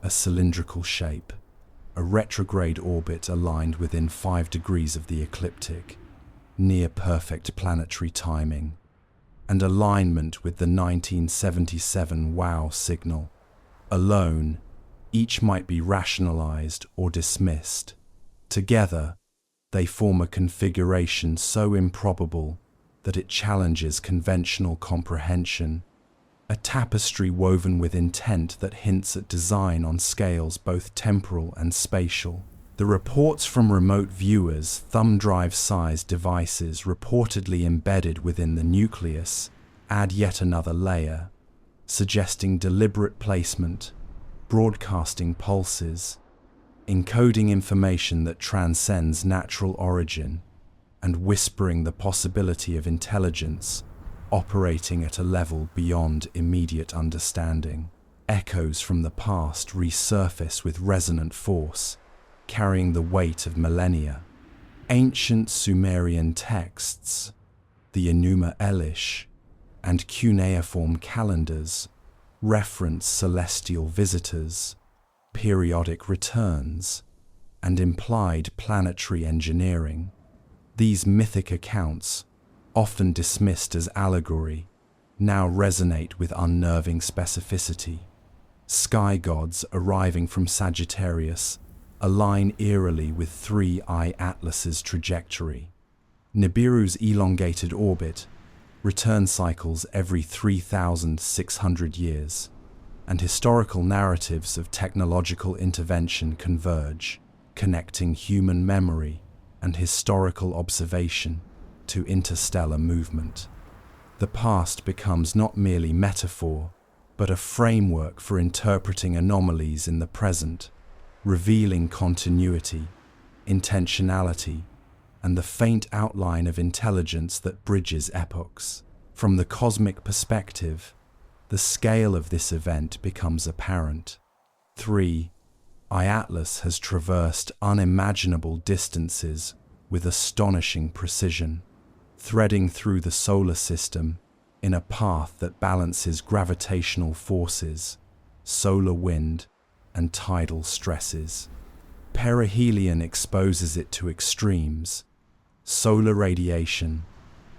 a cylindrical shape, a retrograde orbit aligned within 5 degrees of the ecliptic, near perfect planetary timing, and alignment with the 1977 WOW signal. Alone, each might be rationalized or dismissed. Together, they form a configuration so improbable that it challenges conventional comprehension, a tapestry woven with intent that hints at design on scales both temporal and spatial. The reports from remote viewers, thumb drive-sized devices reportedly embedded within the nucleus, add yet another layer, suggesting deliberate placement, broadcasting pulses, encoding information that transcends natural origin, and whispering the possibility of intelligence operating at a level beyond immediate understanding. Echoes from the past resurface with resonant force, carrying the weight of millennia. Ancient Sumerian texts, the Enuma Elish, and cuneiform calendars reference celestial visitors, periodic returns, and implied planetary engineering. These mythic accounts, often dismissed as allegory, now resonate with unnerving specificity. Sky gods arriving from Sagittarius, align eerily with 3I Atlas's trajectory. Nibiru's elongated orbit return cycles every 3,600 years, and historical narratives of technological intervention converge, connecting human memory and historical observation to interstellar movement. The past becomes not merely metaphor, but a framework for interpreting anomalies in the present, revealing continuity, intentionality, and the faint outline of intelligence that bridges epochs. From the cosmic perspective, the scale of this event becomes apparent. 3I Atlas has traversed unimaginable distances with astonishing precision, threading through the solar system in a path that balances gravitational forces, solar wind, and tidal stresses. Perihelion exposes it to extremes: solar radiation,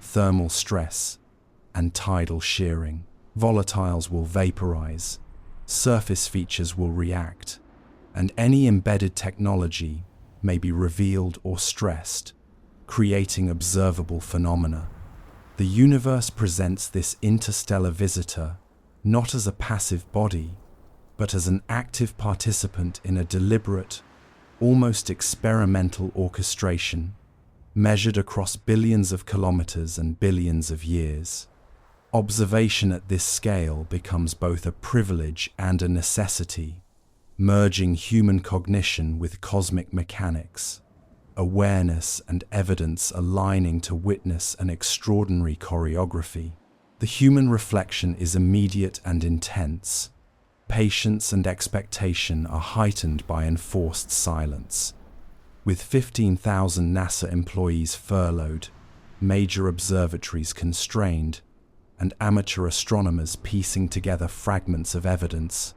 thermal stress, and tidal shearing. Volatiles will vaporize, surface features will react, and any embedded technology may be revealed or stressed, creating observable phenomena. The universe presents this interstellar visitor not as a passive body, but as an active participant in a deliberate, almost experimental orchestration, measured across billions of kilometers and billions of years. Observation at this scale becomes both a privilege and a necessity, merging human cognition with cosmic mechanics, awareness and evidence aligning to witness an extraordinary choreography. The human reflection is immediate and intense. Patience and expectation are heightened by enforced silence. With 15,000 NASA employees furloughed, major observatories constrained, and amateur astronomers piecing together fragments of evidence,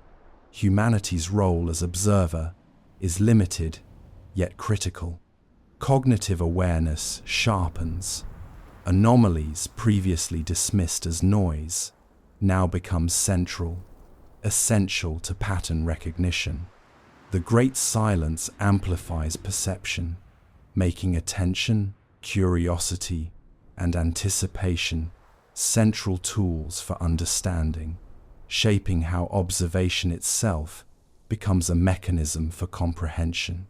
humanity's role as observer is limited, yet critical. Cognitive awareness sharpens. Anomalies previously dismissed as noise now become central, essential to pattern recognition. The great silence amplifies perception, making attention, curiosity, and anticipation central tools for understanding, shaping how observation itself becomes a mechanism for comprehension.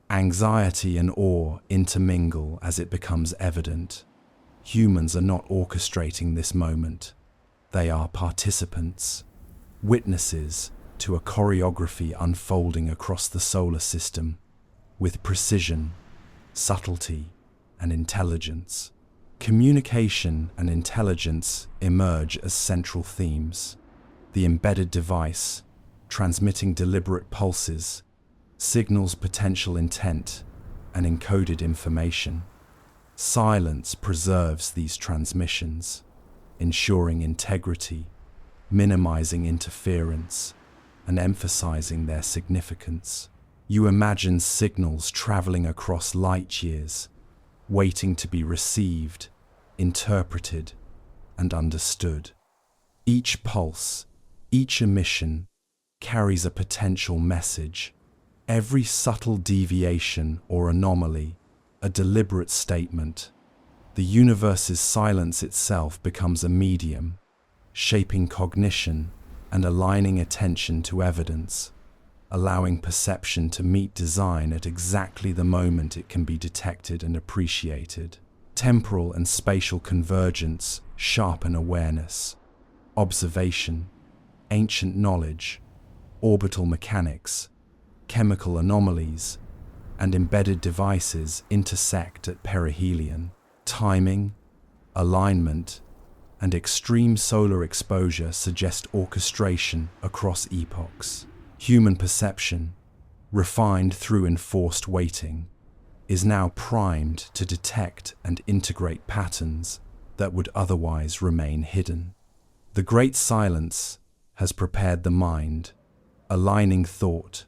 Anxiety and awe intermingle as it becomes evident. Humans are not orchestrating this moment. They are participants, witnesses to a choreography unfolding across the solar system with precision, subtlety, and intelligence. Communication and intelligence emerge as central themes. The embedded device, transmitting deliberate pulses, signals potential intent and encoded information. Silence preserves these transmissions, ensuring integrity, minimizing interference, and emphasizing their significance. You imagine signals traveling across light years, waiting to be received, interpreted, and understood. Each pulse, each emission, carries a potential message. Every subtle deviation or anomaly, a deliberate statement. The universe's silence itself becomes a medium, shaping cognition and aligning attention to evidence, allowing perception to meet design at exactly the moment it can be detected and appreciated. Temporal and spatial convergence sharpen awareness. Observation, ancient knowledge, orbital mechanics, chemical anomalies, and embedded devices intersect at perihelion. Timing, alignment, and extreme solar exposure suggest orchestration across epochs. Human perception, refined through enforced waiting, is now primed to detect and integrate patterns that would otherwise remain hidden. The great silence has prepared the mind, aligning thought,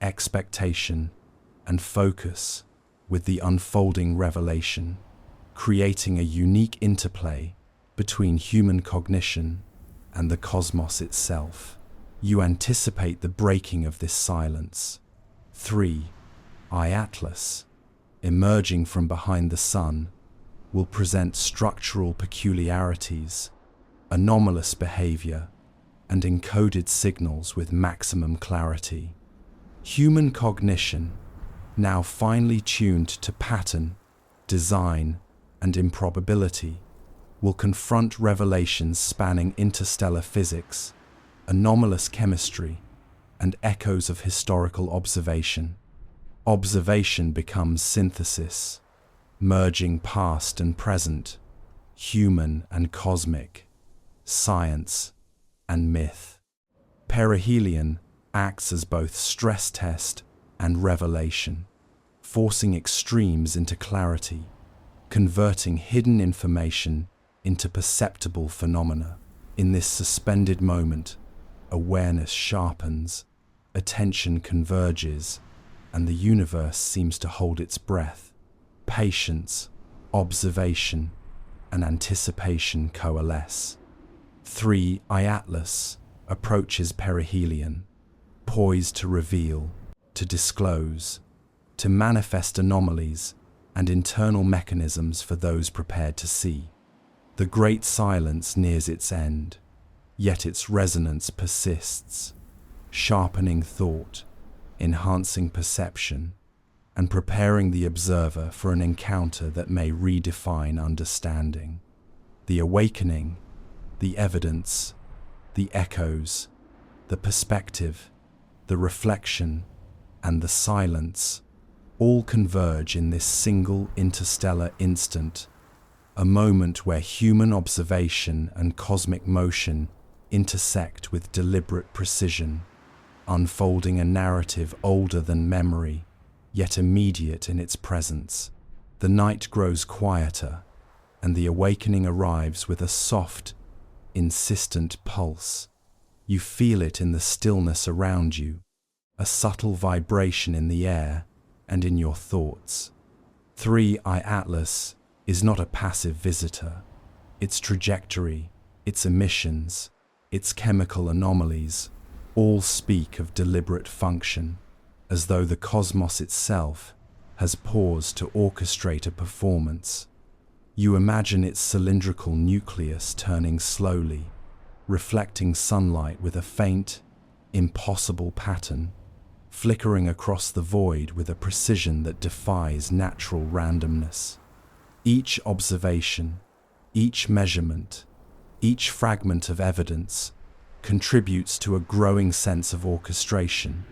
expectation, and focus with the unfolding revelation, creating a unique interplay between human cognition and the cosmos itself. You anticipate the breaking of this silence. 3. Atlas, emerging from behind the Sun, will present structural peculiarities, anomalous behavior, and encoded signals with maximum clarity. Human cognition, now finely tuned to pattern, design, and improbability, will confront revelations spanning interstellar physics, anomalous chemistry, and echoes of historical observation. Observation becomes synthesis, merging past and present, human and cosmic, science and myth. Perihelion acts as both stress test and revelation, forcing extremes into clarity, converting hidden information into perceptible phenomena. In this suspended moment, awareness sharpens, attention converges, and the universe seems to hold its breath. Patience, observation, and anticipation coalesce. 3. Atlas approaches perihelion, poised to reveal, to disclose, to manifest anomalies and internal mechanisms for those prepared to see. The great silence nears its end, yet its resonance persists, sharpening thought, enhancing perception, and preparing the observer for an encounter that may redefine understanding. The awakening, the evidence, the echoes, the perspective, the reflection, and the silence all converge in this single interstellar instant, a moment where human observation and cosmic motion intersect with deliberate precision, unfolding a narrative older than memory, yet immediate in its presence. The night grows quieter, and the awakening arrives with a soft, insistent pulse. You feel it in the stillness around you, a subtle vibration in the air and in your thoughts. 3. Atlas is not a passive visitor. Its trajectory, its emissions, its chemical anomalies, all speak of deliberate function, as though the cosmos itself has paused to orchestrate a performance. You imagine its cylindrical nucleus turning slowly, reflecting sunlight with a faint, impossible pattern, flickering across the void with a precision that defies natural randomness. Each observation, each measurement, each fragment of evidence contributes to a growing sense of orchestration,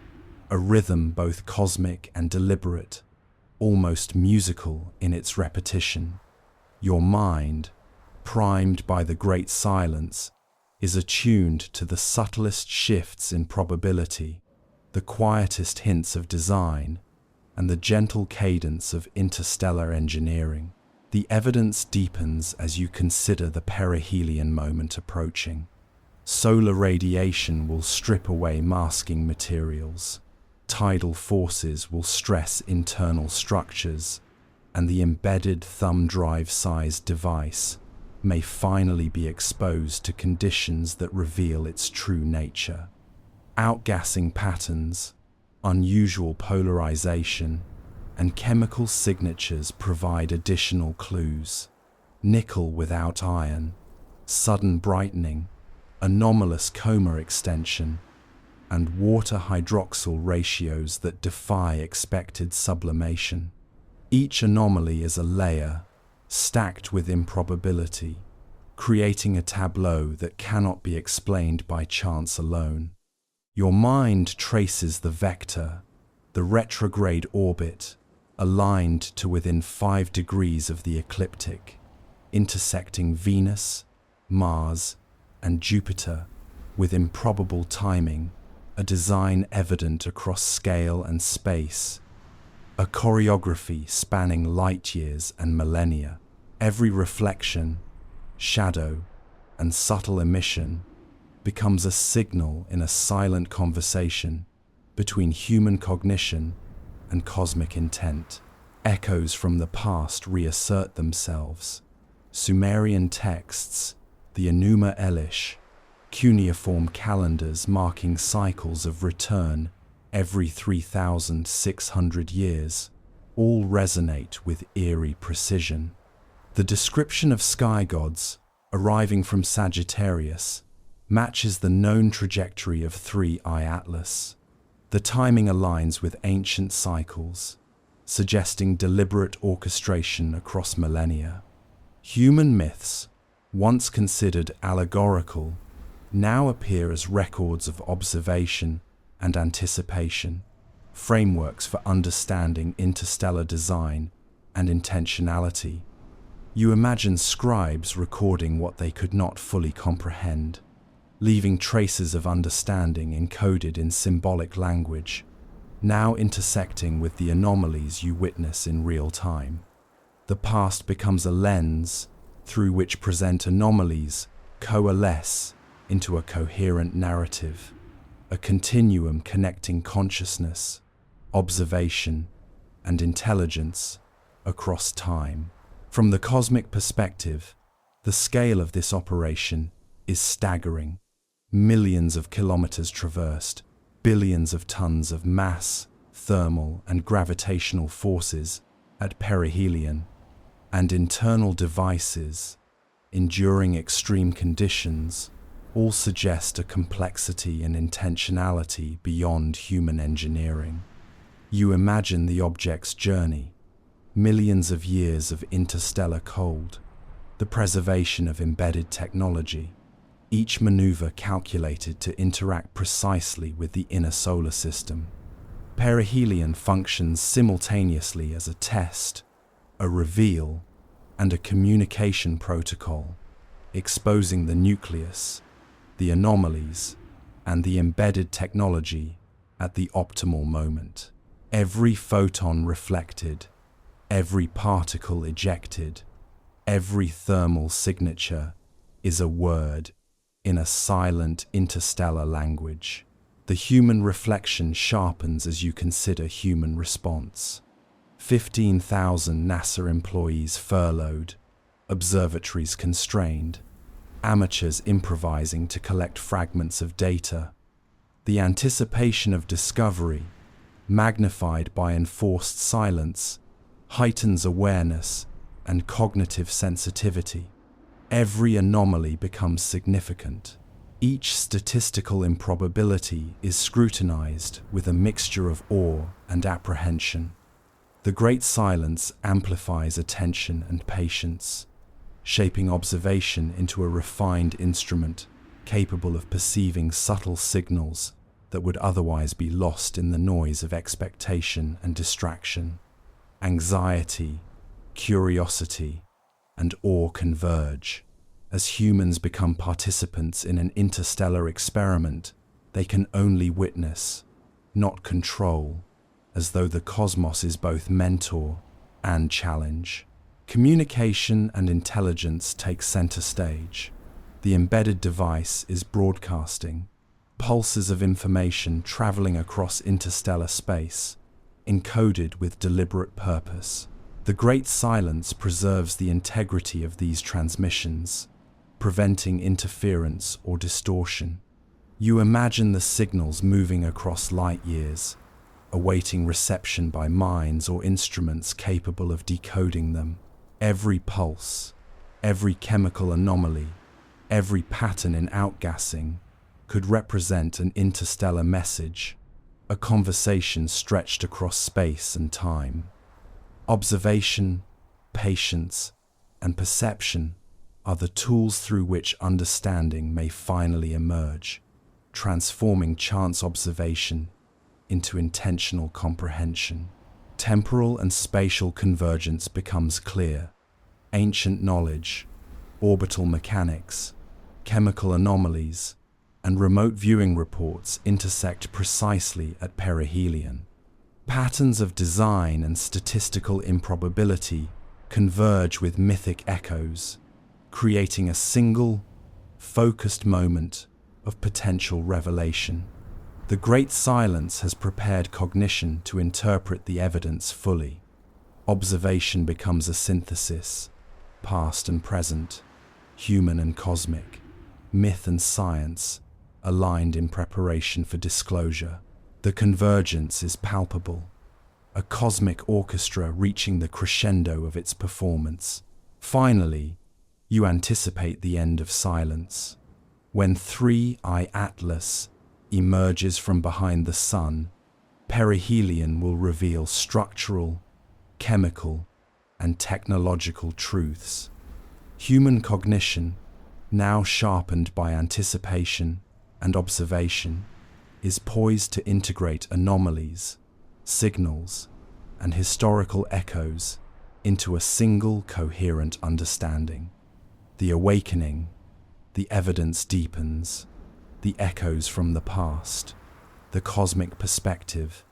a rhythm both cosmic and deliberate, almost musical in its repetition. Your mind, primed by the great silence, is attuned to the subtlest shifts in probability, the quietest hints of design, and the gentle cadence of interstellar engineering. The evidence deepens as you consider the perihelion moment approaching. Solar radiation will strip away masking materials. Tidal forces will stress internal structures, and the embedded thumb drive-sized device may finally be exposed to conditions that reveal its true nature. Outgassing patterns, unusual polarization, and chemical signatures provide additional clues. Nickel without iron, sudden brightening, anomalous coma extension, and water hydroxyl ratios that defy expected sublimation. Each anomaly is a layer, stacked with improbability, creating a tableau that cannot be explained by chance alone. Your mind traces the vector, the retrograde orbit, aligned to within 5 degrees of the ecliptic, intersecting Venus, Mars, and Jupiter with improbable timing, a design evident across scale and space, a choreography spanning light years and millennia. Every reflection, shadow, and subtle emission becomes a signal in a silent conversation between human cognition and cosmic intent. Echoes from the past reassert themselves. Sumerian texts, the Enuma Elish, cuneiform calendars marking cycles of return every 3,600 years, all resonate with eerie precision. The description of sky gods arriving from Sagittarius matches the known trajectory of 3I Atlas. The timing aligns with ancient cycles, suggesting deliberate orchestration across millennia. Human myths, once considered allegorical, now appear as records of observation and anticipation, frameworks for understanding interstellar design and intentionality. You imagine scribes recording what they could not fully comprehend, leaving traces of understanding encoded in symbolic language, now intersecting with the anomalies you witness in real time. The past becomes a lens through which present anomalies coalesce into a coherent narrative, a continuum connecting consciousness, observation, and intelligence across time. From the cosmic perspective, the scale of this operation is staggering. Millions of kilometers traversed, billions of tons of mass, thermal, and gravitational forces at perihelion, and internal devices enduring extreme conditions all suggest a complexity and intentionality beyond human engineering. You imagine the object's journey, millions of years of interstellar cold, the preservation of embedded technology, each maneuver calculated to interact precisely with the inner solar system. Perihelion functions simultaneously as a test, a reveal, and a communication protocol, exposing the nucleus, the anomalies, and the embedded technology at the optimal moment. Every photon reflected, every particle ejected, every thermal signature is a word in a silent interstellar language. The human reflection sharpens as you consider human response. 15,000 NASA employees furloughed, observatories constrained, amateurs improvising to collect fragments of data. The anticipation of discovery, magnified by enforced silence, heightens awareness and cognitive sensitivity. Every anomaly becomes significant. Each statistical improbability is scrutinized with a mixture of awe and apprehension. The great silence amplifies attention and patience, shaping observation into a refined instrument capable of perceiving subtle signals that would otherwise be lost in the noise of expectation and distraction. Anxiety, curiosity, and awe converge. As humans become participants in an interstellar experiment, they can only witness, not control, as though the cosmos is both mentor and challenge. Communication and intelligence take center stage. The embedded device is broadcasting, pulses of information traveling across interstellar space, encoded with deliberate purpose. The great silence preserves the integrity of these transmissions, preventing interference or distortion. You imagine the signals moving across light years, awaiting reception by minds or instruments capable of decoding them. Every pulse, every chemical anomaly, every pattern in outgassing could represent an interstellar message, a conversation stretched across space and time. Observation, patience, and perception are the tools through which understanding may finally emerge, transforming chance observation into intentional comprehension. Temporal and spatial convergence becomes clear. Ancient knowledge, orbital mechanics, chemical anomalies, and remote viewing reports intersect precisely at perihelion. Patterns of design and statistical improbability converge with mythic echoes, creating a single, focused moment of potential revelation. The great silence has prepared cognition to interpret the evidence fully. Observation becomes a synthesis, past and present, human and cosmic, myth and science, aligned in preparation for disclosure. The convergence is palpable, a cosmic orchestra reaching the crescendo of its performance. Finally, you anticipate the end of silence. When 3I Atlas emerges from behind the Sun, perihelion will reveal structural, chemical, and technological truths. Human cognition, now sharpened by anticipation and observation, is poised to integrate anomalies, signals, and historical echoes into a single coherent understanding. The awakening, the evidence deepens, the echoes from the past, the cosmic perspective,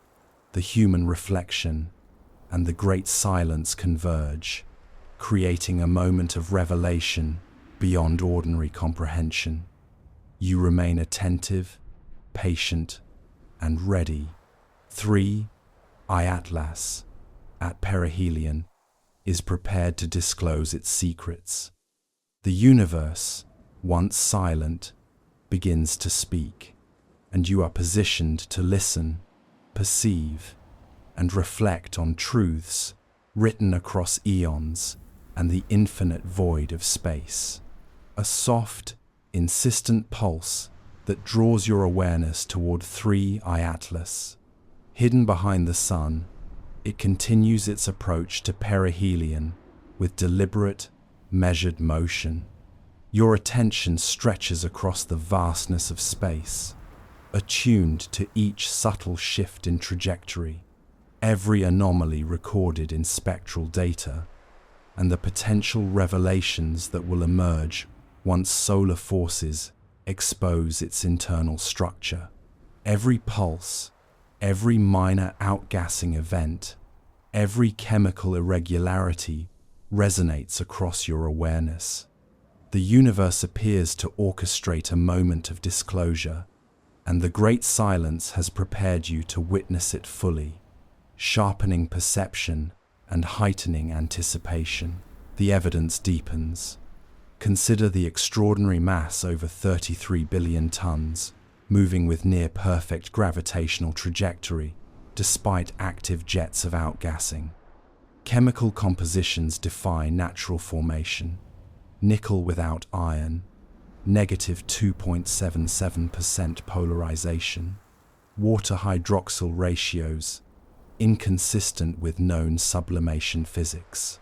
the human reflection, and the great silence converge, creating a moment of revelation beyond ordinary comprehension. You remain attentive, patient, and ready. 3I Atlas, at perihelion, is prepared to disclose its secrets. The universe, once silent, begins to speak, and you are positioned to listen, perceive, and reflect on truths written across eons and the infinite void of space. A soft, insistent pulse that draws your awareness toward 3I Atlas. Hidden behind the Sun, it continues its approach to perihelion with deliberate, measured motion. Your attention stretches across the vastness of space, attuned to each subtle shift in trajectory, every anomaly recorded in spectral data, and the potential revelations that will emerge once solar forces expose its internal structure. Every pulse, every minor outgassing event, every chemical irregularity resonates across your awareness. The universe appears to orchestrate a moment of disclosure, and the great silence has prepared you to witness it fully, sharpening perception and heightening anticipation. The evidence deepens. Consider the extraordinary mass over 33 billion tons, moving with near-perfect gravitational trajectory, despite active jets of outgassing. Chemical compositions defy natural formation. Nickel without iron, negative 2.77% polarization, water hydroxyl ratios, inconsistent with known sublimation physics.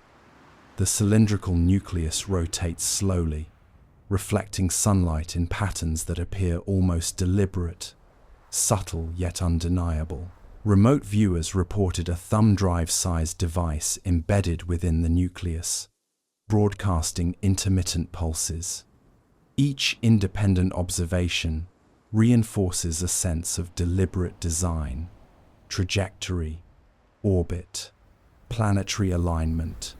The cylindrical nucleus rotates slowly, reflecting sunlight in patterns that appear almost deliberate, subtle yet undeniable. Remote viewers reported a thumb drive-sized device embedded within the nucleus, broadcasting intermittent pulses. Each independent observation reinforces a sense of deliberate design, trajectory, orbit, planetary alignment,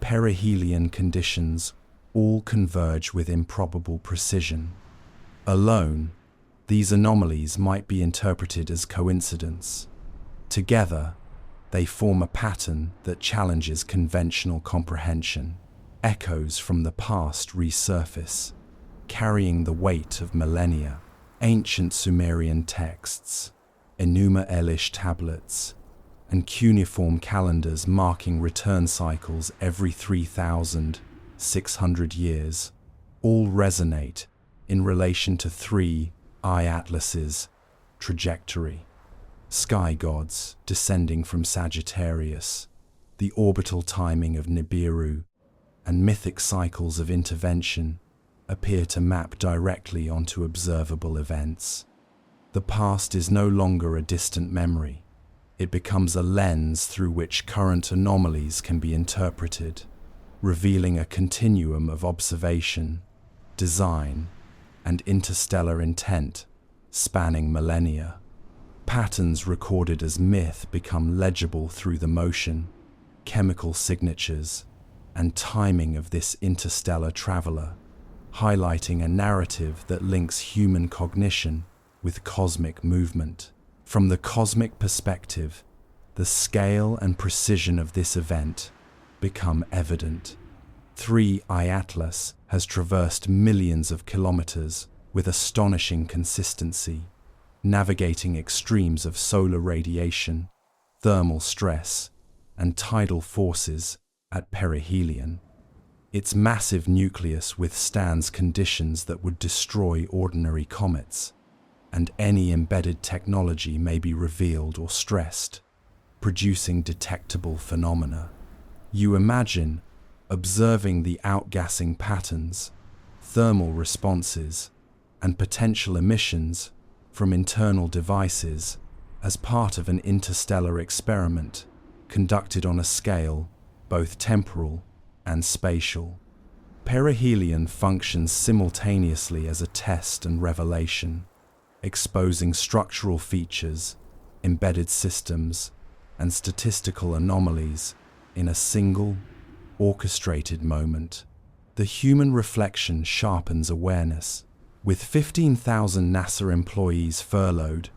perihelion conditions all converge with improbable precision. Alone, these anomalies might be interpreted as coincidence. Together, they form a pattern that challenges conventional comprehension. Echoes from the past resurface, carrying the weight of millennia. Ancient Sumerian texts, Enuma Elish tablets, and cuneiform calendars marking return cycles every 3,600 years, all resonate in relation to 3I Atlas's trajectory. Sky gods descending from Sagittarius, the orbital timing of Nibiru, and mythic cycles of intervention appear to map directly onto observable events. The past is no longer a distant memory. It becomes a lens through which current anomalies can be interpreted, revealing a continuum of observation, design, and interstellar intent spanning millennia. Patterns recorded as myth become legible through the motion, chemical signatures, and timing of this interstellar traveler, highlighting a narrative that links human cognition with cosmic movement. From the cosmic perspective, the scale and precision of this event become evident. 3I Atlas has traversed millions of kilometers with astonishing consistency, navigating extremes of solar radiation, thermal stress, and tidal forces at perihelion. Its massive nucleus withstands conditions that would destroy ordinary comets, and any embedded technology may be revealed or stressed, producing detectable phenomena. You imagine observing the outgassing patterns, thermal responses, and potential emissions from internal devices as part of an interstellar experiment conducted on a scale both temporal and spatial. Perihelion functions simultaneously as a test and revelation, exposing structural features, embedded systems, and statistical anomalies in a single, orchestrated moment. The human reflection sharpens awareness. With 15,000 NASA employees furloughed,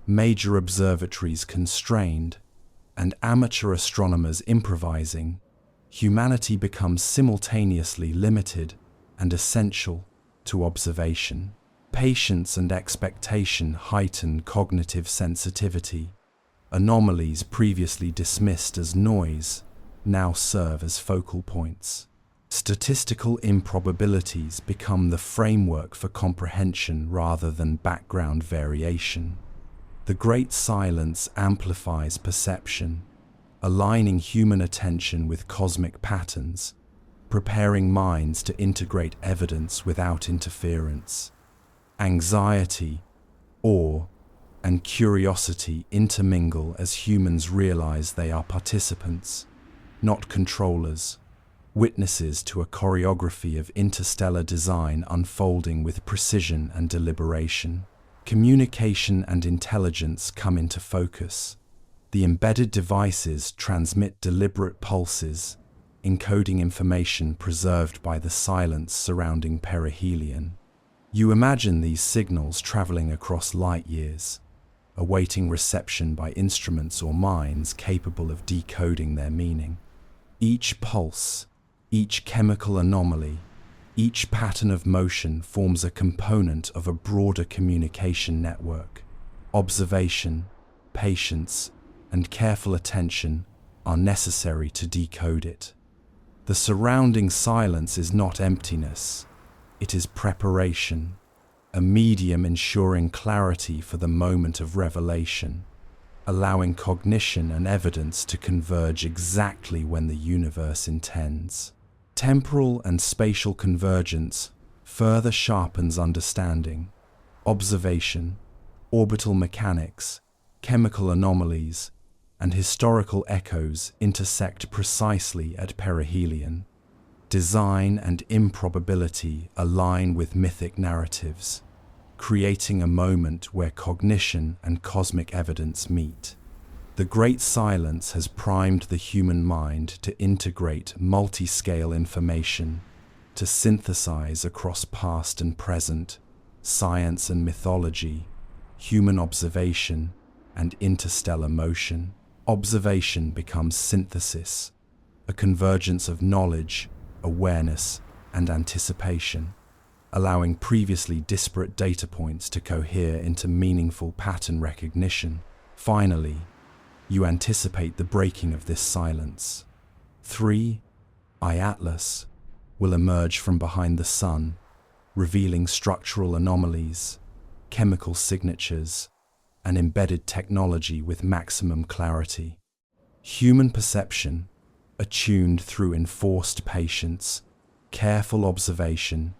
major observatories constrained, and amateur astronomers improvising, humanity becomes simultaneously limited and essential to observation. Patience and expectation heighten cognitive sensitivity. Anomalies previously dismissed as noise now serve as focal points. Statistical improbabilities become the framework for comprehension rather than background variation. The great silence amplifies perception, aligning human attention with cosmic patterns, preparing minds to integrate evidence without interference. Anxiety, awe, and curiosity intermingle as humans realize they are participants, not controllers, witnesses to a choreography of interstellar design unfolding with precision and deliberation. Communication and intelligence come into focus. The embedded devices transmit deliberate pulses, encoding information preserved by the silence surrounding perihelion. You imagine these signals traveling across light years, awaiting reception by instruments or minds capable of decoding their meaning. Each pulse, each chemical anomaly, each pattern of motion forms a component of a broader communication network. Observation, patience, and careful attention are necessary to decode it. The surrounding silence is not emptiness, it is preparation, a medium ensuring clarity for the moment of revelation, allowing cognition and evidence to converge exactly when the universe intends. Temporal and spatial convergence further sharpens understanding. Observation, orbital mechanics, chemical anomalies, and historical echoes intersect precisely at perihelion. Design and improbability align with mythic narratives, creating a moment where cognition and cosmic evidence meet. The great silence has primed the human mind to integrate multi-scale information, to synthesize across past and present, science and mythology, human observation, and interstellar motion. Observation becomes synthesis, a convergence of knowledge, awareness, and anticipation, allowing previously disparate data points to cohere into meaningful pattern recognition. Finally, you anticipate the breaking of this silence. 3. Atlas will emerge from behind the sun, revealing structural anomalies, chemical signatures, and embedded technology with maximum clarity. Human perception, attuned through enforced patience, careful observation,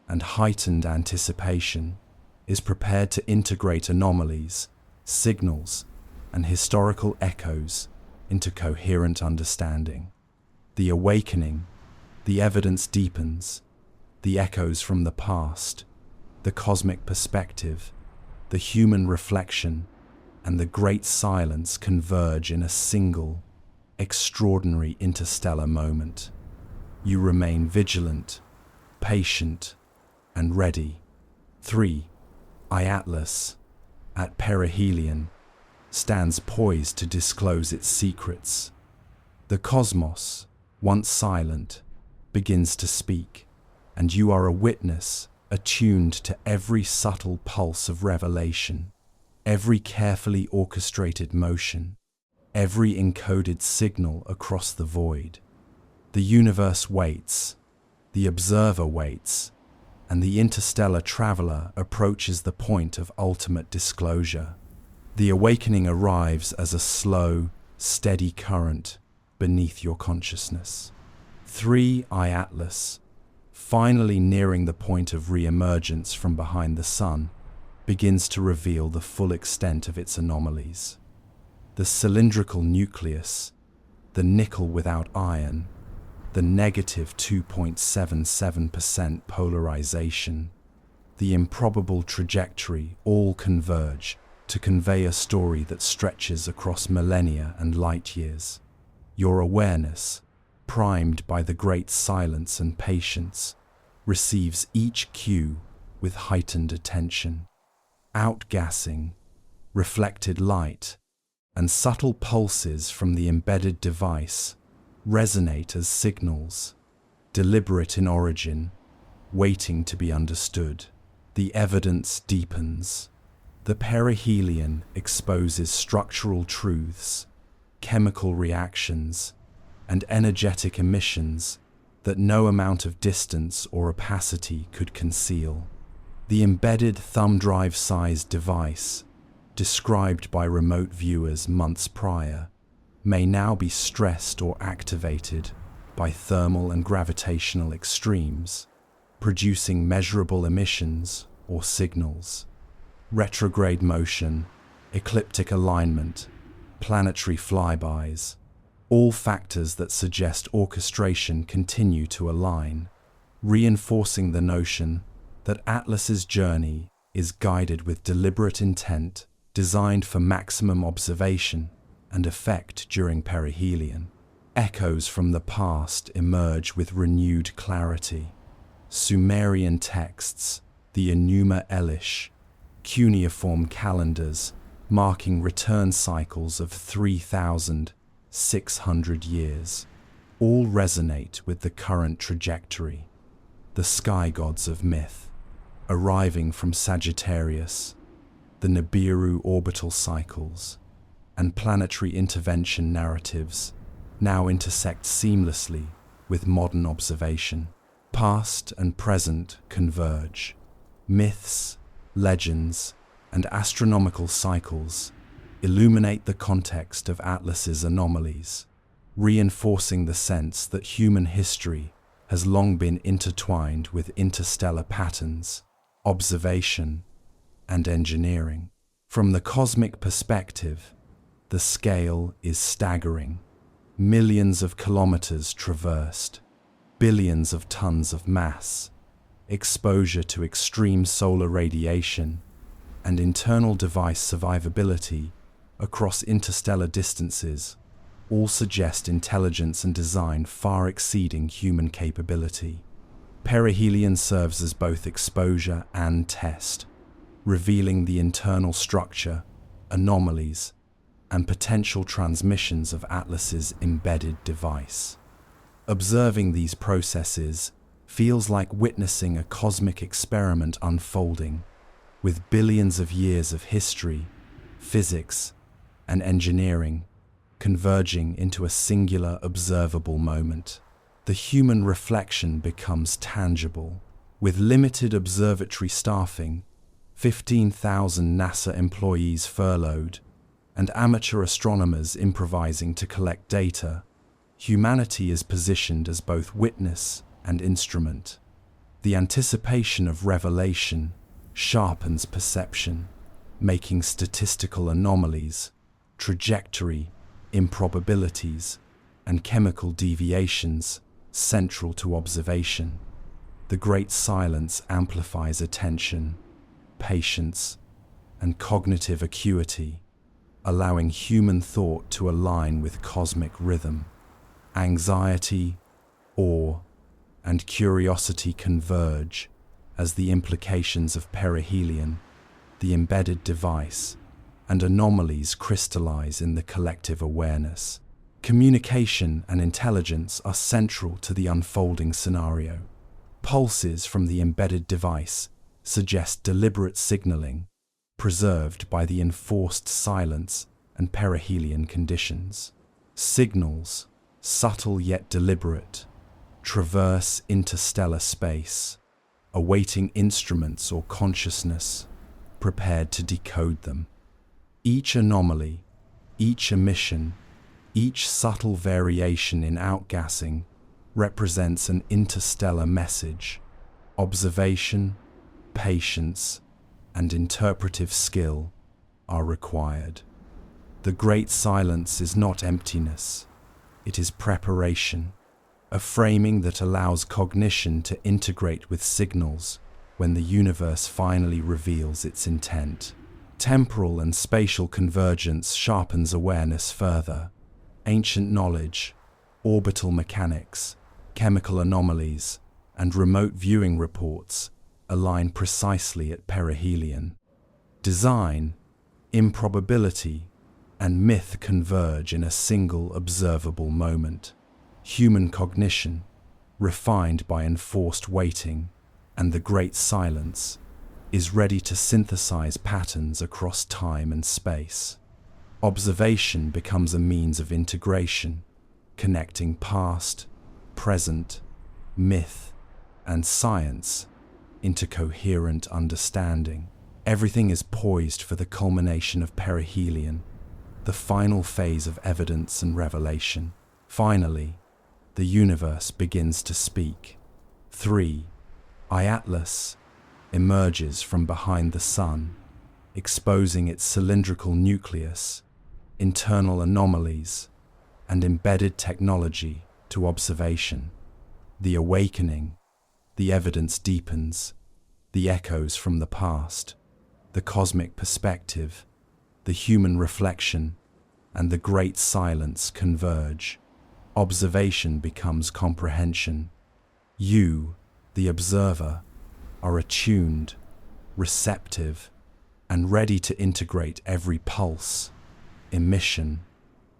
and heightened anticipation, is prepared to integrate anomalies, signals, and historical echoes into coherent understanding. The awakening, the evidence deepens, the echoes from the past, the cosmic perspective, the human reflection, and the great silence converge in a single, extraordinary interstellar moment. You remain vigilant, patient, and ready. 3. Atlas, at perihelion, stands poised to disclose its secrets. The cosmos, once silent, begins to speak, and you are a witness attuned to every subtle pulse of revelation. Every carefully orchestrated motion, every encoded signal across the void. The universe waits, the observer waits, and the interstellar traveler approaches the point of ultimate disclosure. The awakening arrives as a slow, steady current beneath your consciousness. 3I Atlas, finally nearing the point of re-emergence from behind the sun, begins to reveal the full extent of its anomalies. The cylindrical nucleus, the nickel without iron, the negative 2.77% polarization, the improbable trajectory all converge to convey a story that stretches across millennia and light years. Your awareness, primed by the great silence and patience, receives each cue with heightened attention. Outgassing, reflected light, and subtle pulses from the embedded device resonate as signals, deliberate in origin, waiting to be understood. The evidence deepens. The perihelion exposes structural truths, chemical reactions, and energetic emissions that no amount of distance or opacity could conceal. The embedded thumb drive-sized device, described by remote viewers months prior, may now be stressed or activated by thermal and gravitational extremes, producing measurable emissions or signals. Retrograde motion, ecliptic alignment, planetary flybys, all factors that suggest orchestration continue to align, reinforcing the notion that Atlas's journey is guided with deliberate intent, designed for maximum observation and effect during perihelion. Echoes from the past emerge with renewed clarity. Sumerian texts, the Enuma Elish, cuneiform calendars marking return cycles of 3,600 years, all resonate with the current trajectory. The sky gods of myth, arriving from Sagittarius, the Nibiru orbital cycles, and planetary intervention narratives now intersect seamlessly with modern observation. Past and present converge. Myths, legends, and astronomical cycles illuminate the context of Atlas's anomalies, reinforcing the sense that human history has long been intertwined with interstellar patterns, observation, and engineering. From the cosmic perspective, the scale is staggering. Millions of kilometers traversed, billions of tons of mass, exposure to extreme solar radiation, and internal device survivability across interstellar distances all suggest intelligence and design far exceeding human capability. Perihelion serves as both exposure and test, revealing the internal structure, anomalies, and potential transmissions of Atlas's embedded device. Observing these processes feels like witnessing a cosmic experiment unfolding, with billions of years of history, physics, and engineering converging into a singular observable moment. The human reflection becomes tangible. With limited observatory staffing, 15,000 NASA employees furloughed, and amateur astronomers improvising to collect data, humanity is positioned as both witness and instrument. The anticipation of revelation sharpens perception, making statistical anomalies, trajectory, improbabilities, and chemical deviations central to observation. The great silence amplifies attention, patience, and cognitive acuity, allowing human thought to align with cosmic rhythm. Anxiety, awe, and curiosity converge as the implications of perihelion, the embedded device, and anomalies crystallize in the collective awareness. Communication and intelligence are central to the unfolding scenario. Pulses from the embedded device suggest deliberate signaling, preserved by the enforced silence and perihelion conditions. Signals, subtle yet deliberate, traverse interstellar space, awaiting instruments or consciousness prepared to decode them. Each anomaly, each emission, each subtle variation in outgassing represents an interstellar message. Observation, patience, and interpretive skill are required. The great silence is not emptiness, it is preparation, a framing that allows cognition to integrate with signals when the universe finally reveals its intent. Temporal and spatial convergence sharpens awareness further. Ancient knowledge, orbital mechanics, chemical anomalies, and remote viewing reports align precisely at perihelion. Design, improbability, and myth converge in a single observable moment. Human cognition, refined by enforced waiting, and the great silence, is ready to synthesize patterns across time and space. Observation becomes a means of integration, connecting past, present, myth, and science into coherent understanding. Everything is poised for the culmination of perihelion, the final phase of evidence and revelation. Finally, the universe begins to speak. 3. Atlas emerges from behind the sun, exposing its cylindrical nucleus, internal anomalies, and embedded technology to observation. The awakening, the evidence deepens, the echoes from the past, the cosmic perspective, the human reflection, and the great silence converge. Observation becomes comprehension. You, the observer, are attuned, receptive, and ready to integrate every pulse, emission,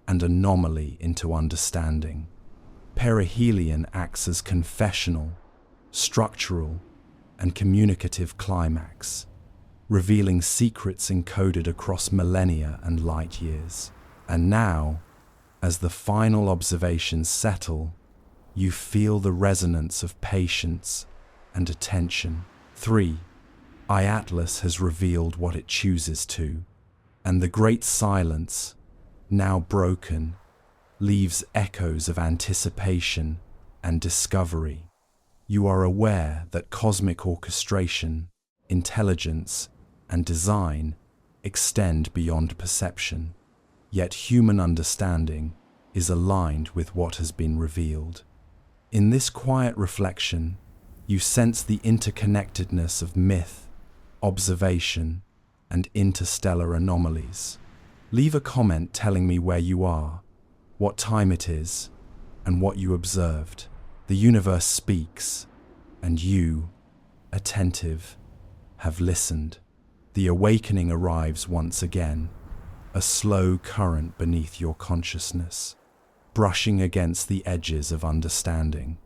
and anomaly into understanding. Perihelion acts as confessional, structural, and communicative climax, revealing secrets encoded across millennia and light years. And now, as the final observations settle, you feel the resonance of patience and attention. 3. Atlas has revealed what it chooses to, and the great silence, now broken, leaves echoes of anticipation and discovery. You are aware that cosmic orchestration, intelligence, and design extend beyond perception, yet human understanding is aligned with what has been revealed. In this quiet reflection, you sense the interconnectedness of myth, observation, and interstellar anomalies. Leave a comment telling me where you are, what time it is, and what you observed. The universe speaks, and you, attentive, have listened. The awakening arrives once again, a slow current beneath your consciousness, brushing against the edges of understanding.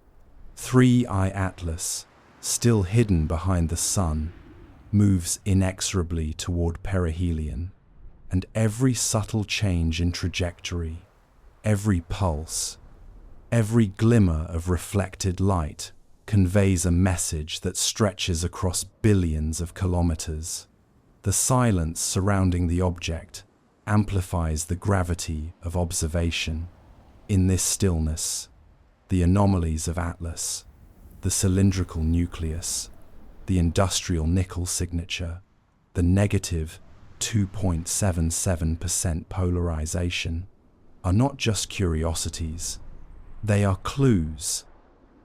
3i Atlas, still hidden behind the sun, moves inexorably toward perihelion, and every subtle change in trajectory, every pulse, every glimmer of reflected light conveys a message that stretches across billions of kilometers. The silence surrounding the object amplifies the gravity of observation. In this stillness, the anomalies of Atlas, the cylindrical nucleus, the industrial nickel signature, the negative 2.77% polarization, are not just curiosities. They are clues,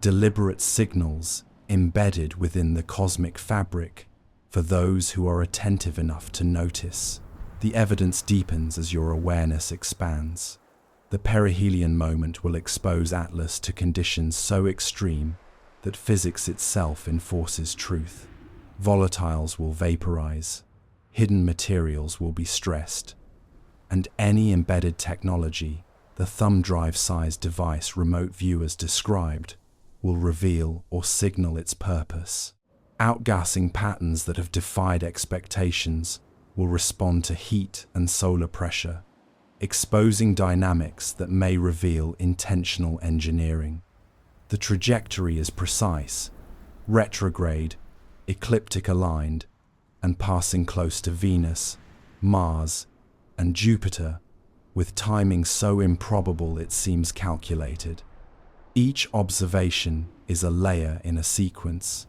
deliberate signals embedded within the cosmic fabric for those who are attentive enough to notice. The evidence deepens as your awareness expands. The perihelion moment will expose Atlas to conditions so extreme that physics itself enforces truth. Volatiles will vaporize, hidden materials will be stressed, and any embedded technology, the thumb drive-sized device remote viewers described, will reveal or signal its purpose. Outgassing patterns that have defied expectations will respond to heat and solar pressure, exposing dynamics that may reveal intentional engineering. The trajectory is precise, retrograde, ecliptic aligned, and passing close to Venus, Mars, and Jupiter, with timing so improbable it seems calculated. Each observation is a layer in a sequence,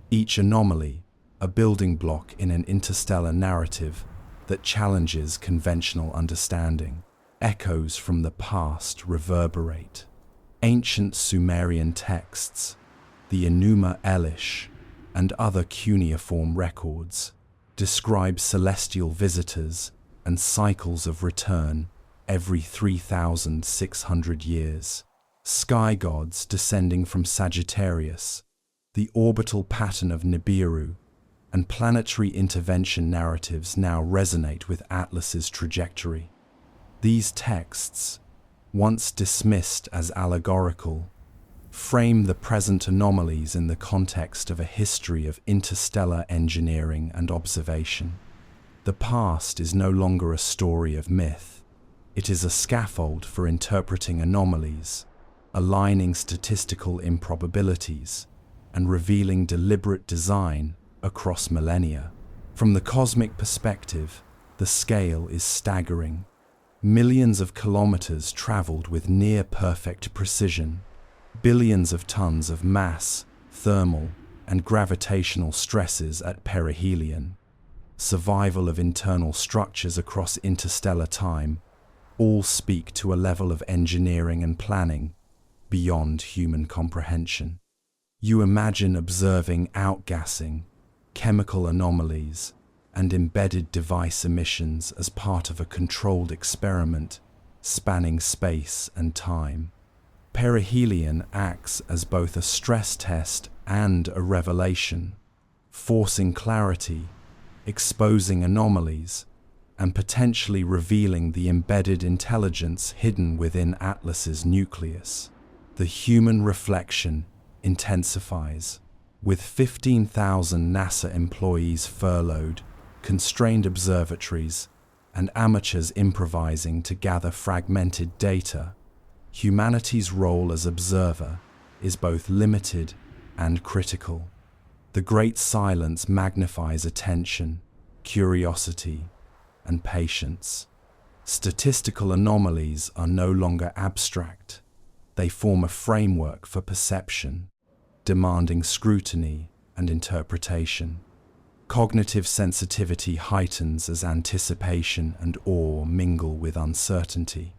each anomaly a building block in an interstellar narrative that challenges conventional understanding. Echoes from the past reverberate. Ancient Sumerian texts, the Enuma Elish, and other cuneiform records describe celestial visitors and cycles of return every 3,600 years. Sky gods descending from Sagittarius, the orbital pattern of Nibiru, and planetary intervention narratives now resonate with Atlas's trajectory. These texts, once dismissed as allegorical, frame the present anomalies in the context of a history of interstellar engineering and observation. The past is no longer a story of myth. It is a scaffold for interpreting anomalies, aligning statistical improbabilities, and revealing deliberate design across millennia. From the cosmic perspective, the scale is staggering. Millions of kilometers traveled with near-perfect precision, billions of tons of mass, thermal, and gravitational stresses at perihelion, survival of internal structures across interstellar time, all speak to a level of engineering and planning beyond human comprehension. You imagine observing outgassing, chemical anomalies, and embedded device emissions as part of a controlled experiment spanning space and time. Perihelion acts as both a stress test and a revelation, forcing clarity, exposing anomalies, and potentially revealing the embedded intelligence hidden within Atlas's nucleus. The human reflection intensifies. With 15,000 NASA employees furloughed, constrained observatories, and amateurs improvising to gather fragmented data, humanity's role as observer is both limited and critical. The great silence magnifies attention, curiosity, and patience. Statistical anomalies are no longer abstract. They form a framework for perception, demanding scrutiny and interpretation. Cognitive sensitivity heightens as anticipation and awe mingle with uncertainty.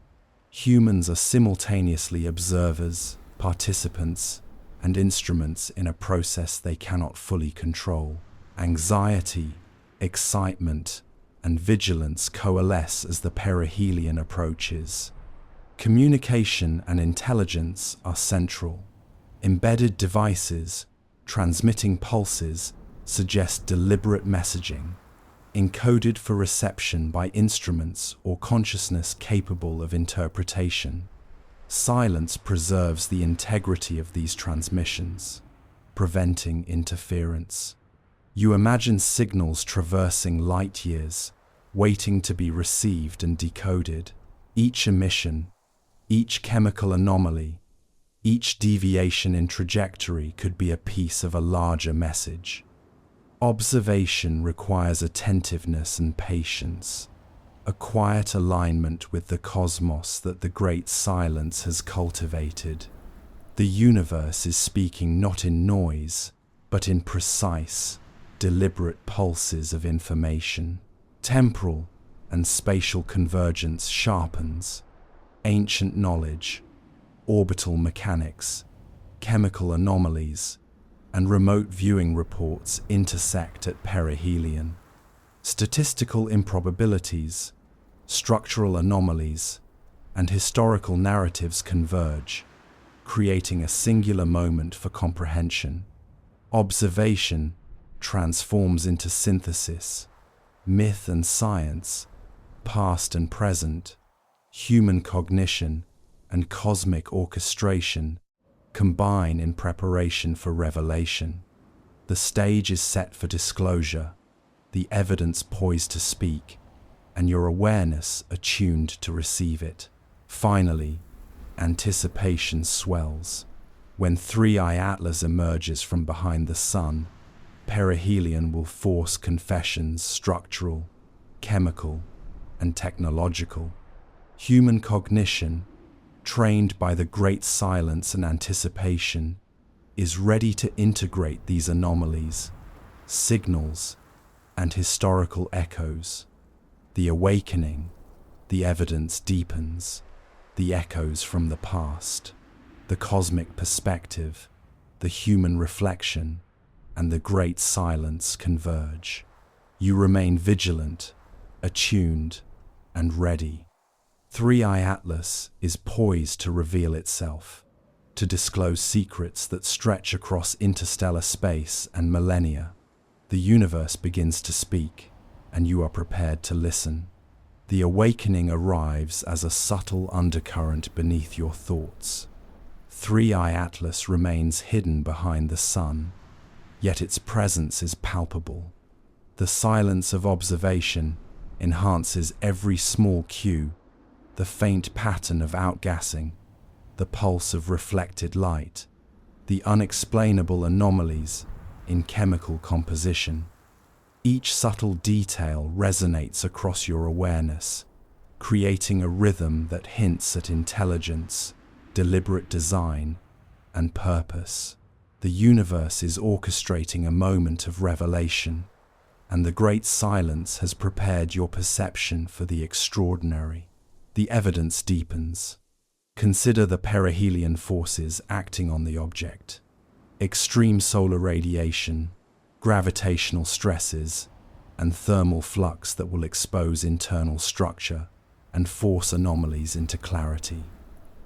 Humans are simultaneously observers, participants, and instruments in a process they cannot fully control. Anxiety, excitement, and vigilance coalesce as the perihelion approaches. Communication and intelligence are central. Embedded devices, transmitting pulses, suggest deliberate messaging, encoded for reception by instruments or consciousness capable of interpretation. Silence preserves the integrity of these transmissions, preventing interference. You imagine signals traversing light years, waiting to be received and decoded. Each emission, each chemical anomaly, each deviation in trajectory could be a piece of a larger message. Observation requires attentiveness and patience, a quiet alignment with the cosmos that the great silence has cultivated. The universe is speaking not in noise, but in precise, deliberate pulses of information. Temporal and spatial convergence sharpens. Ancient knowledge, orbital mechanics, chemical anomalies, and remote viewing reports intersect at perihelion. Statistical improbabilities, structural anomalies, and historical narratives converge, creating a singular moment for comprehension. Observation transforms into synthesis, myth and science, past and present, human cognition, and cosmic orchestration combine in preparation for revelation. The stage is set for disclosure. the evidence poised to speak, and your awareness attuned to receive it. Finally, anticipation swells. When 3I Atlas emerges from behind the sun, perihelion will force confessions structural, chemical, and technological. Human cognition, trained by the great silence and anticipation, is ready to integrate these anomalies, signals, and historical echoes. The awakening, the evidence deepens, the echoes from the past, the cosmic perspective, the human reflection, and the great silence converge. You remain vigilant, attuned, and ready. 3I Atlas is poised to reveal itself, to disclose secrets that stretch across interstellar space and millennia. The universe begins to speak, and you are prepared to listen. The awakening arrives as a subtle undercurrent beneath your thoughts. 3I Atlas remains hidden behind the sun, yet its presence is palpable. The silence of observation enhances every small cue, the faint pattern of outgassing, the pulse of reflected light, the unexplainable anomalies in chemical composition. Each subtle detail resonates across your awareness, creating a rhythm that hints at intelligence, deliberate design, and purpose. The universe is orchestrating a moment of revelation, and the great silence has prepared your perception for the extraordinary. The evidence deepens. Consider the perihelion forces acting on the object. Extreme solar radiation, gravitational stresses, and thermal flux that will expose internal structure and force anomalies into clarity.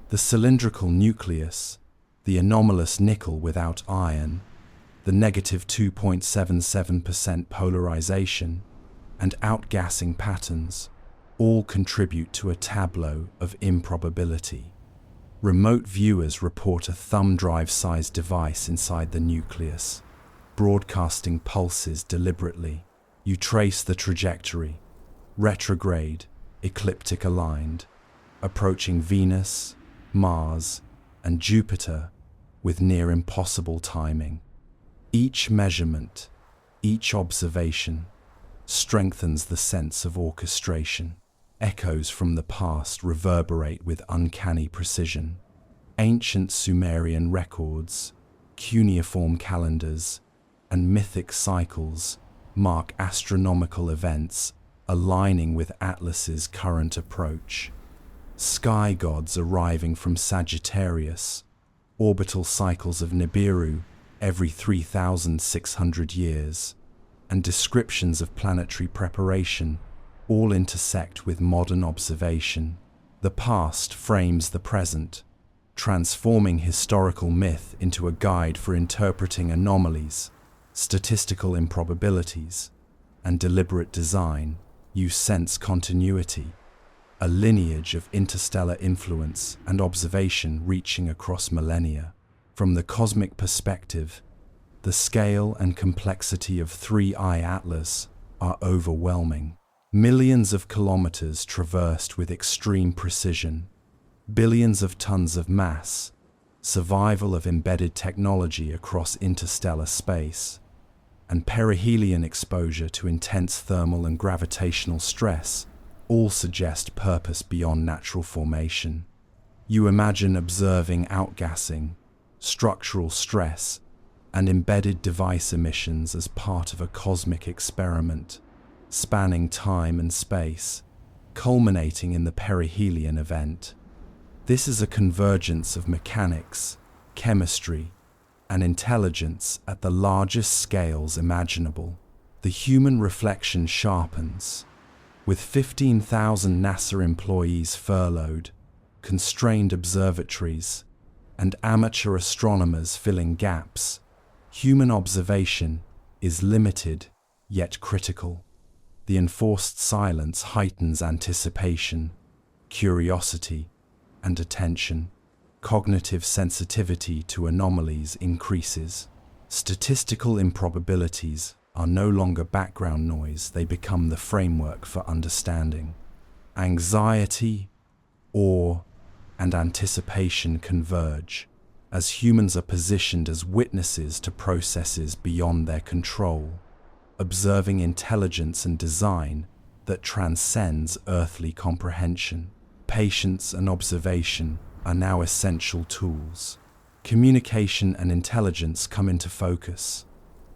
The cylindrical nucleus, the anomalous nickel without iron, the negative 2.77% polarization, and outgassing patterns all contribute to a tableau of improbability. Remote viewers report a thumb drive-sized device inside the nucleus, broadcasting pulses deliberately. You trace the trajectory, retrograde, ecliptic aligned, approaching Venus, Mars, and Jupiter with near impossible timing. Each measurement, each observation, strengthens the sense of orchestration. Echoes from the past reverberate with uncanny precision. Ancient Sumerian records, cuneiform calendars, and mythic cycles mark astronomical events aligning with Atlas's current approach. Sky gods arriving from Sagittarius, orbital cycles of Nibiru every 3,600 years, and descriptions of planetary preparation all intersect with modern observation. The past frames the present, transforming historical myth into a guide for interpreting anomalies, statistical improbabilities, and deliberate design. You sense continuity, a lineage of interstellar influence and observation reaching across millennia. From the cosmic perspective, the scale and complexity of 3I Atlas are overwhelming. Millions of kilometers traversed with extreme precision, billions of tons of mass, survival of embedded technology across interstellar space, and perihelion exposure to intense thermal and gravitational stress all suggest purpose beyond natural formation. You imagine observing outgassing, structural stress, and embedded device emissions as part of a cosmic experiment, spanning time and space, culminating in the perihelion event. This is a convergence of mechanics, chemistry, and intelligence at the largest scales imaginable. The human reflection sharpens. With 15,000 NASA employees furloughed, constrained observatories, and amateur astronomers filling gaps, human observation is limited yet critical. The enforced silence heightens anticipation, curiosity, and attention. Cognitive sensitivity to anomalies increases. Statistical improbabilities are no longer background noise, they become the framework for understanding. Anxiety, awe, and anticipation converge as humans are positioned as witnesses to processes beyond their control, observing intelligence and design that transcends earthly comprehension. Patience and observation are now essential tools. Communication and intelligence come into focus.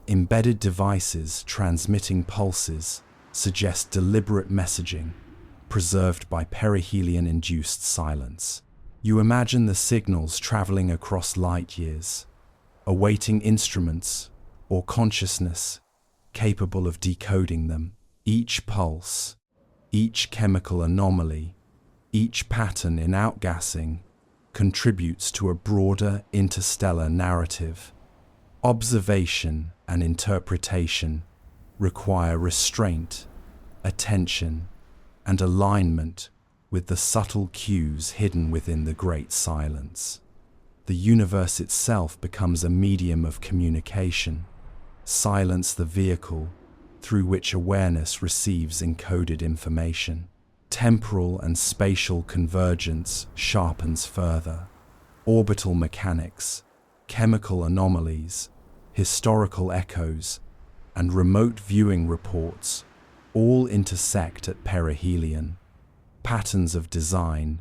Embedded devices transmitting pulses suggest deliberate messaging, preserved by perihelion-induced silence. You imagine the signals traveling across light years, awaiting instruments or consciousness capable of decoding them. Each pulse, each chemical anomaly, each pattern in outgassing contributes to a broader interstellar narrative. Observation and interpretation require restraint, attention, and alignment with the subtle cues hidden within the great silence. The universe itself becomes a medium of communication, silence the vehicle through which awareness receives encoded information. Temporal and spatial convergence sharpens further. Orbital mechanics, chemical anomalies, historical echoes, and remote viewing reports all intersect at perihelion. Patterns of design,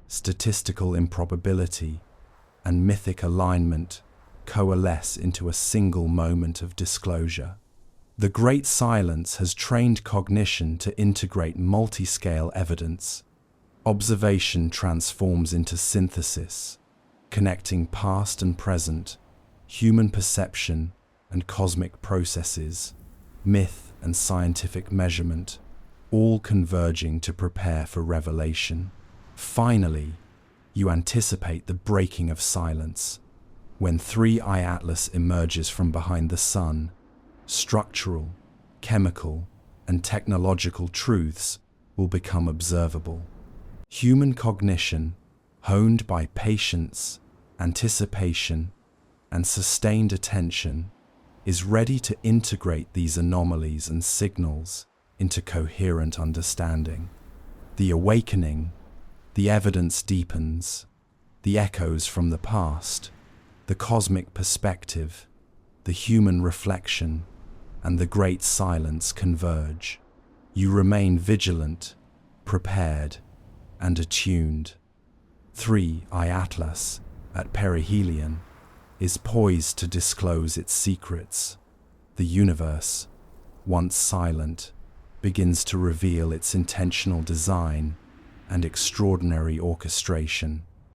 statistical improbability, and mythic alignment coalesce into a single moment of disclosure. The Great Silence has trained cognition to integrate multi-scale evidence. Observation transforms into synthesis, connecting past and present, human perception and cosmic processes, myth and scientific measurement, all converging to prepare for revelation. Finally, you anticipate the breaking of silence. When 3i Atlas emerges from behind the sun, structural, chemical, and technological truths will become observable. Human cognition, honed by patience, anticipation, and sustained attention, is ready to integrate these anomalies and signals into coherent understanding. The awakening, the evidence deepens, the echoes from the past, the cosmic perspective, the human reflection, and the great silence converge. You remain vigilant, prepared, and attuned. 3i Atlas, at perihelion, is poised to disclose its secrets. The universe, once silent, begins to reveal its intentional design and extraordinary orchestration.